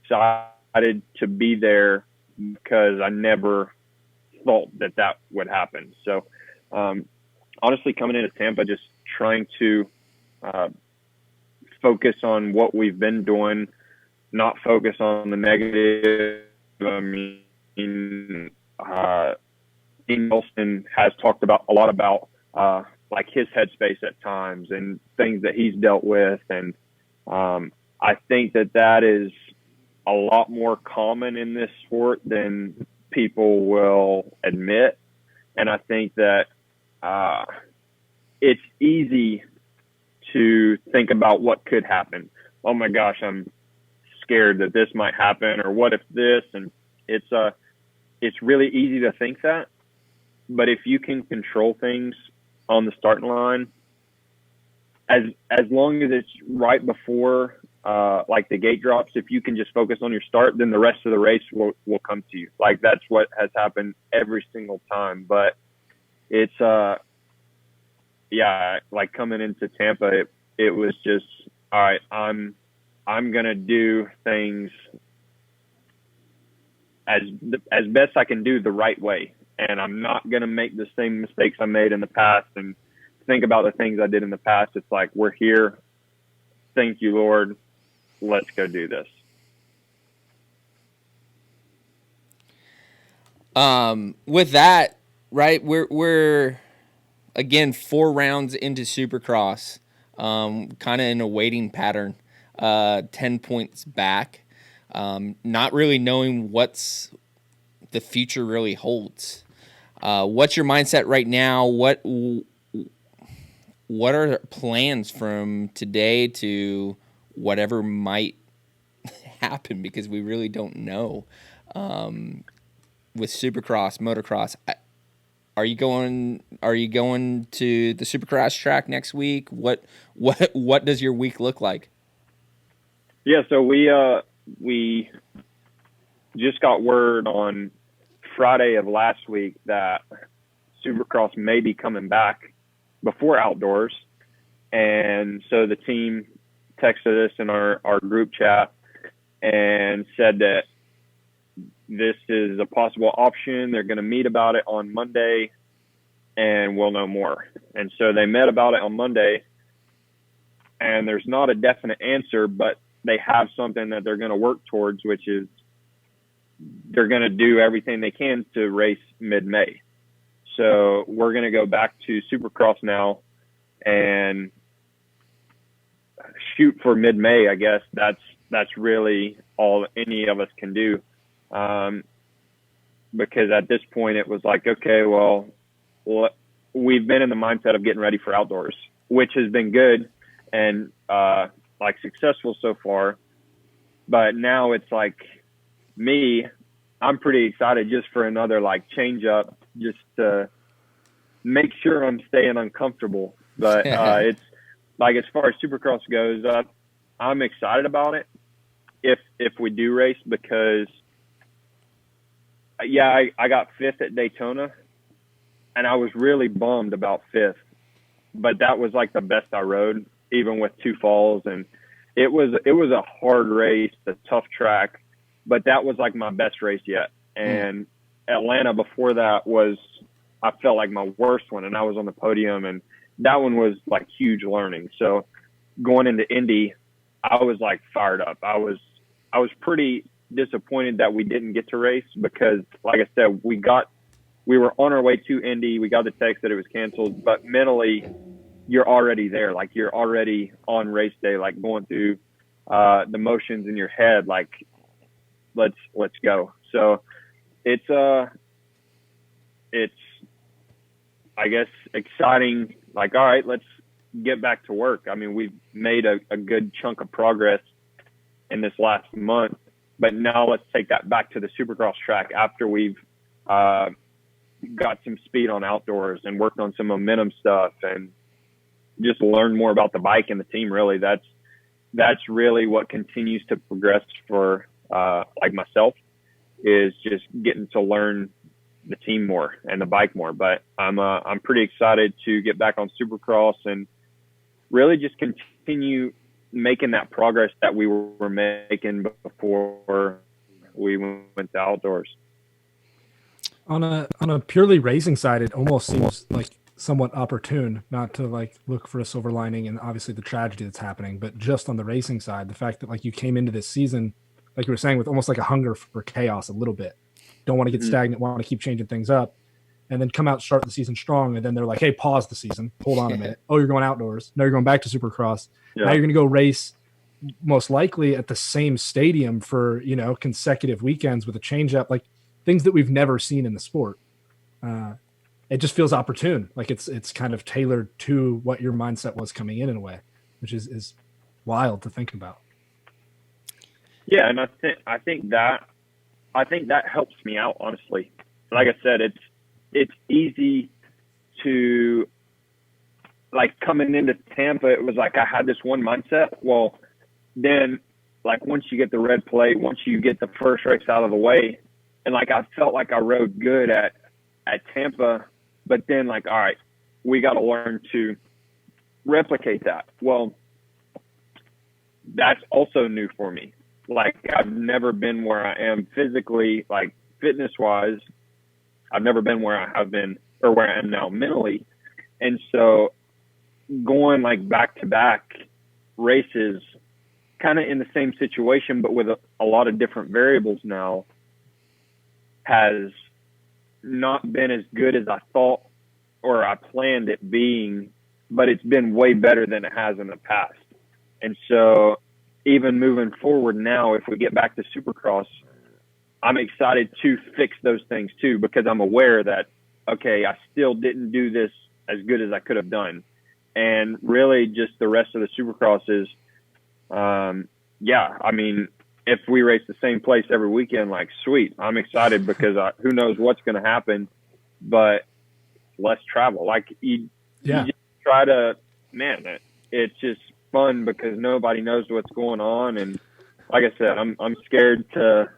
excited to be there because I never thought that would happen. So, honestly, coming into Tampa, just trying to focus on what we've been doing, not focus on the negative. I mean, Dean Wilson has talked a lot about like his headspace at times and things that he's dealt with. And I think that is a lot more common in this sport than people will admit. And I think that it's easy to think about what could happen. Oh my gosh, I'm scared that this might happen, or what if this? And it's really easy to think that, but if you can control things on the starting line, as long as it's right before like the gate drops, if you can just focus on your start, then the rest of the race will come to you. Like that's what has happened every single time. But it's like coming into Tampa, it was just, all right, I'm gonna do things as best I can do the right way, and I'm not gonna make the same mistakes I made in the past and think about the things I did in the past. It's like, we're here. Thank you, Lord. Let's go do this. With that, right, we're again 4 rounds into Supercross, kind of in a waiting pattern, 10 points back, not really knowing what's the future really holds. What's your mindset right now? What are plans from today to whatever might happen? Because we really don't know. With Supercross, motocross, are you going to the Supercross track next week? What does your week look like? Yeah, so we just got word on Friday of last week that Supercross may be coming back before outdoors. And so the team texted us in our group chat and said that this is a possible option. They're going to meet about it on Monday and we'll know more. And so they met about it on Monday, and there's not a definite answer, but they have something that they're going to work towards, which is they're going to do everything they can to race mid-May. So we're going to go back to Supercross now and shoot for mid-May. I guess that's really all any of us can do. Because at this point it was like, okay, well, we've been in the mindset of getting ready for outdoors, which has been good and, like successful so far. But now it's like I'm pretty excited just for another like change up, just to make sure I'm staying uncomfortable. But, it's like, as far as Supercross goes, I'm excited about it if we do race, because I got 5th at Daytona, and I was really bummed about 5th, but that was like the best I rode, even with 2 falls. And it was a hard race, a tough track, but that was like my best race yet. And Atlanta before that I felt like my worst one, and I was on the podium, and that one was like huge learning. So going into Indy, I was like fired up. I was pretty disappointed that we didn't get to race, because like I said, we were on our way to Indy. We got the text that it was canceled, but mentally you're already there. Like, you're already on race day, like going through the motions in your head, like let's go. So it's I guess exciting, like, all right, let's get back to work. I mean, we've made a good chunk of progress in this last month, but now let's take that back to the Supercross track after we've got some speed on outdoors and worked on some momentum stuff and just learn more about the bike and the team. Really, that's really what continues to progress for like myself, is just getting to learn the team more and the bike more. But I'm pretty excited to get back on Supercross and really just continue making that progress that we were making before we went to outdoors. On a purely racing side, it almost seems like somewhat opportune, not to like look for a silver lining and obviously the tragedy that's happening, but just on the racing side, the fact that like you came into this season, like you were saying, with almost like a hunger for chaos a little bit. Don't want to get stagnant, want to keep changing things up, and then come out, start the season strong, and then they're like, hey, pause the season. Hold on a minute. Oh, you're going outdoors. No, you're going back to Supercross. Yeah. Now you're going to go race most likely at the same stadium for, consecutive weekends with a change up, like things that we've never seen in the sport. It just feels opportune. Like it's kind of tailored to what your mindset was coming in a way. which is wild to think about. Yeah, and I think that helps me out, honestly. Like I said, it's easy to, like, coming into Tampa, it was like I had this one mindset. Well, then, like, once you get the red plate, once you get the first race out of the way, and like I felt like I rode good at Tampa, but then, like, all right, we got to learn to replicate that. Well, that's also new for me. Like, I've never been where I am physically, like fitness wise. I've never been where I have been or where I am now mentally. And so going like back to back races, kind of in the same situation, but with a lot of different variables now, has not been as good as I thought or I planned it being, but it's been way better than it has in the past. And so even moving forward now, if we get back to Supercross, I'm excited to fix those things too, because I'm aware that, okay, I still didn't do this as good as I could have done. And really just the rest of the Supercrosses, yeah, I mean, if we race the same place every weekend, like, sweet, I'm excited because who knows what's going to happen, but less travel. Like, you just try to, man, it's just fun because nobody knows what's going on. And like I said, I'm scared to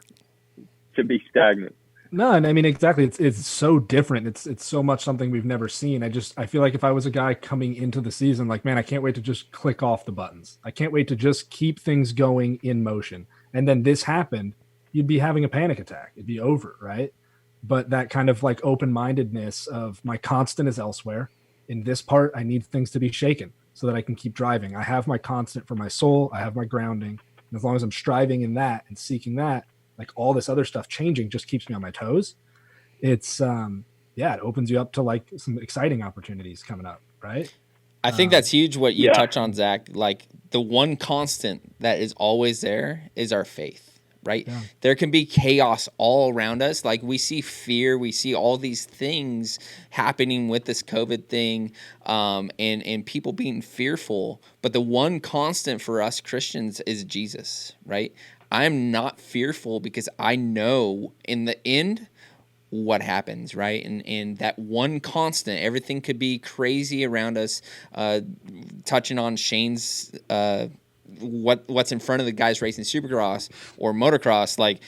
be stagnant. No, and I mean, exactly. It's so different. It's so much something we've never seen. I feel like if I was a guy coming into the season, like, man, I can't wait to just click off the buttons. I can't wait to just keep things going in motion. And then this happened, you'd be having a panic attack. It'd be over, right? But that kind of like open-mindedness of my constant is elsewhere. In this part, I need things to be shaken so that I can keep driving. I have my constant for my soul. I have my grounding. And as long as I'm striving in that and seeking that, like, all this other stuff changing just keeps me on my toes. It's it opens you up to like some exciting opportunities coming up, right? I think that's huge what you touch on, Zach. Like, the one constant that is always there is our faith, right? Yeah. There can be chaos all around us. Like, we see fear, we see all these things happening with this COVID thing, and people being fearful. But the one constant for us Christians is Jesus, right? I'm not fearful because I know in the end what happens, right? And that one constant, everything could be crazy around us. Touching on Shane's what's in front of the guys racing Supercross or motocross, like,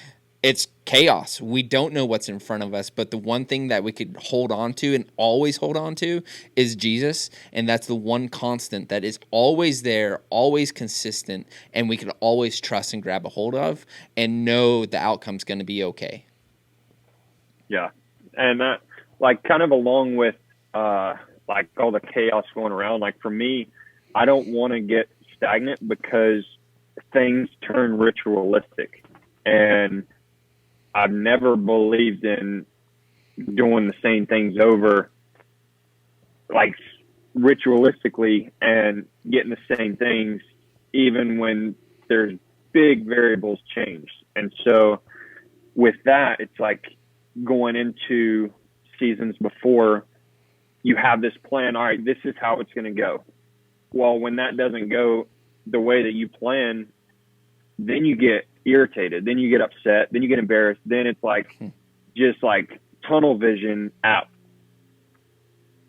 it's chaos. We don't know what's in front of us, but the one thing that we could hold on to and always hold on to is Jesus, and that's the one constant that is always there, always consistent, and we can always trust and grab a hold of and know the outcome's going to be okay. Yeah, and that, like, kind of along with like all the chaos going around, like, for me, I don't want to get stagnant because things turn ritualistic, and I've never believed in doing the same things over, like, ritualistically, and getting the same things even when there's big variables change. And so with that, it's like going into seasons before, you have this plan. All right, this is how it's going to go. Well, when that doesn't go the way that you plan, then you get irritated, then you get upset, then you get embarrassed, then it's like just like tunnel vision out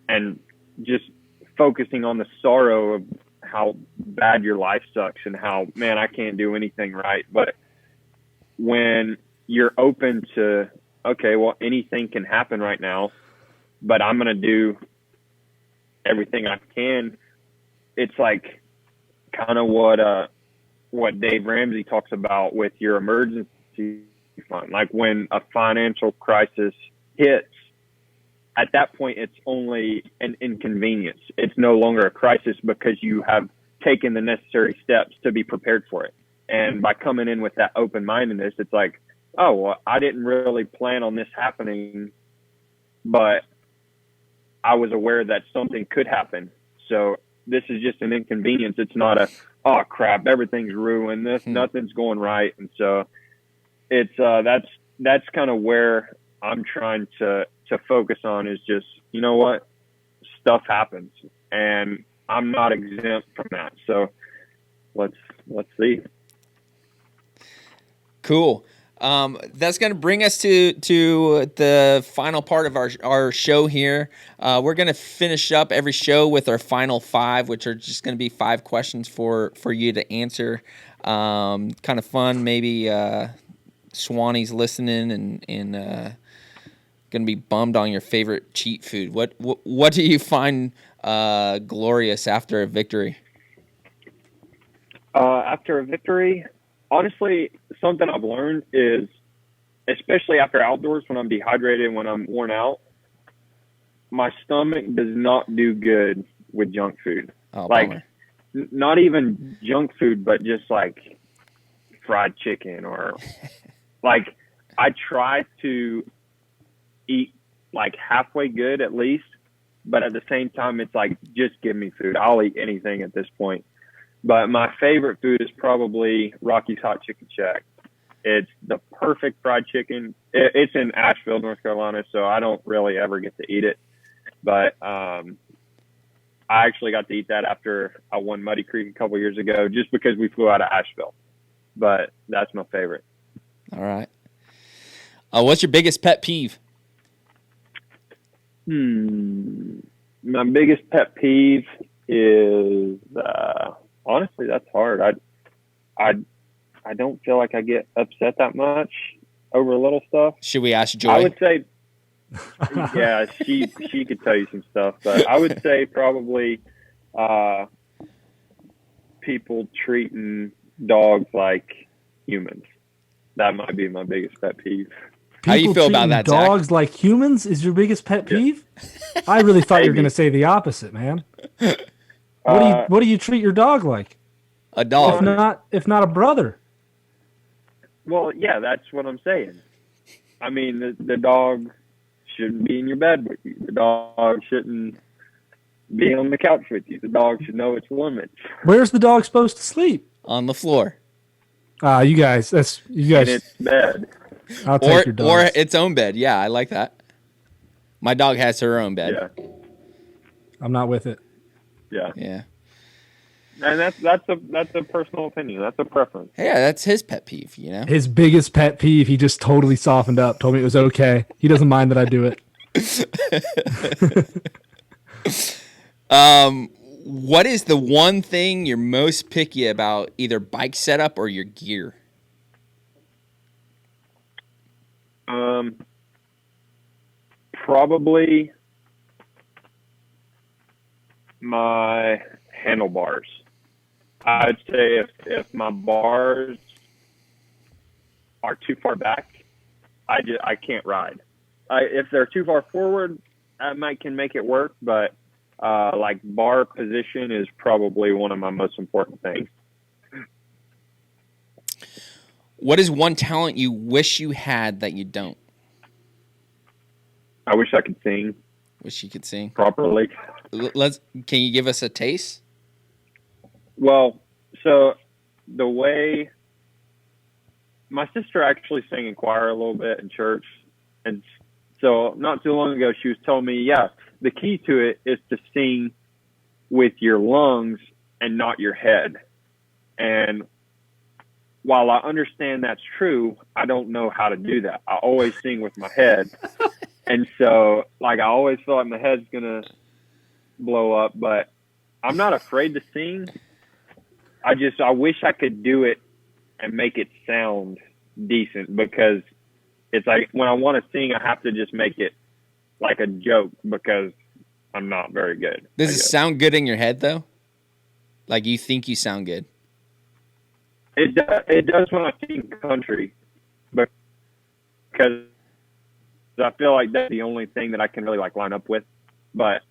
and just focusing on the sorrow of how bad your life sucks and how, man, I can't do anything right. But when you're open to, okay, well, anything can happen right now, but I'm going to do everything I can, it's like kind of what Dave Ramsey talks about with your emergency fund. Like, when a financial crisis hits, at that point, it's only an inconvenience. It's no longer a crisis because you have taken the necessary steps to be prepared for it. And by coming in with that open-mindedness, it's like, oh, well, I didn't really plan on this happening, but I was aware that something could happen. So this is just an inconvenience. It's not a, oh crap, everything's ruined, nothing's going right. And so it's that's kind of where I'm trying to focus on, is just, you know what, stuff happens, and I'm not exempt from that. So let's see. Cool. That's going to bring us to the final part of our show here. We're going to finish up every show with our final 5, which are just going to be 5 questions for you to answer. Kind of fun. Maybe Swanee's listening and going to be bummed on your favorite cheat food. What do you find glorious after a victory? After a victory, honestly, something I've learned is, especially after outdoors, when I'm dehydrated, when I'm worn out, my stomach does not do good with junk food. Oh, like, not even junk food, but just like fried chicken or like, I try to eat like halfway good at least, but at the same time, it's like, just give me food. I'll eat anything at this point. But my favorite food is probably Rocky's Hot Chicken Shack. It's the perfect fried chicken. It's in Asheville, North Carolina, so I don't really ever get to eat it. But I actually got to eat that after I won Muddy Creek a couple years ago, just because we flew out of Asheville. But that's my favorite. All right. What's your biggest pet peeve? My biggest pet peeve is honestly, that's hard. I don't feel like I get upset that much over little stuff. Should we ask Joy? I would say, yeah, she could tell you some stuff, but I would say probably people treating dogs like humans. That might be my biggest pet peeve. How do you feel about that, dogs Zach? like humans is your biggest pet peeve? Yeah. I really thought you were going to say the opposite, man. What do you treat your dog like? A dog. If not a brother. Well, yeah, that's what I'm saying. I mean, the dog shouldn't be in your bed with you. The dog shouldn't be on the couch with you. The dog should know its limits. Where's the dog supposed to sleep? On the floor. You guys. In its bed. I'll take your dog. Or its own bed. Yeah, I like that. My dog has her own bed. Yeah. I'm not with it. Yeah. Yeah. And that's a personal opinion. That's a preference. Yeah, that's his pet peeve, you know? His biggest pet peeve, he just totally softened up, told me it was okay. He doesn't mind that I do it. What is the one thing you're most picky about, either bike setup or your gear? Probably my handlebars. I'd say if my bars are too far back, I can't ride. If they're too far forward, I can make it work, but like bar position is probably one of my most important things. What is one talent you wish you had that you don't? I wish I could sing. Wish you could sing properly. Can you give us a taste? Well, so the way my sister actually sang in choir a little bit in church, and so not too long ago she was telling me, yeah, the key to it is to sing with your lungs and not your head. And while I understand that's true, I don't know how to do that. I always sing with my head. And so, like, I always feel like my head's going to blow up, but I'm not afraid to sing. I wish I could do it and make it sound decent, because it's like when I want to sing, I have to just make it like a joke because I'm not very good. Does it sound good in your head, though? Like, you think you sound good? It does when I sing country, because I feel like that's the only thing that I can really like line up with. But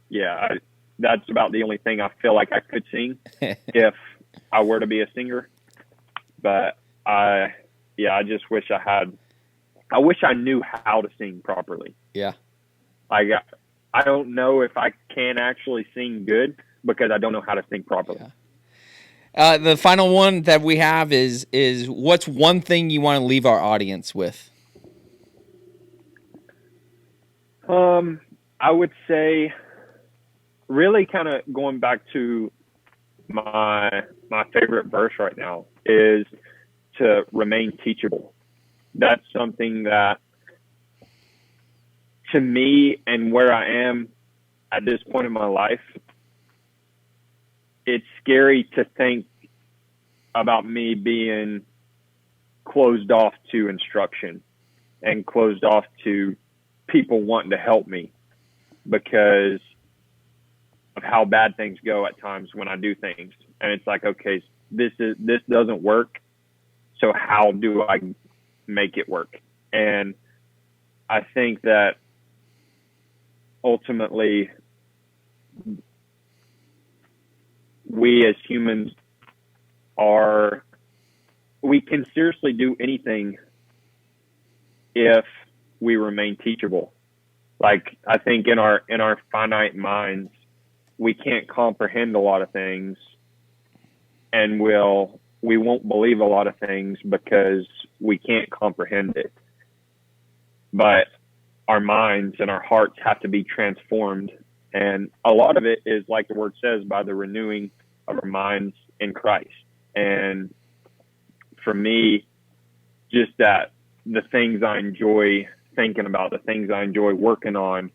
yeah, that's about the only thing I feel like I could sing if I were to be a singer. But I just wish I wish I knew how to sing properly. Yeah. Like, I don't know if I can actually sing good because I don't know how to sing properly. Yeah. The final one that we have is what's one thing you want to leave our audience with? I would say really kind of going back to my favorite verse right now is to remain teachable. That's something that, to me, and where I am at this point in my life, it's scary to think about me being closed off to instruction and closed off to people wanting to help me because of how bad things go at times when I do things. And it's like, okay, this doesn't work. So how do I make it work? And I think that ultimately we as humans we can seriously do anything if we remain teachable. Like, I think in our finite minds, we can't comprehend a lot of things, and we won't believe a lot of things because we can't comprehend it. But our minds and our hearts have to be transformed. And a lot of it is, like the word says, by the renewing of our minds in Christ. And for me, just that the things I enjoy thinking about, the things I enjoy working on,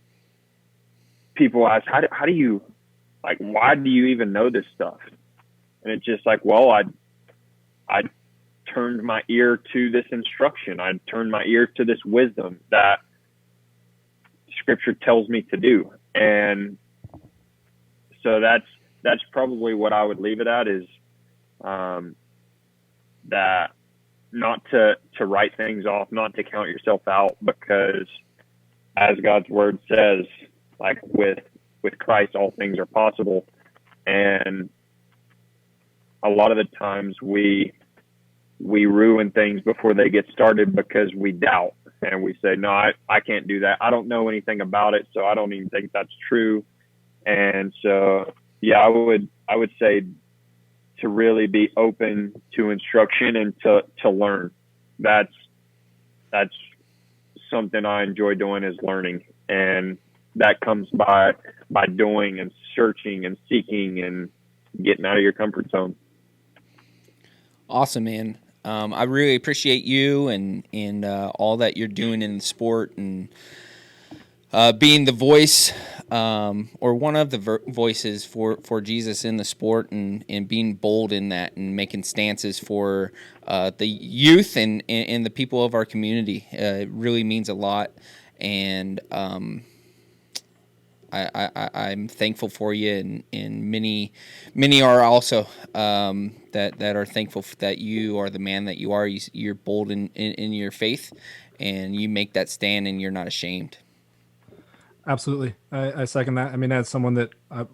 people ask, how do you, like, why do you even know this stuff? And it's just like, well, I turned my ear to this instruction. I turned my ear to this wisdom that Scripture tells me to do. And so that's probably what I would leave it at, is that not to write things off, not to count yourself out, because as God's word says, like with Christ, all things are possible. And a lot of the times we ruin things before they get started because we doubt and we say, no, I can't do that. I don't know anything about it, so I don't even think that's true. And so, yeah, I would say to really be open to instruction and to learn. That's something I enjoy doing, is learning. And that comes by doing and searching and seeking and getting out of your comfort zone. Awesome, man. I really appreciate you and all that you're doing in the sport, and being the voice or one of the voices for Jesus in the sport, and being bold in that and making stances for the youth and the people of our community. It really means a lot, and I'm thankful for you, and many are also that are thankful that you are the man that you are. You're bold in your faith, and you make that stand, and you're not ashamed. Absolutely. I second that. I mean, as someone that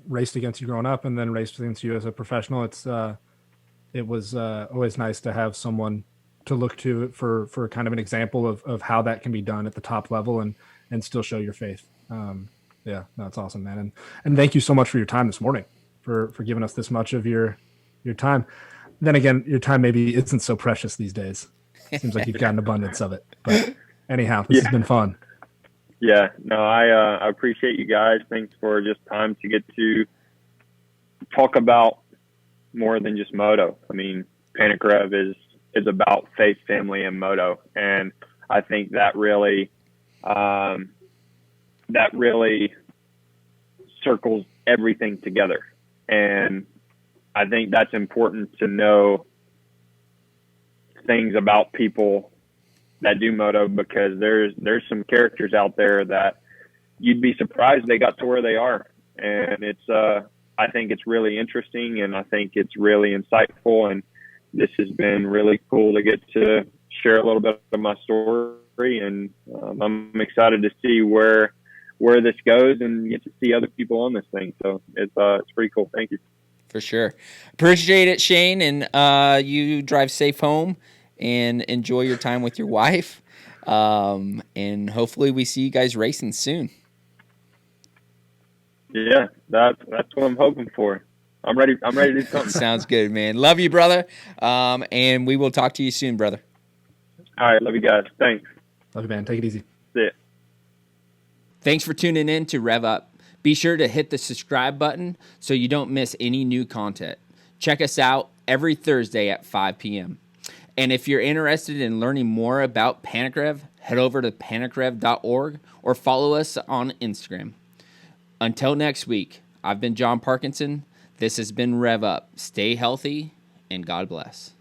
raced against you growing up and then raced against you as a professional, it was always nice to have someone to look to for kind of an example of how that can be done at the top level and still show your faith. Yeah, no, it's awesome, man. And thank you so much for your time this morning, for giving us this much of your time. Then again, your time maybe isn't so precious these days. It seems like you've got an abundance of it. But anyhow, this has been fun. Yeah, no, I appreciate you guys. Thanks for just time to get to talk about more than just moto. I mean, PanicREV is about faith, family, and moto, and I think that really circles everything together. And I think that's important to know things about people that do moto, because there's some characters out there that you'd be surprised they got to where they are. And I think it's really interesting, and I think it's really insightful, and this has been really cool to get to share a little bit of my story. And I'm excited to see where this goes and get to see other people on this thing. So it's pretty cool. Thank you. For sure. Appreciate it, Shane. And you drive safe home and enjoy your time with your wife. And hopefully we see you guys racing soon. Yeah, that's what I'm hoping for. I'm ready to do something. Sounds good, man. Love you, brother. And we will talk to you soon, brother. All right. Love you guys. Thanks. Love you, man. Take it easy. See ya. Thanks for tuning in to RevUp. Be sure to hit the subscribe button so you don't miss any new content. Check us out every Thursday at 5 p.m. And if you're interested in learning more about PanicREV, head over to panicrev.org or follow us on Instagram. Until next week, I've been John Parkinson. This has been RevUp. Stay healthy and God bless.